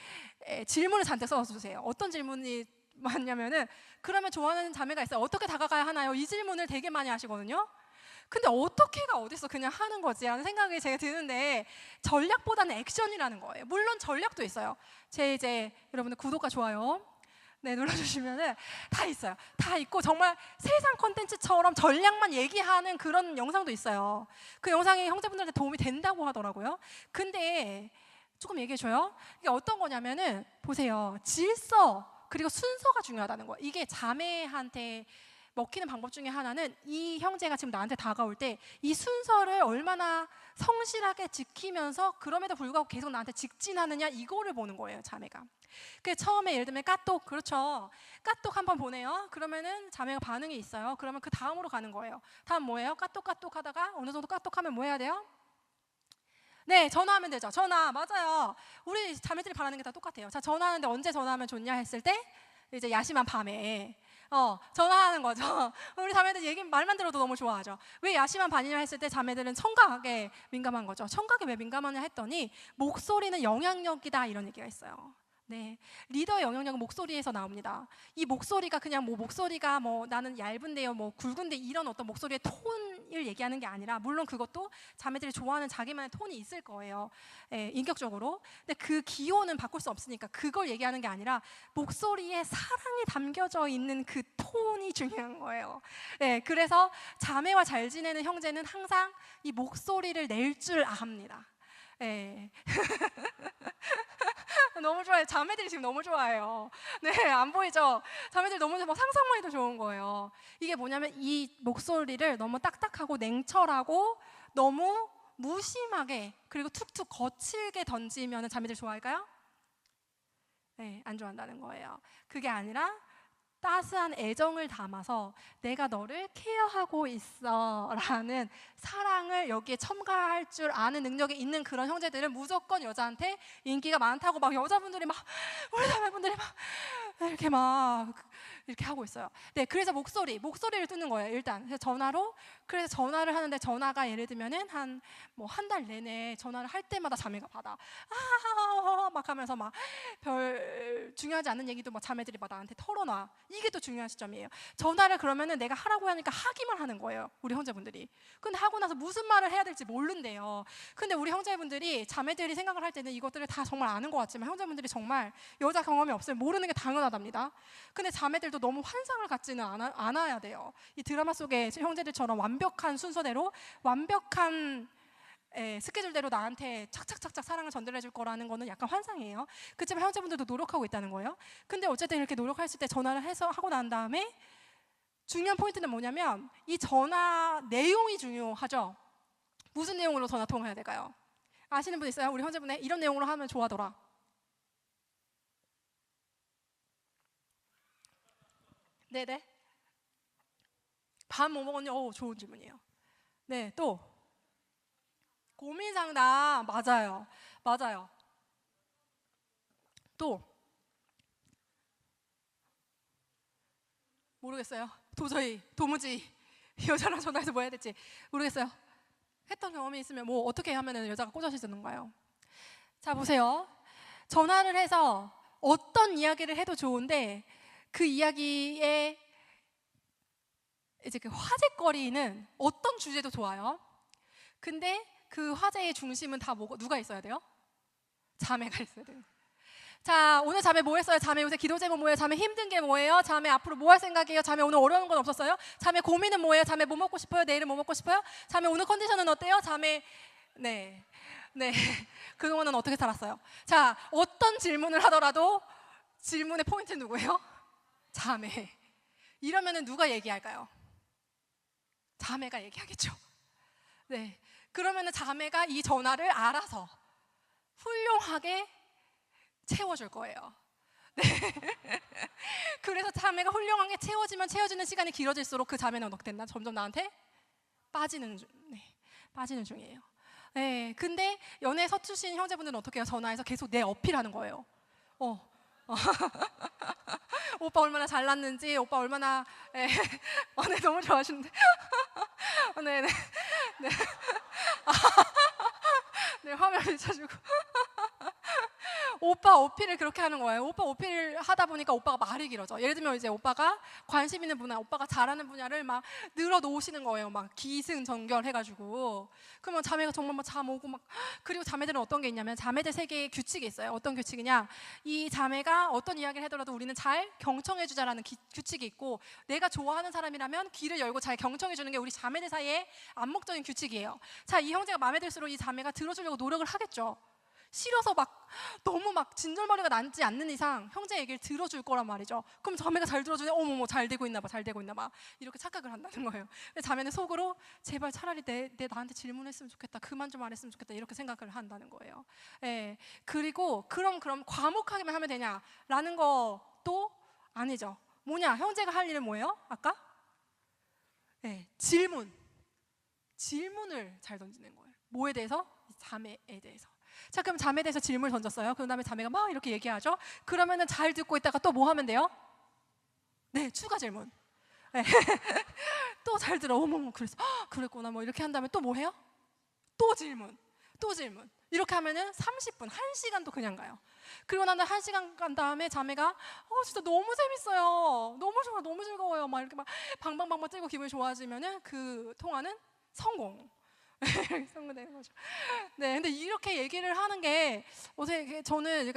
S2: 질문을 잔뜩 써주세요. 어떤 질문이 많냐면은 그러면 좋아하는 자매가 있어요. 어떻게 다가가야 하나요? 이 질문을 되게 많이 하시거든요. 근데 어떻게가 어딨어 그냥 하는 거지 라는 생각이 제가 드는데 전략보다는 액션이라는 거예요. 물론 전략도 있어요. 제 이제 여러분들 구독과 좋아요 눌러주시면은 다 있어요. 다 있고 정말 세상 콘텐츠처럼 전략만 얘기하는 그런 영상도 있어요. 그 영상이 형제분들한테 도움이 된다고 하더라고요. 근데 조금 얘기해줘요. 이게 어떤 거냐면은 보세요. 질서 그리고 순서가 중요하다는 거예요. 이게 자매한테 먹히는 방법 중에 하나는 이 형제가 지금 나한테 다가올 때 이 순서를 얼마나 성실하게 지키면서 그럼에도 불구하고 계속 나한테 직진하느냐 이거를 보는 거예요. 자매가. 그래서 처음에 예를 들면 까똑 그렇죠. 까똑 한번 보내요. 그러면은 자매가 반응이 있어요. 그러면 그 다음으로 가는 거예요. 다음 뭐예요? 까똑 하다가 어느 정도 까똑하면 뭐 해야 돼요? 전화하면 되죠. 전화 맞아요. 우리 자매들이 바라는 게 다 똑같아요. 자, 전화하는데 언제 전화하면 좋냐 했을 때 이제 야심한 밤에 전화하는 거죠. 우리 자매들 얘기 말만 들어도 너무 좋아하죠. 왜 야심한 밤이냐 했을 때 자매들은 청각에 민감한 거죠. 청각에 왜 민감하냐 했더니 목소리는 영향력이다 이런 얘기가 있어요. 리더의 영향력은 목소리에서 나옵니다. 이 목소리가 그냥 뭐 목소리가 뭐 나는 얇은데요, 뭐 굵은데 이런 어떤 목소리의 톤 톤을 얘기하는 게 아니라, 물론 그것도 자매들이 좋아하는 자기만의 톤이 있을 거예요. 예, 인격적으로. 근데 그 기호는 바꿀 수 없으니까 그걸 얘기하는 게 아니라 목소리에 사랑이 담겨져 있는 그 톤이 중요한 거예요. 예, 그래서 자매와 잘 지내는 형제는 항상 이 목소리를 낼 줄 압니다. 예. 너무 좋아요. 자매들이 지금 너무 좋아해요. 네, 안 보이죠? 자매들 너무 막 상상만 해도 좋은 거예요. 이게 뭐냐면 이 목소리를 너무 딱딱하고 냉철하고 너무 무심하게 그리고 툭툭 거칠게 던지면 자매들 좋아할까요? 네, 안 좋아한다는 거예요. 그게 아니라 따스한 애정을 담아서 내가 너를 케어하고 있어 라는 사랑을 여기에 첨가할 줄 아는 능력이 있는 그런 형제들은 무조건 여자한테 인기가 많다고 막 여자분들이 막 우리 자매분들이 막 이렇게 하고 있어요. 네, 그래서 목소리를 듣는 거예요. 일단 그래서 그래서 전화를 하는데 전화가 예를 들면은 한 달 내내 전화를 할 때마다 자매가 받아. 막 하면서 막 별 중요하지 않은 얘기도 막 자매들이 막 나한테 털어놔. 이게 또 중요한 시점이에요. 전화를 그러면은 내가 하라고 하니까 하기만 하는 거예요. 우리 형제분들이. 근데 하고 나서 무슨 말을 해야 될지 모른대요. 근데 우리 형제분들이 자매들이 생각을 할 때는 이것들을 다 정말 아는 것 같지만 형제분들이 정말 여자 경험이 없으면 모르는 게 당연하답니다. 근데 자매들도 너무 환상을 갖지는 않아야 돼요. 이 드라마 속의 형제들처럼 완벽한 순서대로 완벽한 스케줄대로 나한테 착착착착 사랑을 전달해 줄 거라는 거는 약간 환상이에요. 그렇지만 형제분들도 노력하고 있다는 거예요. 근데 어쨌든 이렇게 노력했을 때 전화를 해서 하고 난 다음에 중요한 포인트는 뭐냐면 이 전화 내용이 중요하죠. 무슨 내용으로 전화 통화해야 될까요? 아시는 분 있어요? 우리 형제분에 이런 내용으로 하면 좋아하더라. 네네. 밥 뭐 먹었니? 좋은 질문이에요. 네, 또 고민 상담. 맞아요. 또 모르겠어요. 도무지 여자랑 전화해서 뭐 해야 될지 모르겠어요. 했던 경험이 있으면 뭐 어떻게 하면 여자가 꽂아주는가요? 자, 보세요. 전화를 해서 어떤 이야기를 해도 좋은데 그 이야기의 이제 그 화제거리는 어떤 주제도 좋아요. 근데 그 화제의 중심은 다 누가 있어야 돼요? 자매가 있어야 돼요. 자, 오늘 자매 뭐 했어요? 자매 요새 기도 제목 뭐예요? 자매 힘든 게 뭐예요? 자매 앞으로 뭐 할 생각이에요? 자매 오늘 어려운 건 없었어요? 자매 고민은 뭐예요? 자매 뭐 먹고 싶어요? 내일은 뭐 먹고 싶어요? 자매 오늘 컨디션은 어때요? 자매 네. 그동안은 어떻게 살았어요? 자, 어떤 질문을 하더라도 질문의 포인트는 누구예요? 자매. 이러면은 누가 얘기할까요? 자매가 얘기하겠죠. 네. 그러면은 자매가 이 전화를 알아서 훌륭하게 채워줄 거예요. 네. 그래서 자매가 훌륭하게 채워지는 시간이 길어질수록 그 자매는 어떻게 된다? 점점 나한테 빠지는 중이에요. 네. 근데 연애 서투신 형제분들은 어떻게 해요? 전화해서 계속 내 어필하는 거예요. 오빠 얼마나 잘났는지, 오빠 얼마나 네, 너무 좋아하시는데. 네네. 네. 네, 화면 비춰주고. 오빠 어필을 그렇게 하는 거예요. 오빠 어필을 하다 보니까 오빠가 말이 길어져. 예를 들면 이제 오빠가 관심 있는 분야, 오빠가 잘하는 분야를 막 늘어놓으시는 거예요. 막 기승전결 해가지고. 그러면 자매가 정말 막 잠 오고 막. 그리고 자매들은 어떤 게 있냐면 자매들 세계에 규칙이 있어요. 어떤 규칙이냐? 이 자매가 어떤 이야기를 하더라도 우리는 잘 경청해주자라는 규칙이 있고, 내가 좋아하는 사람이라면 귀를 열고 잘 경청해주는 게 우리 자매들 사이의 암묵적인 규칙이에요. 자, 이 형제가 마음에 들수록 이 자매가 들어주려고 노력을 하겠죠. 싫어서 막 너무 막 진절머리가 나지 않는 이상 형제 얘기를 들어줄 거란 말이죠. 그럼 자매가 잘 들어주네. 어머머, 잘 되고 있나 봐 이렇게 착각을 한다는 거예요. 근데 자매는 속으로 제발 차라리 내 나한테 질문했으면 좋겠다, 그만 좀 안 했으면 좋겠다, 이렇게 생각을 한다는 거예요. 예. 그리고 그럼 과묵하게만 하면 되냐라는 것도 아니죠. 뭐냐, 형제가 할 일은 뭐예요? 아까 예, 질문을 잘 던지는 거예요. 뭐에 대해서? 자매에 대해서. 자, 그럼 자매에 대해서 질문을 던졌어요. 그 다음에 자매가 막 이렇게 얘기하죠. 그러면은 잘 듣고 있다가 또 뭐 하면 돼요? 네, 추가 질문. 네. 또 잘 들어. 어머머, 그랬구나. 뭐 이렇게 한 다음에 또 뭐 해요? 또 질문. 이렇게 하면은 30분, 1시간도 그냥 가요. 그리고 나는 1시간 간 다음에 자매가 진짜 너무 재밌어요. 너무 좋아, 너무 즐거워요. 막 이렇게 막 방방방방 뛰고 기분이 좋아지면은 그 통화는 성공. 성공되는 거죠. 네, 근데 이렇게 얘기를 하는 게 어떻게 저는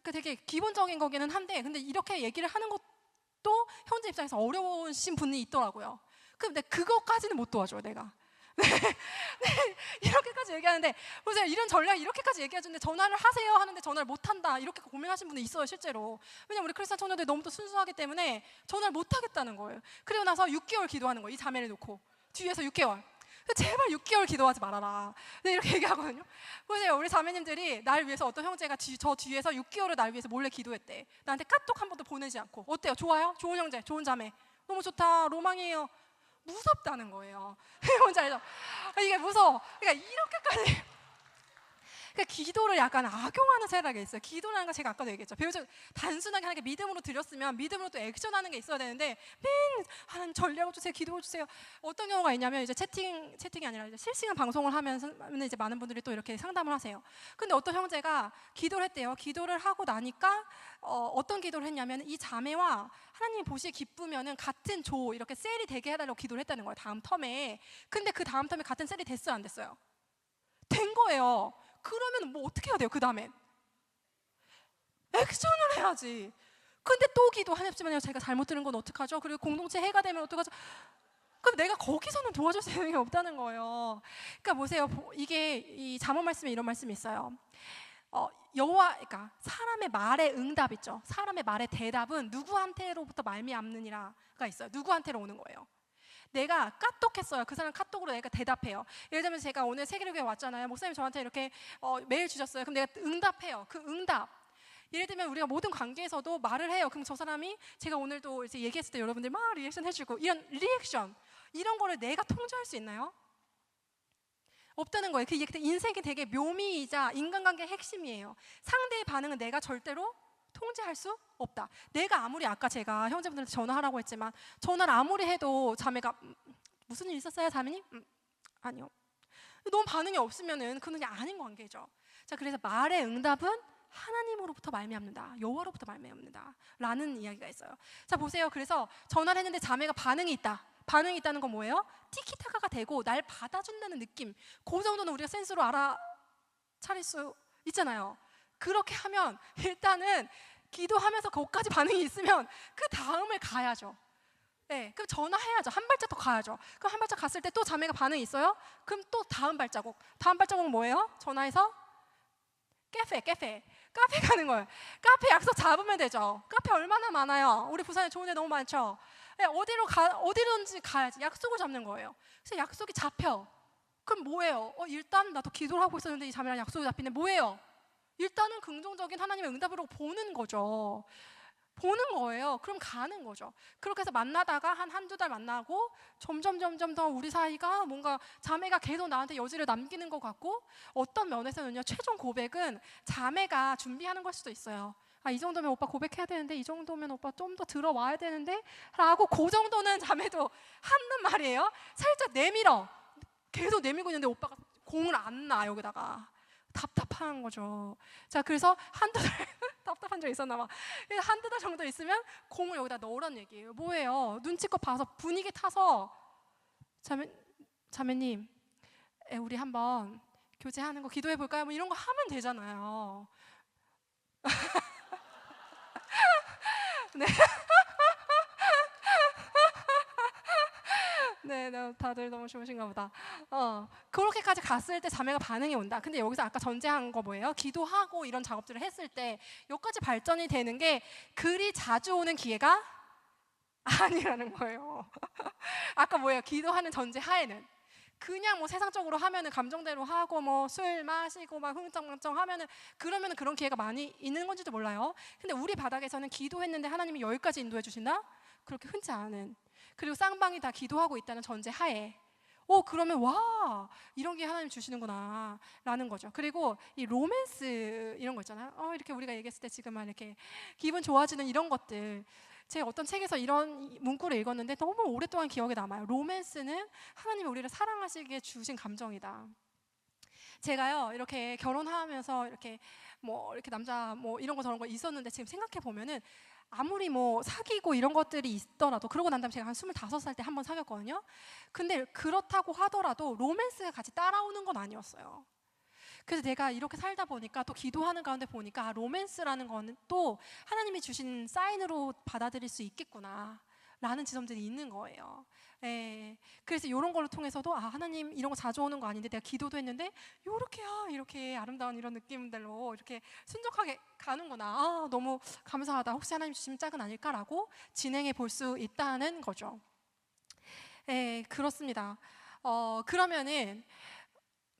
S2: 되게 기본적인 거기는 한데, 근데 이렇게 얘기를 하는 것도 형제 입장에서 어려우신 분이 있더라고요. 근데 그것까지는 못 도와줘요, 내가. 네, 이렇게까지 얘기하는데, 보세요, 이런 전략 이렇게까지 얘기해주는데 전화를 하세요 하는데 전화를 못 한다, 이렇게 고민하신 분이 있어요, 실제로. 왜냐면 우리 크리스찬 청년들이 너무 또 순수하기 때문에 전화를 못 하겠다는 거예요. 그리고 나서 6개월 기도하는 거예요, 이 자매를 놓고. 뒤에서 6개월. 제발 6개월 기도하지 말아라. 네, 이렇게 얘기하거든요. 보세요, 우리 자매님들이 날 위해서, 어떤 형제가 저 뒤에서 6개월을 날 위해서 몰래 기도했대. 나한테 카톡 한 번도 보내지 않고. 어때요? 좋아요? 좋은 형제, 좋은 자매. 너무 좋다, 로망이에요. 무섭다는 거예요. 뭔지 알죠? 이게 무서워. 그러니까 이렇게까지. 그러니까 기도를 약간 악용하는 세력이 있어요. 기도라는 거 제가 아까도 얘기했죠. 배우자 단순하게 하는 게 믿음으로 드렸으면 믿음으로 또 액션하는 게 있어야 되는데, 하나님 전략을 주세요, 기도해 주세요. 어떤 경우가 있냐면, 이제 채팅이 아니라 이제 실시간 방송을 하면서 이제 많은 분들이 또 이렇게 상담을 하세요. 근데 어떤 형제가 기도를 했대요. 기도를 하고 나니까 어떤 기도를 했냐면, 이 자매와 하나님이 보시기에 기쁘면은 같은 조 이렇게 셀이 되게 해달라고 기도를 했다는 거예요, 다음 텀에. 근데 그 다음 텀에 같은 셀이 됐어요, 안 됐어요? 된 거예요. 그러면 뭐 어떻게 해야 돼요? 그 다음엔 액션을 해야지. 근데 또 기도, 하나님만요, 제가 잘못 들은 건 어떡하죠? 그리고 공동체 해가 되면 어떡하죠? 그럼 내가 거기서는 도와줄 수 있는 게 없다는 거예요. 그러니까 보세요, 이게 이 잠언 말씀에 이런 말씀이 있어요. 그러니까 사람의 말에 응답 있죠. 사람의 말에 대답은 누구한테로부터 말미암느니라가 있어요. 누구한테로 오는 거예요. 내가 카톡했어요. 그 사람 카톡으로 내가 대답해요. 예를 들면 제가 오늘 세계교회 왔잖아요. 목사님 저한테 이렇게 메일 주셨어요. 그럼 내가 응답해요. 그 응답. 예를 들면 우리가 모든 관계에서도 말을 해요. 그럼 저 사람이 제가 오늘도 이제 얘기했을 때 여러분들 막 리액션 해주고, 이런 리액션, 이런 거를 내가 통제할 수 있나요? 없다는 거예요. 그 인생이 되게 묘미이자 인간관계의 핵심이에요. 상대의 반응은 내가 절대로 통제할 수 없다. 내가 아무리, 아까 제가 형제분들한테 전화하라고 했지만 전화를 아무리 해도 자매가 무슨 일 있었어요, 자매님? 아니요. 너무 반응이 없으면은 그건 그냥 아닌 관계죠. 자, 그래서 말의 응답은 하나님으로부터 말미암는다, 여호와로부터 말미암는다 라는 이야기가 있어요. 자, 보세요. 그래서 전화를 했는데 자매가 반응이 있다. 반응이 있다는 건 뭐예요? 티키타카가 되고 날 받아준다는 느낌. 그 정도는 우리가 센스로 알아차릴 수 있잖아요. 그렇게 하면 일단은 기도하면서 거기까지 반응이 있으면 그 다음을 가야죠. 네, 그럼 전화해야죠. 한 발짝 더 가야죠. 그럼 한 발짝 갔을 때 또 자매가 반응이 있어요? 그럼 또 다음 발자국. 다음 발자국은 뭐예요? 전화해서 카페 가는 거예요. 카페 약속 잡으면 되죠. 카페 얼마나 많아요. 우리 부산에 좋은 데 너무 많죠. 네, 어디든지 가야지. 약속을 잡는 거예요. 그래서 약속이 잡혀. 그럼 뭐예요? 일단 나도 기도를 하고 있었는데 이 자매랑 약속이 잡히네. 뭐예요? 일단은 긍정적인 하나님의 응답으로 보는 거죠. 보는 거예요. 그럼 가는 거죠. 그렇게 해서 만나다가 한두 달 만나고 점점 더 우리 사이가 뭔가 자매가 계속 나한테 여지를 남기는 것 같고, 어떤 면에서는요, 최종 고백은 자매가 준비하는 걸 수도 있어요. 이 정도면 오빠 고백해야 되는데, 이 정도면 오빠 좀 더 들어와야 되는데 라고, 그 정도는 자매도 한단 말이에요. 살짝 내밀어. 계속 내밀고 있는데 오빠가 공을 안 놔, 여기다가. 답답한 거죠. 자, 그래서 한두 달 답답한 적 있었나 봐. 한두 달 정도 있으면 공을 여기다 넣으란 얘기예요. 뭐예요? 눈치껏 봐서 분위기 타서 자매님, 우리 한번 교제하는 거 기도해 볼까요? 뭐 이런 거 하면 되잖아요. 네. 네, 다들 너무 좋으신가 보다. 그렇게까지 갔을 때 자매가 반응이 온다. 근데 여기서 아까 전제한 거 뭐예요? 기도하고 이런 작업들을 했을 때 여기까지 발전이 되는 게 그리 자주 오는 기회가 아니라는 거예요. 아까 뭐예요? 기도하는 전제 하에는 그냥 뭐 세상적으로 하면은 감정대로 하고 뭐 술 마시고 막 흥청망청 하면은, 그러면은 그런 기회가 많이 있는 건지도 몰라요. 근데 우리 바닥에서는 기도했는데 하나님이 여기까지 인도해 주신다? 그렇게 흔치 않은, 그리고 쌍방이 다 기도하고 있다는 전제 하에 그러면 와, 이런 게 하나님 주시는구나 라는 거죠. 그리고 이 로맨스 이런 거 있잖아요. 이렇게 우리가 얘기했을 때 지금 막 이렇게 기분 좋아지는 이런 것들, 제가 어떤 책에서 이런 문구를 읽었는데 너무 오랫동안 기억에 남아요. 로맨스는 하나님이 우리를 사랑하시기에 주신 감정이다. 제가요, 이렇게 결혼하면서 이렇게 뭐 이렇게 남자 뭐 이런 거 저런 거 있었는데 지금 생각해 보면은 아무리 뭐 사귀고 이런 것들이 있더라도, 그러고 난 다음에 제가 한 25살 때 한 번 사귀었거든요. 근데 그렇다고 하더라도 로맨스가 같이 따라오는 건 아니었어요. 그래서 내가 이렇게 살다 보니까, 또 기도하는 가운데 보니까 로맨스라는 거는 또 하나님이 주신 사인으로 받아들일 수 있겠구나 라는 지점들이 있는 거예요. 예. 그래서 이런 걸로 통해서도 하나님 이런 거 자주 오는 거 아닌데, 내가 기도도 했는데 이렇게 아름다운 이런 느낌들로 이렇게 순종하게 가는구나. 너무 감사하다. 혹시 하나님 주신 짝은 아닐까라고 진행해 볼 수 있다는 거죠. 예, 그렇습니다. 그러면은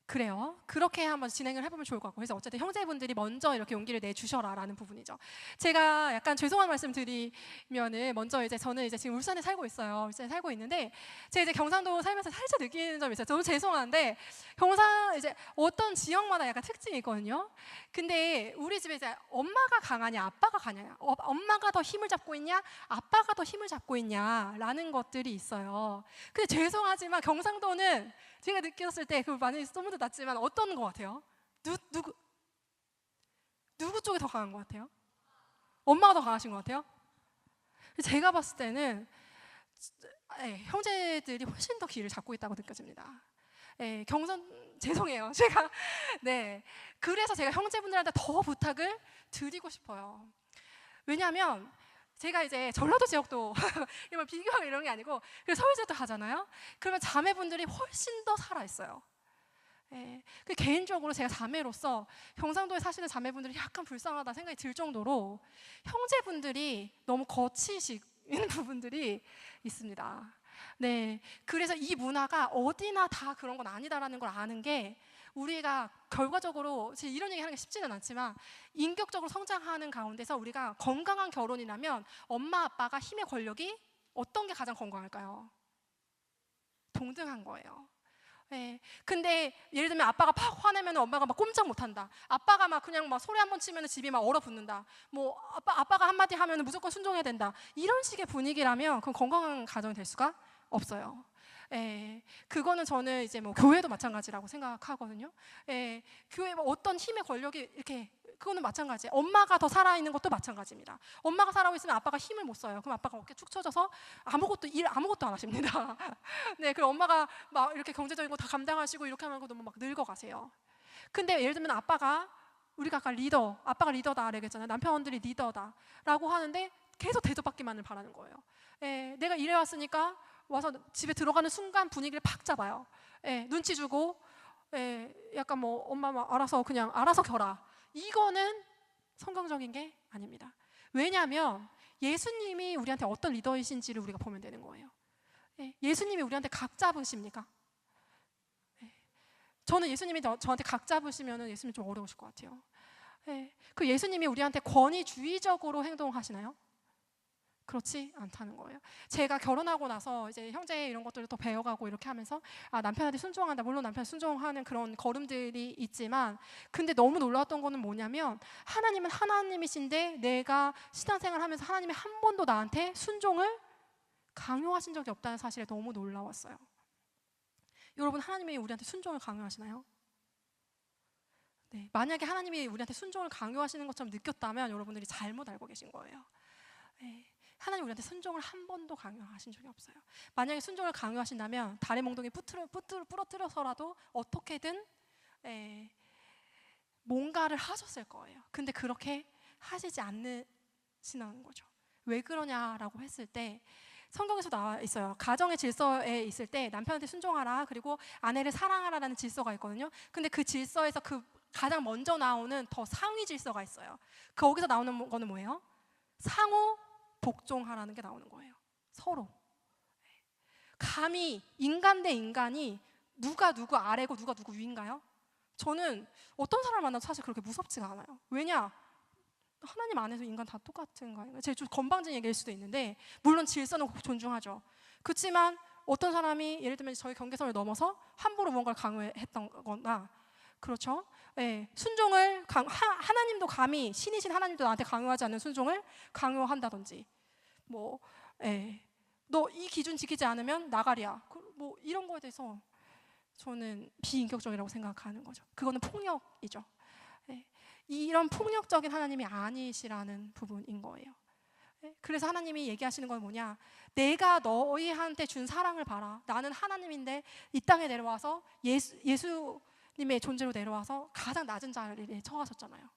S2: 그래요. 그렇게 한번 진행을 해보면 좋을 것 같고, 그래서 어쨌든 형제분들이 먼저 이렇게 용기를 내주셔라라는 부분이죠. 제가 약간 죄송한 말씀 드리면은, 먼저 이제 저는 이제 지금 울산에 살고 있어요. 울산에 살고 있는데, 제가 이제 경상도 살면서 살짝 느끼는 점이 있어요. 너무 죄송한데, 경상 이제 어떤 지역마다 약간 특징이 있거든요. 근데 우리 집에 이제 엄마가 강하냐 아빠가 강하냐, 엄마가 더 힘을 잡고 있냐 아빠가 더 힘을 잡고 있냐라는 것들이 있어요. 근데 죄송하지만 경상도는 제가 느꼈을 때, 그 많이 소문도 났지만 어떤 것 같아요? 누구 쪽이 더 강한 것 같아요? 엄마가 더 강하신 것 같아요? 제가 봤을 때는 형제들이 훨씬 더 기를 잡고 있다고 느껴집니다. 죄송해요. 제가 그래서 제가 형제분들한테 더 부탁을 드리고 싶어요. 왜냐하면 제가 이제 전라도 지역도 이런 비교하고 이런 게 아니고, 그래서 서울 지역도 가잖아요. 그러면 자매분들이 훨씬 더 살아 있어요. 개인적으로 제가 자매로서 경상도에 사시는 자매분들이 약간 불쌍하다 생각이 들 정도로 형제분들이 너무 거치시는 부분들이 있습니다. 그래서 이 문화가 어디나 다 그런 건 아니다라는 걸 아는 게, 우리가 결과적으로 이런 얘기 하는 게 쉽지는 않지만 인격적으로 성장하는 가운데서 우리가 건강한 결혼이라면 엄마 아빠가 힘의 권력이 어떤 게 가장 건강할까요? 동등한 거예요. 근데 예를 들면 아빠가 팍 화내면 엄마가 막 꼼짝 못한다. 아빠가 막 그냥 막 소리 한번 치면 집이 막 얼어붙는다. 뭐 아빠가 한마디 하면 무조건 순종해야 된다. 이런 식의 분위기라면 그건 건강한 가정이 될 수가 없어요. 그거는 저는 이제 뭐 교회도 마찬가지라고 생각하거든요. 교회 뭐 어떤 힘의 권력이 이렇게, 그거는 마찬가지. 엄마가 더 살아있는 것도 마찬가지입니다. 엄마가 살아고 있으면 아빠가 힘을 못 써요. 그럼 아빠가 어깨 축 처져서 아무것도 안 하십니다. 그리고 엄마가 막 이렇게 경제적인 거 다 감당하시고 이렇게 하면 너무 막 늙어가세요. 근데 예를 들면 우리가 아까 아빠가 리더다 그랬잖아요. 남편들이 리더다라고 하는데 계속 대접받기만을 바라는 거예요. 내가 일해 왔으니까 와서 집에 들어가는 순간 분위기를 팍 잡아요. 눈치 주고, 약간 뭐 엄마 막 알아서 겨라. 이거는 성경적인 게 아닙니다. 왜냐하면 예수님이 우리한테 어떤 리더이신지를 우리가 보면 되는 거예요. 예수님이 우리한테 각 잡으십니까? 저는 예수님이 저한테 각 잡으시면 예수님 좀 어려우실 것 같아요. 그 예수님이 우리한테 권위주의적으로 행동하시나요? 그렇지 않다는 거예요. 제가 결혼하고 나서 이제 형제 이런 것들을 더 배워가고 이렇게 하면서 남편한테 순종한다. 물론 남편 순종하는 그런 걸음들이 있지만, 근데 너무 놀라웠던 거는 뭐냐면, 하나님은 하나님이신데 내가 신앙생활 하면서 하나님이 한 번도 나한테 순종을 강요하신 적이 없다는 사실에 너무 놀라웠어요. 여러분, 하나님이 우리한테 순종을 강요하시나요? 만약에 하나님이 우리한테 순종을 강요하시는 것처럼 느꼈다면 여러분들이 잘못 알고 계신 거예요. 하나님 우리한테 순종을 한 번도 강요하신 적이 없어요. 만약에 순종을 강요하신다면 다리 몽둥이 부러뜨려서라도 어떻게든 뭔가를 하셨을 거예요. 근데 그렇게 하시지 않으시는 거죠. 왜 그러냐라고 했을 때, 성경에서 나와 있어요. 가정의 질서에 있을 때 남편한테 순종하라, 그리고 아내를 사랑하라라는 질서가 있거든요. 근데 그 질서에서 그 가장 먼저 나오는 더 상위 질서가 있어요. 거기서 나오는 거는 뭐예요? 상호 복종하라는 게 나오는 거예요. 서로. 감히 인간 대 인간이 누가 누구 아래고 누가 누구 위인가요? 저는 어떤 사람을 만나도 사실 그렇게 무섭지가 않아요. 왜냐? 하나님 안에서 인간 다 똑같은 거 아닌가요? 제가 좀 건방진 얘기일 수도 있는데, 물론 질서는 존중하죠. 그렇지만 어떤 사람이 예를 들면 저희 경계선을 넘어서 함부로 뭔가를 강요했던 거나, 그렇죠? 순종을 하나님도 감히, 신이신 하나님도 나한테 강요하지 않는 순종을 강요한다든지, 뭐, 너 이 기준 지키지 않으면 나가리야. 뭐 이런 거에 대해서 저는 비인격적이라고 생각하는 거죠. 그거는 폭력이죠. 이런 폭력적인 하나님이 아니시라는 부분인 거예요. 그래서 하나님이 얘기하시는 건 뭐냐? 내가 너희한테 준 사랑을 봐라. 나는 하나님인데 이 땅에 내려와서 예수님의 존재로 내려와서 가장 낮은 자리에 처하셨잖아요.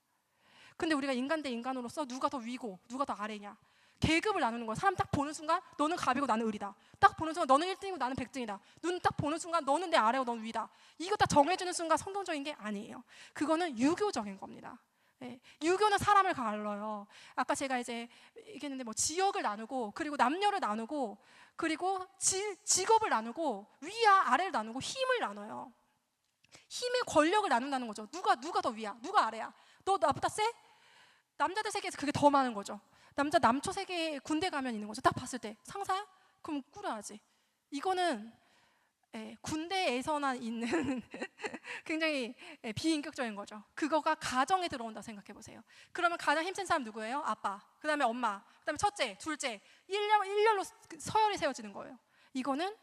S2: 근데 우리가 인간 대 인간으로서 누가 더 위고 누가 더 아래냐, 계급을 나누는 거예요. 사람 딱 보는 순간 너는 갑이고 나는 을이다. 딱 보는 순간 너는 1등이고 나는 100등이다. 눈 딱 보는 순간 너는 내 아래고 너는 위다. 이거 딱 정해주는 순간 성경적인 게 아니에요. 그거는 유교적인 겁니다. 유교는 사람을 갈라요. 아까 제가 이제 얘기했는데 뭐 지역을 나누고, 그리고 남녀를 나누고, 그리고 직업을 나누고, 위와 아래를 나누고, 힘을 나눠요. 힘의 권력을 나눈다는 거죠. 누가 더 위야, 누가 아래야. 너 나보다 세? 남자들 세계에서 그게 더 많은 거죠. 남초 세계에 군대 가면 있는 거죠. 딱 봤을 때 상사야? 그럼 꾸려야지. 이거는 군대에서나 있는 굉장히 비인격적인 거죠. 그거가 가정에 들어온다 생각해 보세요. 그러면 가장 힘센 사람 누구예요? 아빠, 그 다음에 엄마, 그 다음에 첫째, 둘째, 일렬로 서열이 세워지는 거예요. 이거는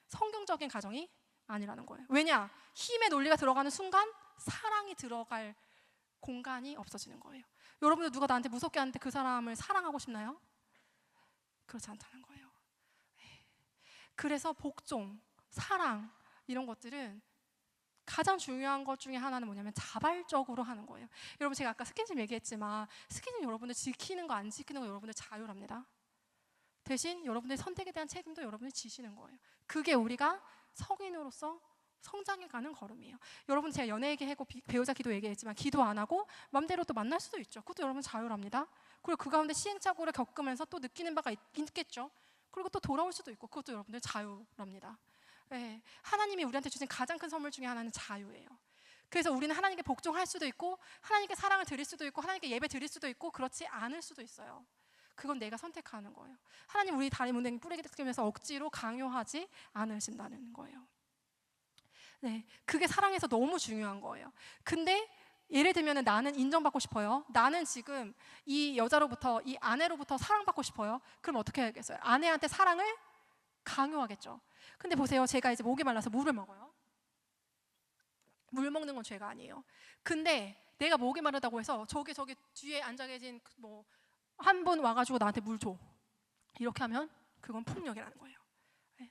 S2: 성경적인 가정이 아니라는 거예요. 왜냐? 힘의 논리가 들어가는 순간 사랑이 들어갈 공간이 없어지는 거예요. 여러분들 누가 나한테 무섭게 하는데 그 사람을 사랑하고 싶나요? 그렇지 않다는 거예요. 그래서 복종, 사랑 이런 것들은 가장 중요한 것 중에 하나는 뭐냐면 자발적으로 하는 거예요. 여러분, 제가 아까 스킨십 얘기했지만 스킨십 여러분들 지키는 거 안 지키는 거 여러분들 자유랍니다. 대신 여러분들의 선택에 대한 책임도 여러분이 지시는 거예요. 그게 우리가 성인으로서 성장해가는 걸음이에요. 여러분, 제가 연애 얘기하고 배우자 기도 얘기했지만 기도 안 하고 맘대로 또 만날 수도 있죠. 그것도 여러분 자유랍니다. 그리고 그 가운데 시행착오를 겪으면서 또 느끼는 바가 있겠죠. 그리고 또 돌아올 수도 있고, 그것도 여러분들 자유랍니다. 하나님이 우리한테 주신 가장 큰 선물 중에 하나는 자유예요. 그래서 우리는 하나님께 복종할 수도 있고, 하나님께 사랑을 드릴 수도 있고, 하나님께 예배 드릴 수도 있고, 그렇지 않을 수도 있어요. 그건 내가 선택하는 거예요. 하나님 우리 다리 문댕이 뿌리게 되면서 억지로 강요하지 않으신다는 거예요. 그게 사랑에서 너무 중요한 거예요. 근데 예를 들면 나는 인정받고 싶어요. 나는 지금 이 여자로부터, 이 아내로부터 사랑받고 싶어요. 그럼 어떻게 해야겠어요? 아내한테 사랑을 강요하겠죠. 근데 보세요, 제가 이제 목이 말라서 물을 먹어요. 물 먹는 건 죄가 아니에요. 근데 내가 목이 마르다고 해서 저기 뒤에 앉아 계신 뭐 한 분 와가지고 나한테 물 줘, 이렇게 하면 그건 폭력이라는 거예요.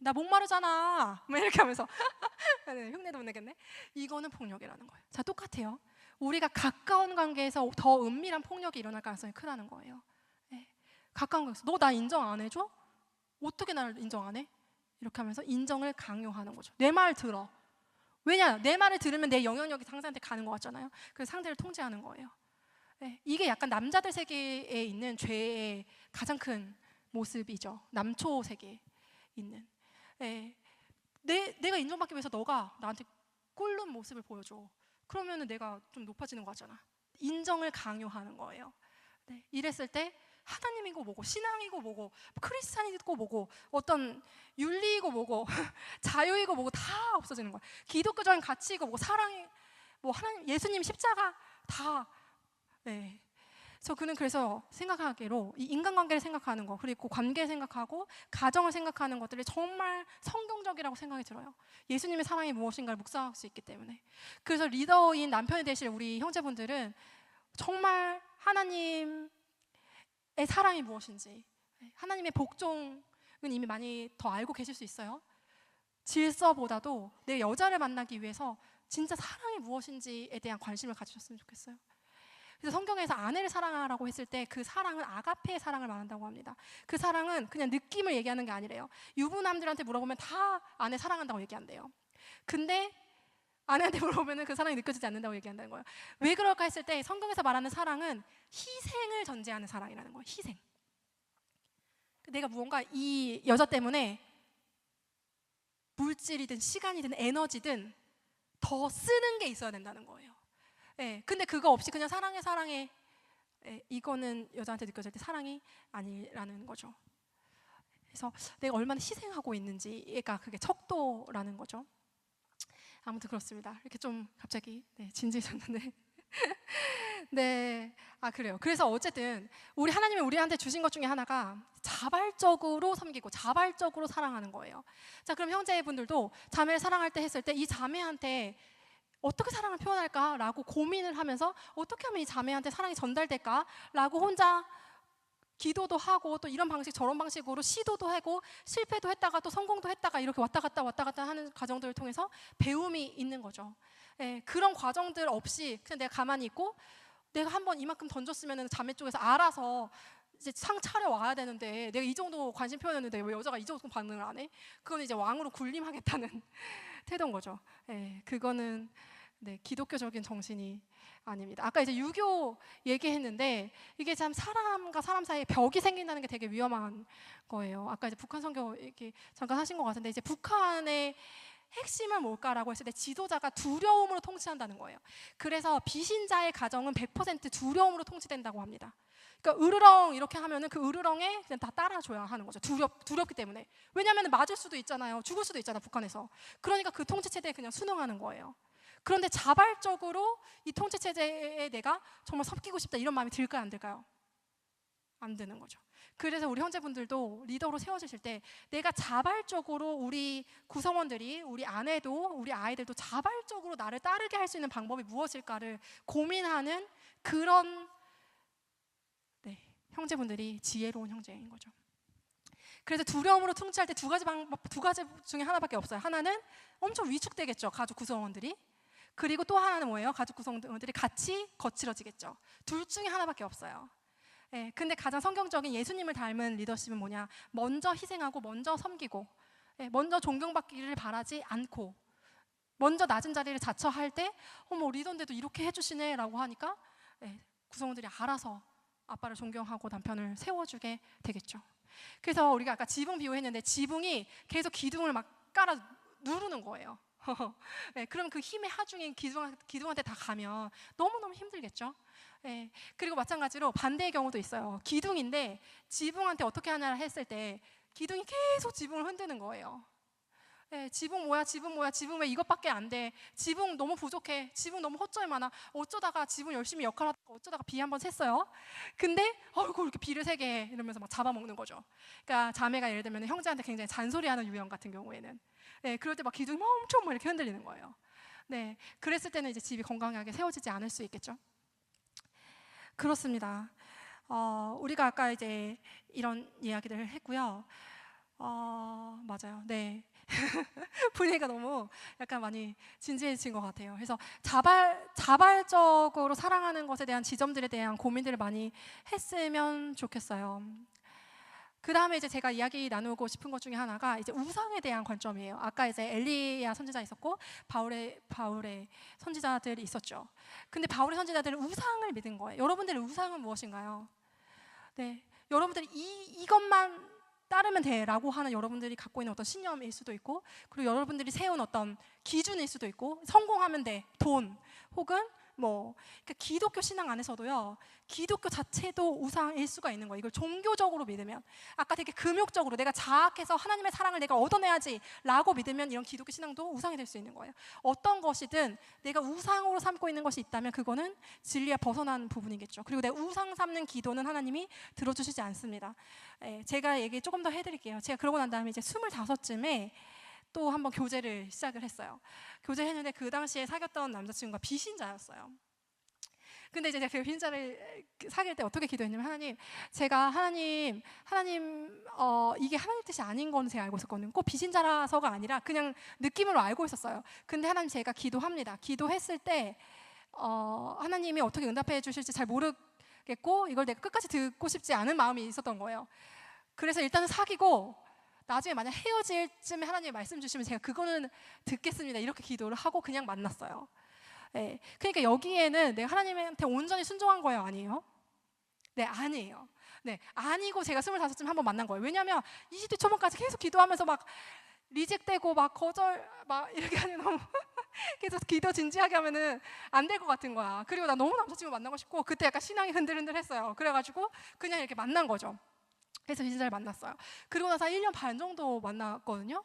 S2: 나 목마르잖아, 뭐 이렇게 하면서 흉내도 못 내겠네. 이거는 폭력이라는 거예요. 자, 똑같아요. 우리가 가까운 관계에서 더 은밀한 폭력이 일어날 가능성이 크다는 거예요. 가까운 관계에서 너 나 인정 안 해줘? 어떻게 나를 인정 안 해? 이렇게 하면서 인정을 강요하는 거죠. 내 말 들어. 왜냐? 내 말을 들으면 내 영향력이 상대한테 가는 것 같잖아요. 그래서 상대를 통제하는 거예요. 이게 약간 남자들 세계에 있는 죄의 가장 큰 모습이죠. 남초 세계에 있는. 내가 인정받기 위해서 너가 나한테 꿇는 모습을 보여줘. 그러면 내가 좀 높아지는 거 같잖아. 인정을 강요하는 거예요. 이랬을 때 하나님이고 뭐고, 신앙이고 뭐고, 크리스찬이고 뭐고, 어떤 윤리이고 뭐고 자유이고 뭐고 다 없어지는 거야. 기독교적인 가치이고 뭐고, 사랑이 뭐, 하나님, 예수님 십자가 다. 그래서 생각하기로 이 인간관계를 생각하는 거, 그리고 관계를 생각하고 가정을 생각하는 것들이 정말 성경적이라고 생각이 들어요. 예수님의 사랑이 무엇인가를 묵상할 수 있기 때문에. 그래서 리더인 남편이 되실 우리 형제분들은 정말 하나님의 사랑이 무엇인지, 하나님의 복종은 이미 많이 더 알고 계실 수 있어요. 질서보다도 내 여자를 만나기 위해서 진짜 사랑이 무엇인지에 대한 관심을 가지셨으면 좋겠어요. 그래서 성경에서 아내를 사랑하라고 했을 때 그 사랑은 아가페의 사랑을 말한다고 합니다. 그 사랑은 그냥 느낌을 얘기하는 게 아니래요. 유부남들한테 물어보면 다 아내 사랑한다고 얘기한대요. 근데 아내한테 물어보면 그 사랑이 느껴지지 않는다고 얘기한다는 거예요. 왜 그럴까 했을 때 성경에서 말하는 사랑은 희생을 전제하는 사랑이라는 거예요. 희생. 내가 무언가 이 여자 때문에 물질이든 시간이든 에너지든 더 쓰는 게 있어야 된다는 거예요. 근데 그거 없이 그냥 사랑해, 이거는 여자한테 느껴질 때 사랑이 아니라는 거죠. 그래서 내가 얼마나 희생하고 있는지가 그게 척도라는 거죠. 아무튼 그렇습니다. 이렇게 좀 갑자기 진지해졌는데 그래요. 그래서 어쨌든 우리 하나님이 우리한테 주신 것 중에 하나가 자발적으로 섬기고 자발적으로 사랑하는 거예요. 자, 그럼 형제분들도 자매를 사랑할 때 했을 때 이 자매한테 어떻게 사랑을 표현할까라고 고민을 하면서 어떻게 하면 이 자매한테 사랑이 전달될까라고 혼자 기도도 하고 또 이런 방식 저런 방식으로 시도도 하고 실패도 했다가 또 성공도 했다가 이렇게 왔다 갔다 하는 과정들을 통해서 배움이 있는 거죠. 예, 그런 과정들 없이 그냥 내가 가만히 있고 내가 한번 이만큼 던졌으면 자매 쪽에서 알아서 이제 상 차려 와야 되는데 내가 이 정도 관심 표현했는데 왜 여자가 이 정도 반응을 안 해? 그건 이제 왕으로 군림하겠다는 태도인 거죠. 예, 그거는 네, 기독교적인 정신이 아닙니다. 아까 이제 유교 얘기했는데 이게 참 사람과 사람 사이에 벽이 생긴다는 게 되게 위험한 거예요. 아까 이제 북한 선교 얘기 잠깐 하신 것 같은데 이제 북한의 핵심은 뭘까라고 했을 때 지도자가 두려움으로 통치한다는 거예요. 그래서 비신자의 가정은 100% 두려움으로 통치된다고 합니다. 그러니까 으르렁 이렇게 하면은 그 으르렁에 그냥 다 따라줘야 하는 거죠. 두렵기 때문에. 왜냐하면 맞을 수도 있잖아요. 죽을 수도 있잖아 북한에서. 그러니까 그 통치 체제에 그냥 순응하는 거예요. 그런데 자발적으로 이 통치 체제에 내가 정말 섞이고 싶다 이런 마음이 들까요, 안 들까요? 안 드는 거죠. 그래서 우리 형제분들도 리더로 세워주실 때 내가 자발적으로 우리 구성원들이 우리 아내도 우리 아이들도 자발적으로 나를 따르게 할 수 있는 방법이 무엇일까를 고민하는 그런 형제분들이 지혜로운 형제인 거죠. 그래서 두려움으로 통치할 때 두 가지 중에 하나밖에 없어요. 하나는 엄청 위축되겠죠, 가족 구성원들이. 그리고 또 하나는 뭐예요? 가족 구성원들이 같이 거칠어지겠죠. 둘 중에 하나밖에 없어요. 예, 근데 가장 성경적인 예수님을 닮은 리더십은 뭐냐? 먼저 희생하고 먼저 섬기고, 먼저 존경받기를 바라지 않고, 먼저 낮은 자리를 자처할 때 어머 리더인데도 이렇게 해주시네라고 하니까 구성원들이 알아서 아빠를 존경하고 남편을 세워주게 되겠죠. 그래서 우리가 아까 지붕 비유했는데 지붕이 계속 기둥을 막 깔아 누르는 거예요. 그럼 그 힘의 하중인 기둥한테 다 가면 너무너무 힘들겠죠. 그리고 마찬가지로 반대의 경우도 있어요. 기둥인데 지붕한테 어떻게 하냐 했을 때 기둥이 계속 지붕을 흔드는 거예요. 지붕 뭐야 지붕 왜 이것밖에 안 돼, 지붕 너무 부족해, 지붕 너무 허점이 많아, 어쩌다가 지붕 열심히 역할하다가 어쩌다가 비 한번 샜어요. 근데 어이구 이렇게 비를 세게 해 이러면서 막 잡아먹는 거죠. 그러니까 자매가 예를 들면 형제한테 굉장히 잔소리하는 유형 같은 경우에는 그럴 때 막 기둥이 엄청 막 이렇게 흔들리는 거예요. 그랬을 때는 이제 집이 건강하게 세워지지 않을 수 있겠죠. 그렇습니다. 우리가 아까 이제 이런 이야기를 했고요. 맞아요. 네. 분위기가 너무 약간 많이 진지해진 것 같아요. 그래서 자발적으로 사랑하는 것에 대한 지점들에 대한 고민들을 많이 했으면 좋겠어요. 그 다음에 이제 제가 이야기 나누고 싶은 것 중에 하나가 이제 우상에 대한 관점이에요. 아까 이제 엘리야 선지자 있었고 바울의 선지자들이 있었죠. 근데 바울의 선지자들은 우상을 믿은 거예요. 여러분들의 우상은 무엇인가요? 네, 여러분들이 이것만 따르면 돼라고 하는 여러분들이 갖고 있는 어떤 신념일 수도 있고, 그리고 여러분들이 세운 어떤 기준일 수도 있고, 성공하면 돼, 돈, 혹은 그러니까 기독교 신앙 안에서도요, 기독교 자체도 우상일 수가 있는 거예요. 이걸 종교적으로 믿으면, 아까 되게 금욕적으로 내가 자학해서 하나님의 사랑을 내가 얻어내야지라고 믿으면 이런 기독교 신앙도 우상이 될 수 있는 거예요. 어떤 것이든 내가 우상으로 삼고 있는 것이 있다면 그거는 진리에 벗어난 부분이겠죠. 그리고 내가 우상 삼는 기도는 하나님이 들어주시지 않습니다. 제가 얘기 조금 더 해드릴게요. 제가 그러고 난 다음에 이제 25쯤에 또 한번 교제를 시작을 했어요. 교제를 했는데 그 당시에 사귀었던 남자친구가 비신자였어요. 근데 이제 제가 그 비신자를 사귈 때 어떻게 기도했냐면 하나님 이게 하나님 뜻이 아닌 건 제가 알고 있었거든요. 꼭 비신자라서가 아니라 그냥 느낌으로 알고 있었어요. 근데 하나님 제가 기도합니다. 기도했을 때 하나님이 어떻게 응답해 주실지 잘 모르겠고 이걸 내가 끝까지 듣고 싶지 않은 마음이 있었던 거예요. 그래서 일단은 사귀고 나중에 만약 헤어질 쯤에 하나님이 말씀 주시면 제가 그거는 듣겠습니다 이렇게 기도를 하고 그냥 만났어요. 그러니까 여기에는 내가 하나님한테 온전히 순종한 거예요, 아니에요? 네, 아니에요. 네, 아니고 제가 25쯤 한번 만난 거예요. 왜냐하면 20대 초반까지 계속 기도하면서 막 리젝되고 막 거절 막 이렇게 하는 너무 계속 기도 진지하게 하면은 안 될 것 같은 거야. 그리고 나 너무 남자친구 만나고 싶고 그때 약간 신앙이 흔들흔들했어요. 그래가지고 그냥 이렇게 만난 거죠. 그래서 비신자를 만났어요. 그리고 나서 1년 반 정도 만났거든요.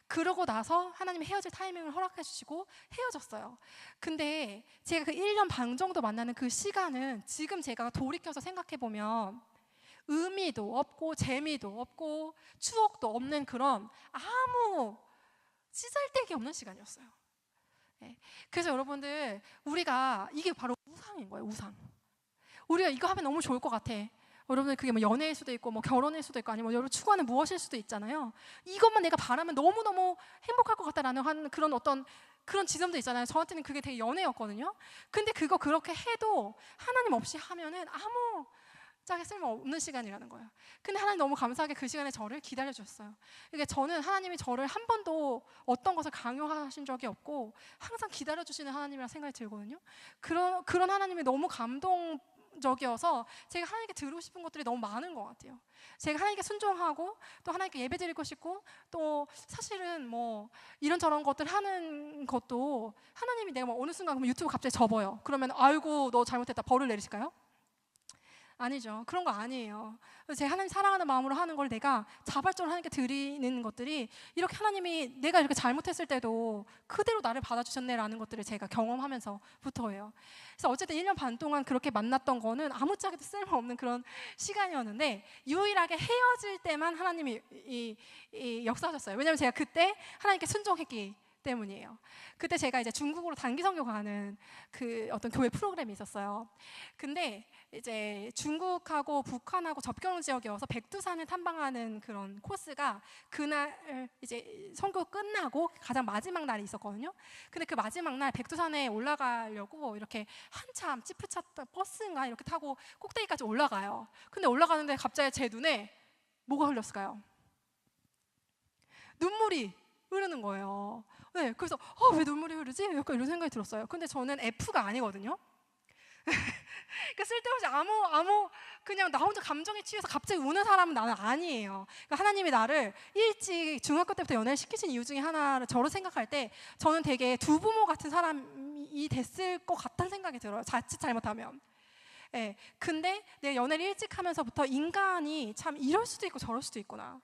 S2: 그러고 나서 하나님이 헤어질 타이밍을 허락해 주시고 헤어졌어요. 근데 제가 그 1년 반 정도 만나는 그 시간은 지금 제가 돌이켜서 생각해 보면 의미도 없고 재미도 없고 추억도 없는 그런 아무 쓰잘데기 없는 시간이었어요. 그래서 여러분들 우리가 이게 바로 우상인 거예요. 우상. 우리가 이거 하면 너무 좋을 것 같아. 여러분들 그게 뭐 연애일 수도 있고 뭐 결혼일 수도 있고 아니면 여러분 추구하는 무엇일 수도 있잖아요. 이것만 내가 바라면 너무너무 행복할 것 같다라는 그런 어떤 그런 지점도 있잖아요. 저한테는 그게 되게 연애였거든요. 근데 그거 그렇게 해도 하나님 없이 하면은 아무 짝에 쓸모없는 시간이라는 거예요. 근데 하나님 너무 감사하게 그 시간에 저를 기다려 주셨어요. 이게 저는 하나님이 저를 한 번도 어떤 것을 강요하신 적이 없고 항상 기다려 주시는 하나님이라 생각이 들거든요. 그런 하나님이 너무 감동적이어서 제가 하나님께 드리고 싶은 것들이 너무 많은 것 같아요. 제가 하나님께 순종하고 또 하나님께 예배 드리고 싶고 또 사실은 뭐 이런저런 것들 하는 것도 하나님이 내가 뭐 어느 순간 그러면 유튜브 갑자기 접어요. 그러면 아이고 너 잘못했다 벌을 내리실까요? 아니죠. 그런 거 아니에요. 제 하나님 사랑하는 마음으로 하는 걸 내가 자발적으로 하나님께 드리는 것들이 이렇게 하나님이 내가 이렇게 잘못했을 때도 그대로 나를 받아주셨네라는 것들을 제가 경험하면서부터예요. 그래서 어쨌든 1년 반 동안 그렇게 만났던 거는 아무짝에도 쓸모없는 그런 시간이었는데 유일하게 헤어질 때만 하나님이 이 역사하셨어요. 왜냐하면 제가 그때 하나님께 순종했기 때문이에요. 그때 제가 이제 중국으로 단기 선교 가는 그 어떤 교회 프로그램이 있었어요. 근데 이제 중국하고 북한하고 접경 지역이어서 백두산을 탐방하는 그런 코스가 그날 이제 선교 끝나고 가장 마지막 날이 있었거든요. 근데 그 마지막 날 백두산에 올라가려고 이렇게 한참 지프차 버스인가 이렇게 타고 꼭대기까지 올라가요. 근데 올라가는데 갑자기 제 눈에 뭐가 흘렸을까요? 눈물이 흐르는 거예요. 네, 그래서 왜 눈물이 흐르지? 약간 이런 생각이 들었어요. 근데 저는 F가 아니거든요. 그러니까 쓸데없이 아무 그냥 나 혼자 감정에 취해서 갑자기 우는 사람은 나는 아니에요. 그러니까 하나님이 나를 일찍 중학교 때부터 연애를 시키신 이유 중에 하나를 저로 생각할 때 저는 되게 두 부모 같은 사람이 됐을 것 같다는 생각이 들어요. 자칫 잘못하면. 네, 근데 내가 연애를 일찍 하면서부터 인간이 참 이럴 수도 있고 저럴 수도 있구나.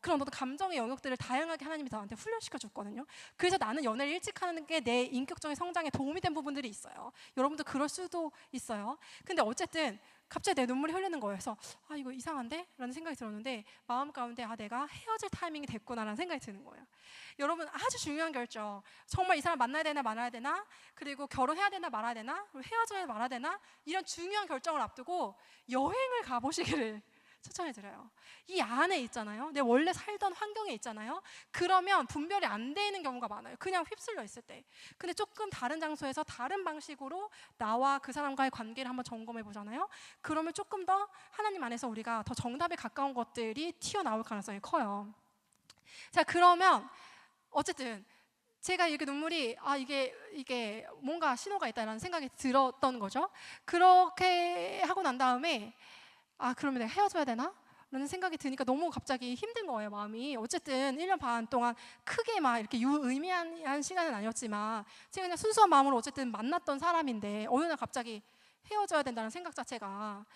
S2: 그런 어떤 감정의 영역들을 다양하게 하나님이 저한테 훈련시켜 줬거든요. 그래서 나는 연애를 일찍 하는 게 내 인격적인 성장에 도움이 된 부분들이 있어요. 여러분도 그럴 수도 있어요. 근데 어쨌든 갑자기 내 눈물이 흐르는 거예요. 그래서 이거 이상한데? 라는 생각이 들었는데 마음 가운데 내가 헤어질 타이밍이 됐구나라는 생각이 드는 거예요. 여러분 아주 중요한 결정. 정말 이 사람 만나야 되나 말아야 되나? 그리고 결혼해야 되나 말아야 되나? 헤어져야 말아야 되나? 이런 중요한 결정을 앞두고 여행을 가보시기를 추천해드려요. 이 안에 있잖아요. 내 원래 살던 환경에 있잖아요. 그러면 분별이 안 되는 경우가 많아요. 그냥 휩쓸려 있을 때. 근데 조금 다른 장소에서 다른 방식으로 나와 그 사람과의 관계를 한번 점검해 보잖아요. 그러면 조금 더 하나님 안에서 우리가 더 정답에 가까운 것들이 튀어나올 가능성이 커요. 자, 그러면 어쨌든 제가 이렇게 눈물이 이게 뭔가 신호가 있다라는 생각이 들었던 거죠. 그렇게 하고 난 다음에 그러면 내가 헤어져야 되나? 라는 생각이 드니까 너무 갑자기 힘든 거예요, 마음이. 어쨌든 1년 반 동안 크게 막 이렇게 유의미한 시간은 아니었지만 제가 그냥 순수한 마음으로 어쨌든 만났던 사람인데 어느 날 갑자기 헤어져야 된다는 생각 자체가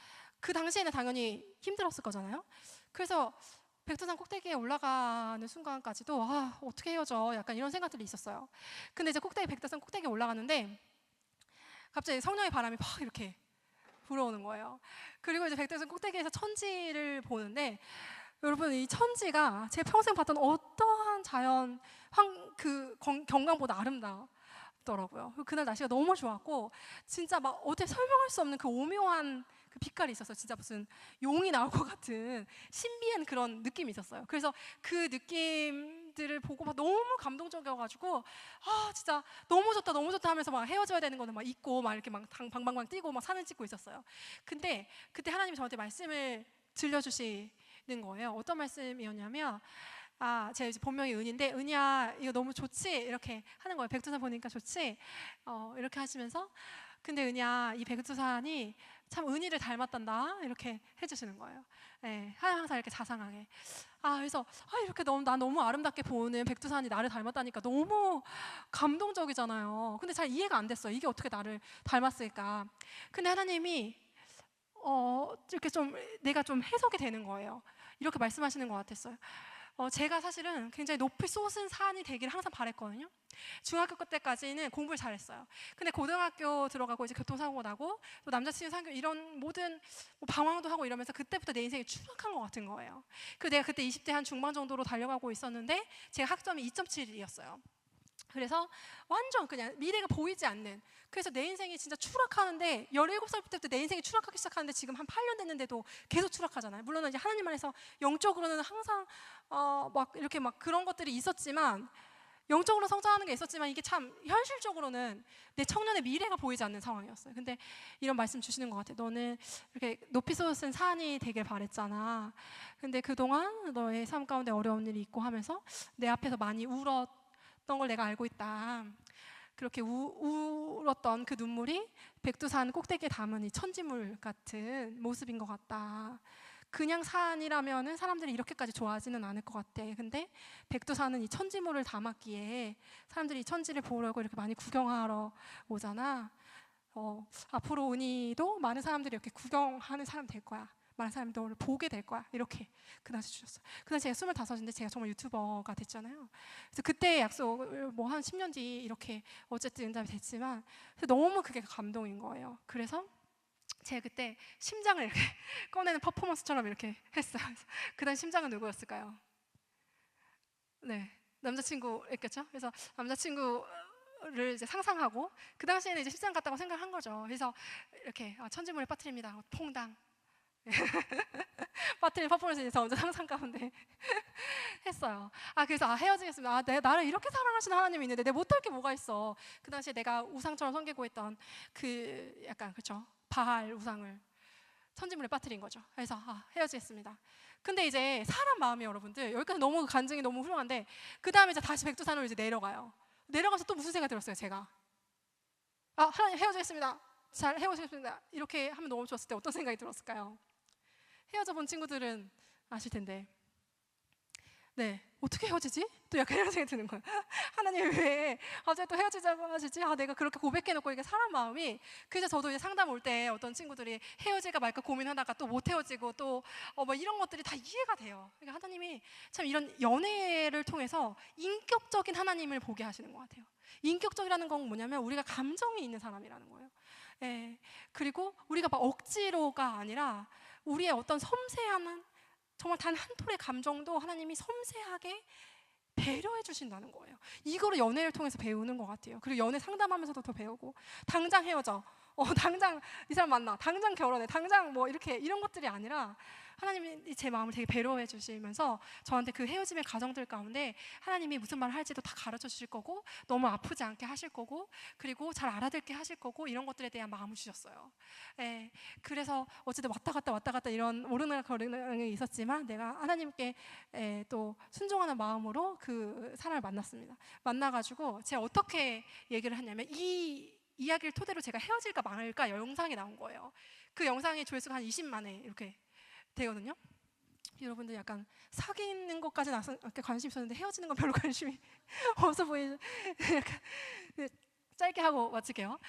S2: 그 당시에는 당연히 힘들었을 거잖아요. 그래서 백두산 꼭대기에 올라가는 순간까지도 어떻게 헤어져? 약간 이런 생각들이 있었어요. 근데 이제 백두산 꼭대기에 올라가는데 갑자기 성령의 바람이 막 이렇게 불어오는 거예요. 그리고 이제 백두산 꼭대기에서 천지를 보는데 여러분 이 천지가 제가 평생 봤던 어떠한 자연 경관보다 아름답더라고요. 그날 날씨가 너무 좋았고 진짜 막 어떻게 설명할 수 없는 그 오묘한 그 빛깔이 있었어요. 진짜 무슨 용이 나올 것 같은 신비한 그런 느낌이 있었어요. 그래서 그 느낌들을 보고 막 너무 감동적이어가지고 진짜 너무 좋다 너무 좋다 하면서 막 헤어져야 되는 거는 막 잊고 막 이렇게 막 방방방 뛰고 막 사진 찍고 있었어요. 근데 그때 하나님이 저한테 말씀을 들려주시는 거예요. 어떤 말씀이었냐면 제가 이제 본명이 은인데 은이야 이거 너무 좋지? 이렇게 하는 거예요. 백두산 보니까 좋지? 이렇게 하시면서 근데 은이야 이 백두산이 참 은희를 닮았단다 이렇게 해주시는 거예요. 네, 항상 이렇게 자상하게. 그래서 이렇게 난 너무 아름답게 보는 백두산이 나를 닮았다니까 너무 감동적이잖아요. 근데 잘 이해가 안 됐어요. 이게 어떻게 나를 닮았을까? 근데 하나님이 이렇게 좀 내가 좀 해석이 되는 거예요. 이렇게 말씀하시는 것 같았어요. 제가 사실은 굉장히 높이 솟은 산이 되기를 항상 바랬거든요. 중학교 때까지는 공부를 잘했어요. 근데 고등학교 들어가고 이제 교통사고 나고 또 남자친구 사귀고 이런 모든 방황도 하고 이러면서 그때부터 내 인생이 추락한 것 같은 거예요. 내가 그때 20대 한 중반 정도로 달려가고 있었는데 제가 학점이 2.7이었어요. 그래서 완전 그냥 미래가 보이지 않는, 그래서 내 인생이 진짜 추락하는데 17살부터 내 인생이 추락하기 시작하는데 지금 한 8년 됐는데도 계속 추락하잖아요. 물론 이제 하나님 안에서 영적으로는 항상 막 이렇게 막 그런 것들이 있었지만, 영적으로 성장하는 게 있었지만, 이게 참 현실적으로는 내 청년의 미래가 보이지 않는 상황이었어요. 근데 이런 말씀 주시는 것 같아요. 너는 이렇게 높이 솟은 산이 되길 바랬잖아. 근데 그동안 너의 삶 가운데 어려운 일이 있고 하면서 내 앞에서 많이 울었던 걸 내가 알고 있다. 그렇게 울었던 그 눈물이 백두산 꼭대기에 담은 이 천지물 같은 모습인 것 같다. 그냥 산이라면은 사람들이 이렇게까지 좋아하지는 않을 것 같아. 근데 백두산은 이 천지물을 담았기에 사람들이 이 천지를 보려고 이렇게 많이 구경하러 오잖아. 앞으로 은희도 많은 사람들이 이렇게 구경하는 사람 될 거야. 많은 사람들이 너를 보게 될 거야. 이렇게 그 당시 주셨어요. 그 당시 제가 25인데 제가 정말 유튜버가 됐잖아요. 그래서 그때 약속을 뭐 한 10년 뒤 이렇게 어쨌든 응답이 됐지만, 너무 그게 감동인 거예요. 그래서 제가 그때 심장을 이렇게 꺼내는 퍼포먼스처럼 이렇게 했어요. 그 당시 심장은 누구였을까요? 네, 남자친구였겠죠. 그래서 남자친구를 이제 상상하고 그 당시에는 이제 심장 같다고 생각한 거죠. 그래서 이렇게 천지물에 빠뜨립니다. 퐁당. 빠뜨린 퍼포먼스를 저 혼자 상상 가운데 했어요. 그래서 헤어지겠습니다. 나를 이렇게 사랑하시는 하나님이 있는데 내가 못할 게 뭐가 있어. 그 당시에 내가 우상처럼 섬기고 있던 그 약간 그쵸, 바알 우상을 천지물에 빠뜨린 거죠. 그래서 헤어지겠습니다. 근데 이제 사람 마음이, 여러분들 여기까지 너무 간증이 너무 훌륭한데, 그 다음에 이제 다시 백두산으로 이제 내려가요. 내려가서 또 무슨 생각이 들었어요, 제가? 하나님 헤어지겠습니다. 잘 헤어지겠습니다. 이렇게 하면 너무 좋았을 때 어떤 생각이 들었을까요? 헤어져 본 친구들은 아실 텐데, 네, 어떻게 헤어지지? 또 약간 이런 생각이 드는 거예요. 하나님 왜 갑자기 또 헤어지자고 하시지? 내가 그렇게 고백해놓고, 이게 사람 마음이. 그래서 저도 이제 상담 올 때 어떤 친구들이 헤어질까 말까 고민하다가 또 못 헤어지고 또 뭐 이런 것들이 다 이해가 돼요. 그러니까 하나님이 참 이런 연애를 통해서 인격적인 하나님을 보게 하시는 것 같아요. 인격적이라는 건 뭐냐면 우리가 감정이 있는 사람이라는 거예요. 예. 그리고 우리가 막 억지로가 아니라 우리의 어떤 섬세한, 정말 단 한 톨의 감정도 하나님이 섬세하게 배려해 주신다는 거예요. 이거를 연애를 통해서 배우는 것 같아요. 그리고 연애 상담하면서도 더 배우고, 당장 헤어져, 당장 이 사람 만나, 당장 결혼해, 당장 뭐 이렇게 이런 것들이 아니라 하나님이 제 마음을 되게 배려해 주시면서 저한테 그 헤어짐의 과정들 가운데 하나님이 무슨 말을 할지도 다 가르쳐 주실 거고, 너무 아프지 않게 하실 거고, 그리고 잘 알아듣게 하실 거고, 이런 것들에 대한 마음을 주셨어요. 예, 그래서 어쨌든 왔다 갔다 이런 오르락거리락이 있었지만 내가 하나님께 또 순종하는 마음으로 그 사람을 만났습니다. 만나가지고 제가 어떻게 얘기를 했냐면, 이 이야기를 토대로 제가 헤어질까 말까 영상이 나온 거예요. 그 영상의 조회수가 한 20만회 이렇게 되거든요. 여러분들 약간 사귀는 것까지는 관심 있었는데 헤어지는 건 별로 관심이 없어 보이죠? 약간 짧게 하고 마칠게요.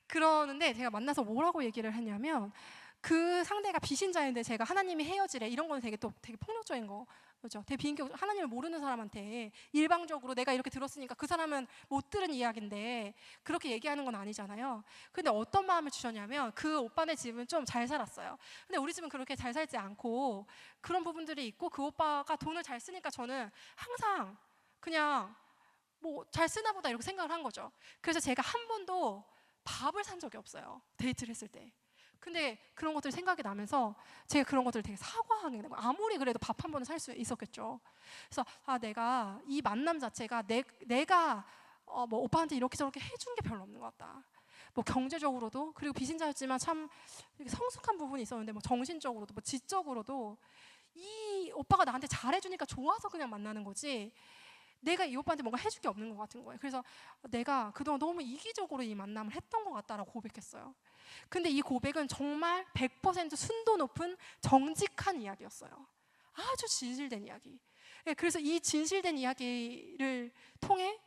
S2: 그러는데 제가 만나서 뭐라고 얘기를 했냐면, 그 상대가 비신자인데 제가 하나님이 헤어지래, 이런 거는 되게 폭력적인 거, 그렇죠? 되게 비인격, 하나님을 모르는 사람한테 일방적으로 내가 이렇게 들었으니까 그 사람은 못 들은 이야기인데 그렇게 얘기하는 건 아니잖아요. 근데 어떤 마음을 주셨냐면, 그 오빠네 집은 좀 잘 살았어요. 근데 우리 집은 그렇게 잘 살지 않고 그런 부분들이 있고, 그 오빠가 돈을 잘 쓰니까 저는 항상 그냥 뭐 잘 쓰나 보다 이렇게 생각을 한 거죠. 그래서 제가 한 번도 밥을 산 적이 없어요, 데이트를 했을 때. 근데 그런 것들이 생각이 나면서 제가 그런 것들을 되게 사과하게 되고, 아무리 그래도 밥 한 번은 살 수 있었겠죠. 그래서 내가 이 만남 자체가 내가 뭐 오빠한테 이렇게 저렇게 해준 게 별로 없는 것 같다. 뭐 경제적으로도, 그리고 비신자였지만 참 성숙한 부분이 있었는데, 뭐 정신적으로도, 뭐 지적으로도 이 오빠가 나한테 잘해주니까 좋아서 그냥 만나는 거지, 내가 이 오빠한테 뭔가 해줄 게 없는 것 같은 거예요. 그래서 내가 그동안 너무 이기적으로 이 만남을 했던 것 같다라고 고백했어요. 근데 이 고백은 정말 100% 순도 높은 정직한 이야기였어요. 아주 진실된 이야기. 그래서 이 진실된 이야기를 통해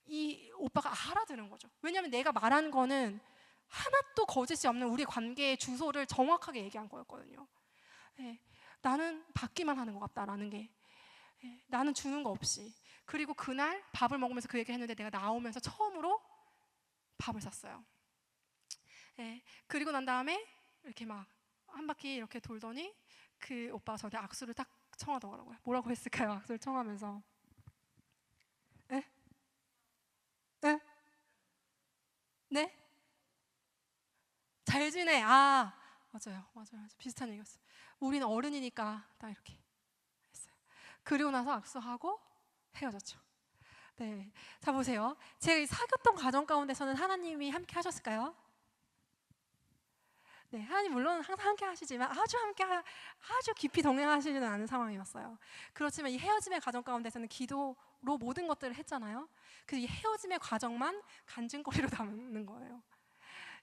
S2: 이 오빠가 알아들은 거죠. 왜냐하면 내가 말하는 거는 하나도 거짓이 없는 우리 관계의 주소를 정확하게 얘기한 거였거든요. 나는 받기만 하는 것 같다라는 게, 나는 주는 거 없이. 그리고 그날 밥을 먹으면서 그 얘기를 했는데, 내가 나오면서 처음으로 밥을 샀어요. 그리고 난 다음에 이렇게 막 한 바퀴 이렇게 돌더니 그 오빠가 저한테 악수를 딱 청하더라고요. 뭐라고 했을까요? 악수를 청하면서 네? 잘 지내. 아, 맞아요. 비슷한 얘기였어요. 우리는 어른이니까 딱 이렇게 했어요. 그리고 나서 악수하고 헤어졌죠. 네. 자, 보세요. 제가 사귀었던 과정 가운데서는 하나님이 함께 하셨을까요? 네, 하나님 물론 항상 함께 하시지만 아주 깊이 동행하시지는 않은 상황이었어요. 그렇지만 이 헤어짐의 과정 가운데서는 기도로 모든 것들을 했잖아요. 그래서 이 헤어짐의 과정만 간증거리로 남는 거예요.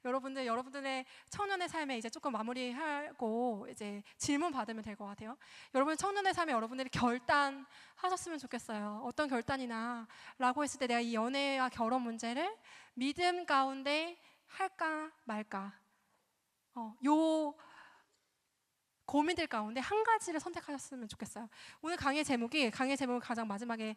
S2: 여러분들의 청년의 삶에 이제 조금 마무리하고 이제 질문 받으면 될 것 같아요. 여러분 청년의 삶에 여러분들이 결단하셨으면 좋겠어요. 어떤 결단이나라고 했을 때 내가 이 연애와 결혼 문제를 믿음 가운데 할까 말까. 요 고민들 가운데 한 가지를 선택하셨으면 좋겠어요. 오늘 강의 제목을 가장 마지막에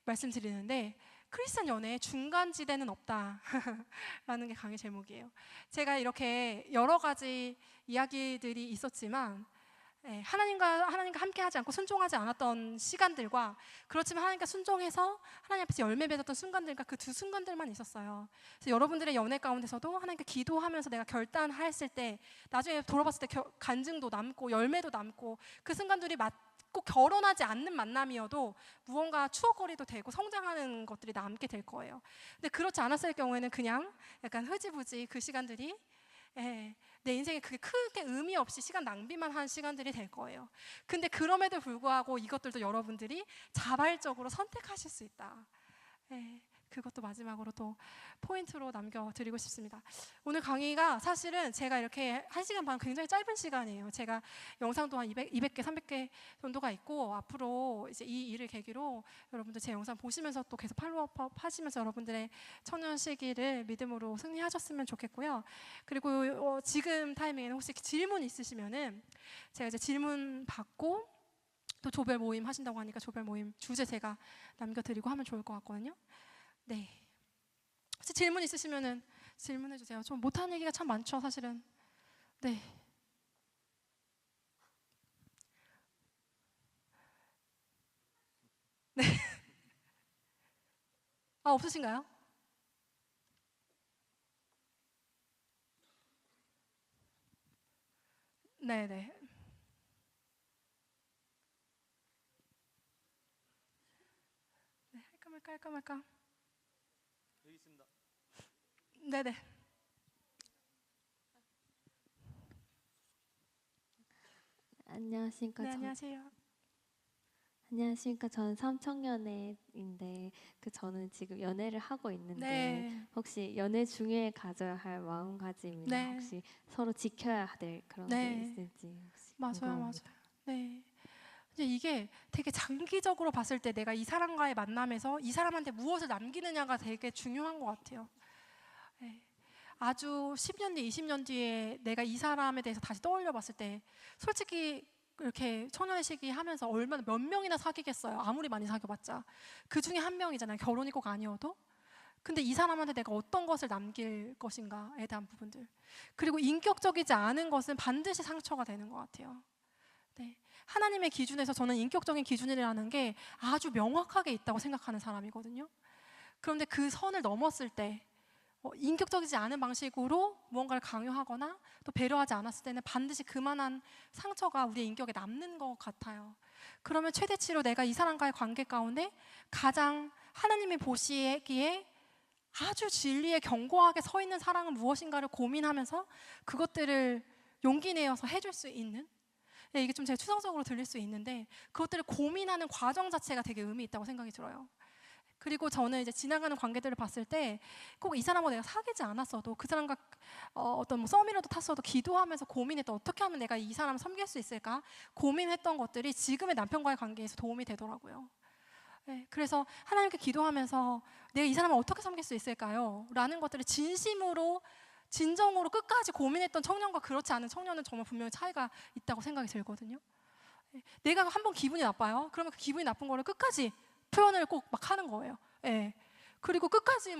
S2: 말씀드리는데 크리스찬 연애에 중간지대는 없다라는 게 강의 제목이에요. 제가 이렇게 여러 가지 이야기들이 있었지만 하나님과 함께하지 않고 순종하지 않았던 시간들과 그렇지만 하나님과 순종해서 하나님 앞에서 열매 맺었던 순간들과 그 두 순간들만 있었어요. 그래서 여러분들의 연애 가운데서도 하나님께 기도하면서 내가 결단했을 때 나중에 돌아봤을 때 간증도 남고 열매도 남고 그 순간들이 꼭 결혼하지 않는 만남이어도 무언가 추억거리도 되고 성장하는 것들이 남게 될 거예요. 근데 그렇지 않았을 경우에는 그냥 약간 흐지부지 그 시간들이 내 인생에 그게 크게 의미 없이 시간 낭비만 한 시간들이 될 거예요. 근데 그럼에도 불구하고 이것들도 여러분들이 자발적으로 선택하실 수 있다. 그것도 마지막으로 또 포인트로 남겨드리고 싶습니다. 오늘 강의가 사실은 제가 이렇게 1시간 반 굉장히 짧은 시간이에요. 제가 영상도 한 200개, 300개 정도가 있고 앞으로 이제 이 일을 계기로 여러분들 제 영상 보시면서 또 계속 팔로우업 하시면서 여러분들의 청년 시기를 믿음으로 승리하셨으면 좋겠고요. 그리고 지금 타이밍에는 혹시 질문 있으시면은 제가 이제 질문 받고 또 조별 모임 하신다고 하니까 조별 모임 주제 제가 남겨드리고 하면 좋을 것 같거든요. 네. 혹시 질문 있으시면은 질문해 주세요. 좀 못하는 얘기가 참 많죠, 사실은. 네. 네. 없으신가요? 네, 네. 네, 할까 말까.
S3: 여기 있습니다.
S2: 네, 네.
S4: 안녕하십니까.
S2: 네, 안녕하세요.
S4: 안녕하십니까. 저는 삼청연애인데 저는 지금 연애를 하고 있는데
S2: 네.
S4: 혹시 연애 중에 가져야 할 마음가짐이나
S2: 네.
S4: 혹시 서로 지켜야 될 그런
S2: 네.
S4: 게 있을지 혹시
S2: 맞아요.
S4: 궁금합니다.
S2: 네. 이제 이게 되게 장기적으로 봤을 때 내가 이 사람과의 만남에서 이 사람한테 무엇을 남기느냐가 되게 중요한 것 같아요. 네. 아주 10년 뒤, 20년 뒤에 내가 이 사람에 대해서 다시 떠올려 봤을 때 솔직히 이렇게 청년 시기 하면서 얼마나 몇 명이나 사귀겠어요. 아무리 많이 사귀어봤자. 그 중에 한 명이잖아요. 결혼이 꼭 아니어도. 근데 이 사람한테 내가 어떤 것을 남길 것인가에 대한 부분들. 그리고 인격적이지 않은 것은 반드시 상처가 되는 것 같아요. 네. 하나님의 기준에서 저는 인격적인 기준이라는 게 아주 명확하게 있다고 생각하는 사람이거든요. 그런데 그 선을 넘었을 때 인격적이지 않은 방식으로 무언가를 강요하거나 또 배려하지 않았을 때는 반드시 그만한 상처가 우리의 인격에 남는 것 같아요. 그러면 최대치로 내가 이 사람과의 관계 가운데 가장 하나님이 보시기에 아주 진리에 견고하게 서 있는 사랑은 무엇인가를 고민하면서 그것들을 용기 내어서 해줄 수 있는, 이게 좀 제가 추상적으로 들릴 수 있는데 그것들을 고민하는 과정 자체가 되게 의미 있다고 생각이 들어요. 그리고 저는 이제 지나가는 관계들을 봤을 때 꼭 이 사람과 내가 사귀지 않았어도 그 사람과 어떤 뭐 썸이라도 탔어도 기도하면서 고민했던 어떻게 하면 내가 이 사람을 섬길 수 있을까 고민했던 것들이 지금의 남편과의 관계에서 도움이 되더라고요. 네, 그래서 하나님께 기도하면서 내가 이 사람을 어떻게 섬길 수 있을까요? 라는 것들을 진심으로 진정으로 끝까지 고민했던 청년과 그렇지 않은 청년은 정말 분명히 차이가 있다고 생각이 들거든요. 네, 내가 한번 기분이 나빠요. 그러면 그 기분이 나쁜 거를 끝까지 표현을 꼭 막 하는 거예요. 예. 그리고 끝까지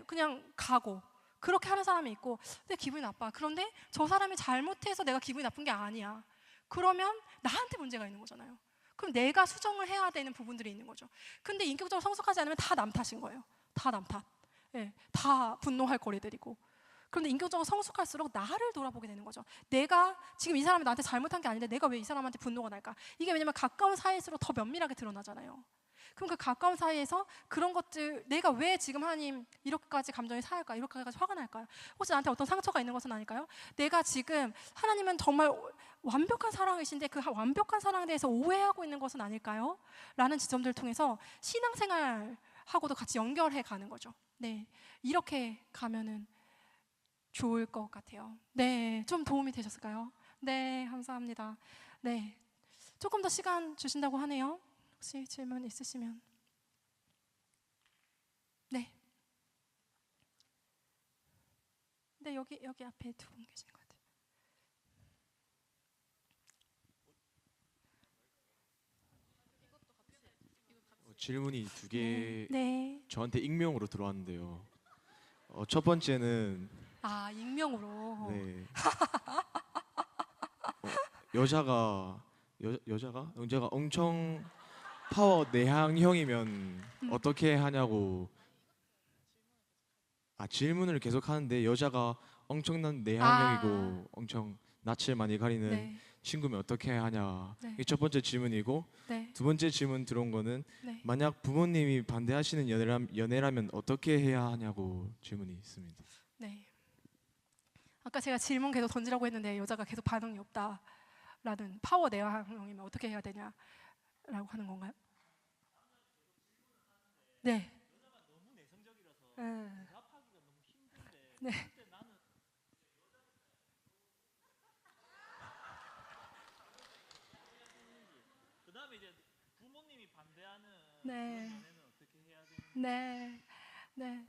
S2: 그냥 가고 그렇게 하는 사람이 있고 내 기분이 나빠. 그런데 저 사람이 잘못해서 내가 기분이 나쁜 게 아니야. 그러면 나한테 문제가 있는 거잖아요. 그럼 내가 수정을 해야 되는 부분들이 있는 거죠. 근데 인격적으로 성숙하지 않으면 다 남 탓인 거예요. 다 남 탓. 예, 다 분노할 거리들이고. 그런데 인격적으로 성숙할수록 나를 돌아보게 되는 거죠. 내가 지금 이 사람이 나한테 잘못한 게 아닌데 내가 왜 이 사람한테 분노가 날까? 이게 왜냐면 가까운 사이일수록 더 면밀하게 드러나잖아요. 그럼 그 가까운 사이에서 그런 것들, 내가 왜 지금 하나님 이렇게까지 감정이 상할까? 이렇게까지 화가 날까요? 혹시 나한테 어떤 상처가 있는 것은 아닐까요? 내가 지금 하나님은 정말 완벽한 사랑이신데 그 완벽한 사랑에 대해서 오해하고 있는 것은 아닐까요? 라는 지점들을 통해서 신앙생활하고도 같이 연결해 가는 거죠. 네, 이렇게 가면은 좋을 것 같아요. 네, 좀 도움이 되셨을까요? 네, 감사합니다. 네, 조금 더 시간 주신다고 하네요. 혹시 질문 있으시면. 네. 네, 여기 앞에 두 분 계시는 것 같아요.
S5: 질문이 두 개
S2: 네.
S5: 저한테 익명으로 들어왔는데요. 첫 번째는
S2: 아, 익명으로.
S5: 네. 여자가 엄청 파워 내향형이면 어떻게 하냐고. 질문을 계속 하는데 여자가 엄청난 내향형이고 엄청 낯을 많이 가리는
S2: 네.
S5: 친구면 어떻게 하냐.
S2: 네.
S5: 이게 첫 번째 질문이고,
S2: 네.
S5: 두 번째 질문 들어온 거는
S2: 네.
S5: 만약 부모님이 반대하시는 연애라면 어떻게 해야 하냐고 질문이 있습니다.
S2: 네. 아까 제가 질문 계속 던지라고 했는데 여자가 계속 반응이 없다라는 파워 내향형이면 어떻게 해야 되냐라고 하는 건가요? 네. 네. 네.
S3: 그다음에 이제 부모님이 반대하는
S2: 네.
S3: 연애는 어떻게 해야 되는지.
S2: 네, 네,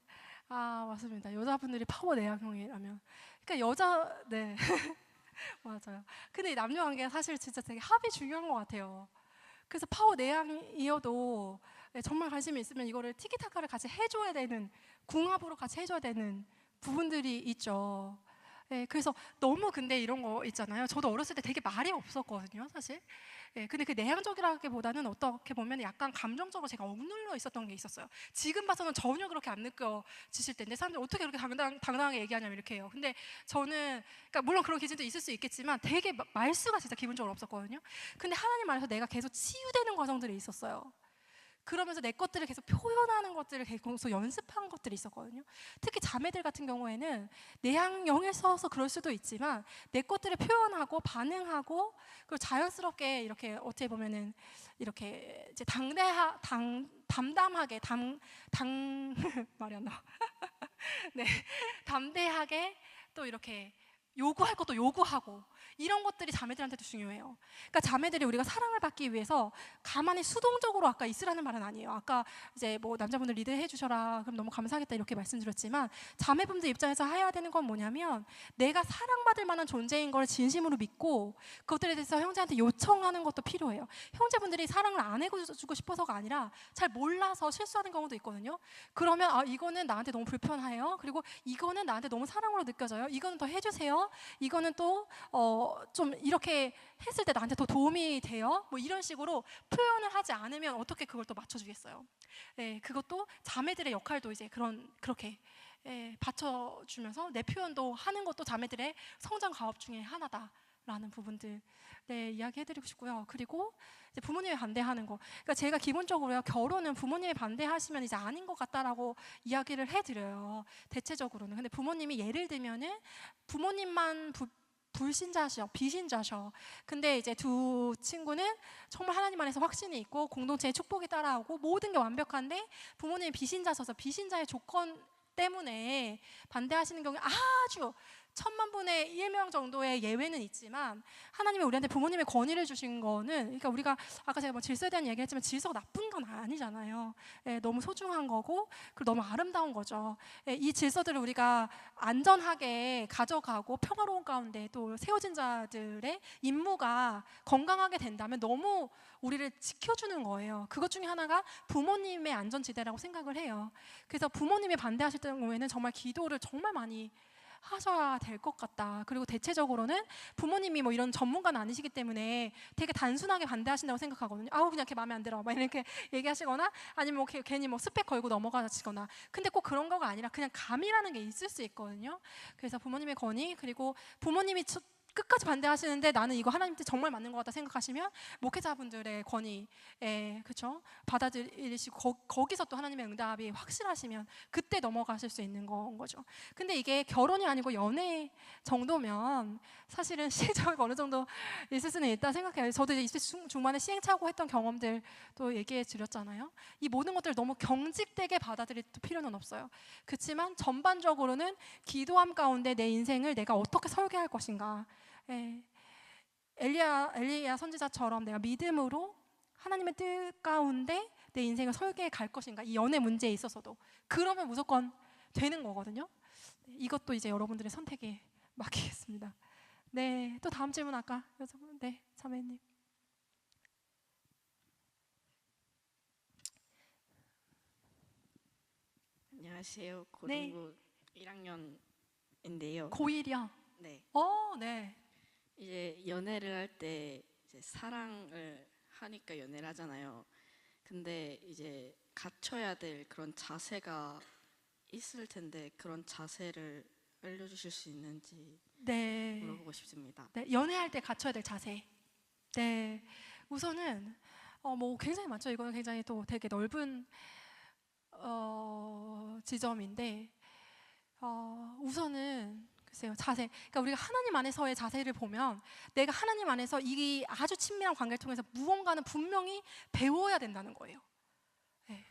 S2: 맞습니다. 여자분들이 파워 내향형이라면, 그러니까 네, 맞아요. 근데 이 남녀 관계가 사실 진짜 되게 합이 중요한 것 같아요. 그래서 파워 내향이어도 정말 관심이 있으면 이거를 티키타카를 같이 해줘야 되는, 궁합으로 같이 해줘야 되는 부분들이 있죠. 예, 그래서 너무 근데 이런 거 있잖아요. 저도 어렸을 때 되게 말이 없었거든요, 사실. 예, 근데 그 내향적이라기보다는 어떻게 보면 약간 감정적으로 제가 억눌려 있었던 게 있었어요. 지금 봐서는 전혀 그렇게 안 느껴지실 텐데 사람들이 어떻게 그렇게 당당하게 얘기하냐면 이렇게 해요. 근데 저는, 그러니까 물론 그런 기준도 있을 수 있겠지만 되게 말수가 진짜 기본적으로 없었거든요. 근데 하나님 안에서 내가 계속 치유되는 과정들이 있었어요. 그러면서 내 것들을 계속 표현하는 것들을 계속 연습한 것들이 있었거든요. 특히 자매들 같은 경우에는 내향형에서 그럴 수도 있지만 내 것들을 표현하고 반응하고 그리고 자연스럽게 이렇게 어떻게 보면은 이렇게 이제 담담하게 말이 안 나와. 네, 담대하게 또 이렇게 요구할 것도 요구하고 이런 것들이 자매들한테도 중요해요. 그러니까 자매들이 우리가 사랑을 받기 위해서 가만히 수동적으로 아까 있으라는 말은 아니에요. 아까 이제 뭐 남자분들 리드해 주셔라 그럼 너무 감사하겠다 이렇게 말씀드렸지만 자매분들 입장에서 해야 되는 건 뭐냐면 내가 사랑받을 만한 존재인 걸 진심으로 믿고 그것들에 대해서 형제한테 요청하는 것도 필요해요. 형제분들이 사랑을 안 해주고 싶어서가 아니라 잘 몰라서 실수하는 경우도 있거든요. 그러면 이거는 나한테 너무 불편해요. 그리고 이거는 나한테 너무 사랑으로 느껴져요. 이거는 더 해주세요. 이거는 또 좀 이렇게 했을 때 나한테 더 도움이 돼요. 뭐 이런 식으로 표현을 하지 않으면 어떻게 그걸 또 맞춰주겠어요. 네, 그것도 자매들의 역할도 이제 그렇게 받쳐주면서 내 표현도 하는 것도 자매들의 성장 과업 중에 하나다라는 부분들 이야기해드리고 싶고요. 그리고 이제 부모님이 반대하는 거. 그러니까 제가 기본적으로요 결혼은 부모님이 반대하시면 이제 아닌 것 같다라고 이야기를 해드려요. 대체적으로는. 근데 부모님이 예를 들면은 부모님만 불신자셔, 비신자셔. 근데 이제 두 친구는 정말 하나님 안에서 확신이 있고 공동체의 축복이 따라오고 모든 게 완벽한데 부모님이 비신자셔서 비신자의 조건 때문에 반대하시는 경우에 아주 1000만분의 1명 정도의 예외는 있지만 하나님이 우리한테 부모님의 권위를 주신 거는 그러니까 우리가 아까 제가 뭐 질서에 대한 얘기 했지만 질서가 나쁜 건 아니잖아요. 너무 소중한 거고 그리고 너무 아름다운 거죠. 이 질서들을 우리가 안전하게 가져가고 평화로운 가운데 또 세워진 자들의 임무가 건강하게 된다면 너무 우리를 지켜주는 거예요. 그것 중에 하나가 부모님의 안전지대라고 생각을 해요. 그래서 부모님이 반대하실 경우에는 정말 기도를 정말 많이 하셔야 될 것 같다. 그리고 대체적으로는 부모님이 뭐 이런 전문가는 아니시기 때문에 되게 단순하게 반대하신다고 생각하거든요. 아우 그냥 걔 마음에 안 들어 막 이렇게 얘기하시거나 아니면 뭐 괜히 뭐 스펙 걸고 넘어가시거나. 근데 꼭 그런 거가 아니라 그냥 감이라는 게 있을 수 있거든요. 그래서 부모님의 건의 그리고 부모님이 끝까지 반대하시는데 나는 이거 하나님한테 정말 맞는 것 같다 생각하시면 목회자분들의 건의에 그렇죠 받아들이시고 거기서 또 하나님의 응답이 확실하시면 그때 넘어가실 수 있는 건 거죠. 근데 이게 결혼이 아니고 연애 정도면 사실은 시행착오가 어느 정도 있을 수는 있다 생각해요. 저도 이제 20대 중반에 시행착오 했던 경험들 또 얘기해 드렸잖아요. 이 모든 것들을 너무 경직되게 받아들일 필요는 없어요. 그렇지만 전반적으로는 기도함 가운데 내 인생을 내가 어떻게 설계할 것인가. 예. 엘리야 선지자처럼 내가 믿음으로 하나님의 뜻 가운데 내 인생을 설계해 갈 것인가. 이 연애 문제에 있어서도 그러면 무조건 되는 거거든요. 이것도 이제 여러분들의 선택에 맡기겠습니다. 네, 또 다음 질문 아까 여자분, 네, 자매님.
S6: 안녕하세요.
S2: 네.
S6: 고등부 1학년인데요.
S2: 고1이요.
S6: 네.
S2: 네.
S6: 이제 연애를 할 때 이제 사랑을 하니까 연애를 하잖아요. 근데 이제 갖춰야 될 그런 자세가 있을 텐데 그런 자세를 알려주실 수 있는지
S2: 네.
S6: 물어보고 싶습니다.
S2: 네, 연애할 때 갖춰야 될 자세. 네, 우선은 뭐 굉장히 많죠. 이거는 굉장히 또 되게 넓은 지점인데 우선은 글쎄요 자세. 그러니까 우리가 하나님 안에서의 자세를 보면 내가 하나님 안에서 이 아주 친밀한 관계를 통해서 무언가는 분명히 배워야 된다는 거예요. 네.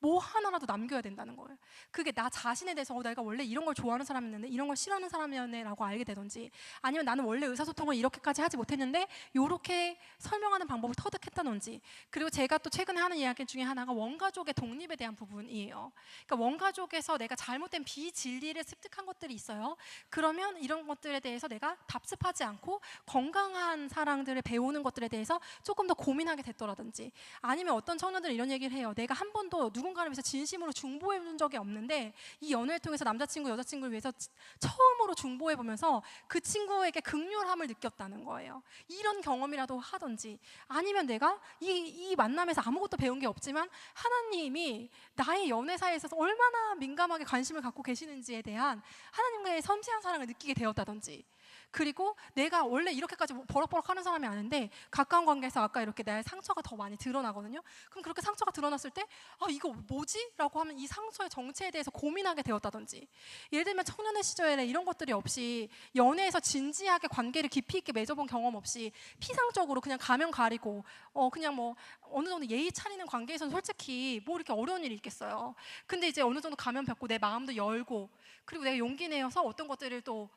S2: 뭐 하나라도 남겨야 된다는 거예요. 그게 나 자신에 대해서 내가 원래 이런 걸 좋아하는 사람이었는데 이런 걸 싫어하는 사람이었네 라고 알게 되든지 아니면 나는 원래 의사소통을 이렇게까지 하지 못했는데 이렇게 설명하는 방법을 터득했다든지. 그리고 제가 또 최근에 하는 이야기 중에 하나가 원가족의 독립에 대한 부분이에요. 그러니까 원가족에서 내가 잘못된 비진리를 습득한 것들이 있어요. 그러면 이런 것들에 대해서 내가 답습하지 않고 건강한 사랑들을 배우는 것들에 대해서 조금 더 고민하게 됐더라든지 아니면 어떤 청년들은 이런 얘기를 해요. 내가 한 번도 누군가를 위해서 진심으로 중보해 본 적이 없는데 이 연애를 통해서 남자친구 여자친구를 위해서 처음으로 중보해 보면서 그 친구에게 극렬함을 느꼈다는 거예요. 이런 경험이라도 하든지 아니면 내가 이 만남에서 아무것도 배운 게 없지만 하나님이 나의 연애사에 있어서 얼마나 민감하게 관심을 갖고 계시는지에 대한 하나님과의 섬세한 사랑을 느끼게 되었다든지. 그리고 내가 원래 이렇게까지 버럭버럭 하는 사람이 아닌데 가까운 관계에서 아까 이렇게 내 상처가 더 많이 드러나거든요. 그럼 그렇게 상처가 드러났을 때 이거 뭐지? 라고 하면 이 상처의 정체에 대해서 고민하게 되었다든지. 예를 들면 청년의 시절에 이런 것들이 없이 연애에서 진지하게 관계를 깊이 있게 맺어본 경험 없이 피상적으로 그냥 가면 가리고 그냥 뭐 어느 정도 예의 차리는 관계에서는 솔직히 뭐 이렇게 어려운 일이 있겠어요. 근데 이제 어느 정도 가면 뵙고 내 마음도 열고 그리고 내가 용기 내어서 어떤 것들을 또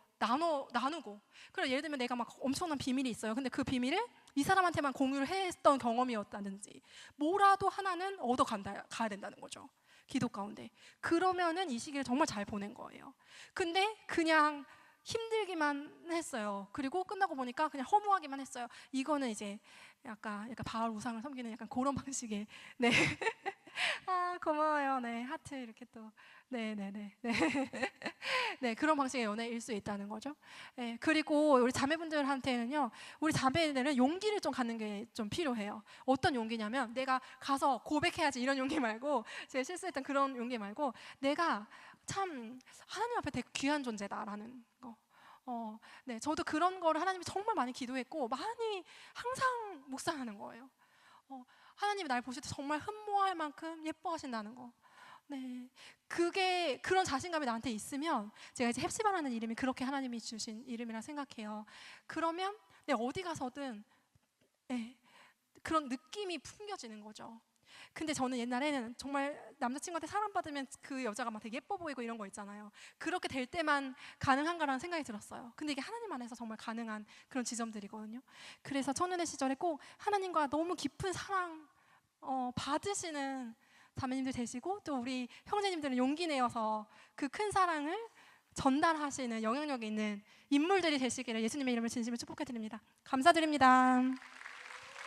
S2: 나누고. 그래서 예를 들면 내가 막 엄청난 비밀이 있어요. 근데 그 비밀을 이 사람한테만 공유를 했던 경험이었다든지 뭐라도 하나는 가야 된다는 거죠. 기도 가운데. 그러면은 이 시기를 정말 잘 보낸 거예요. 근데 그냥 힘들기만 했어요. 그리고 끝나고 보니까 그냥 허무하기만 했어요. 이거는 이제 약간 바알 우상을 섬기는 약간 그런 방식의 네. 고마워요. 네, 하트 이렇게 또 네네네 네. 네, 그런 방식의 연애일 수 있다는 거죠. 네, 그리고 우리 자매분들한테는요, 우리 자매들은 용기를 좀 갖는 게 좀 필요해요. 어떤 용기냐면 내가 가서 고백해야지 이런 용기 말고 제가 실수했던 그런 용기 말고 내가 참 하나님 앞에 되게 귀한 존재다라는 거. 네, 저도 그런 거를 하나님이 정말 많이 기도했고 많이 항상 묵상하는 거예요. 하나님이 날 보실 때 정말 흠모할 만큼 예뻐하신다는 거. 네, 그게 그런 자신감이 나한테 있으면 제가 이제 헵시바라는 이름이 그렇게 하나님이 주신 이름이라 생각해요. 그러면 내가 어디 가서든 네, 그런 느낌이 풍겨지는 거죠. 근데 저는 옛날에는 정말 남자친구한테 사랑받으면 그 여자가 막 되게 예뻐 보이고 이런 거 있잖아요. 그렇게 될 때만 가능한가라는 생각이 들었어요. 근데 이게 하나님 안에서 정말 가능한 그런 지점들이거든요. 그래서 청년의 시절에 꼭 하나님과 너무 깊은 사랑 받으시는 자매님들 되시고 또 우리 형제님들은 용기 내어서 그 큰 사랑을 전달하시는 영향력 있는 인물들이 되시기를 예수님의 이름을 진심으로 축복해 드립니다. 감사드립니다.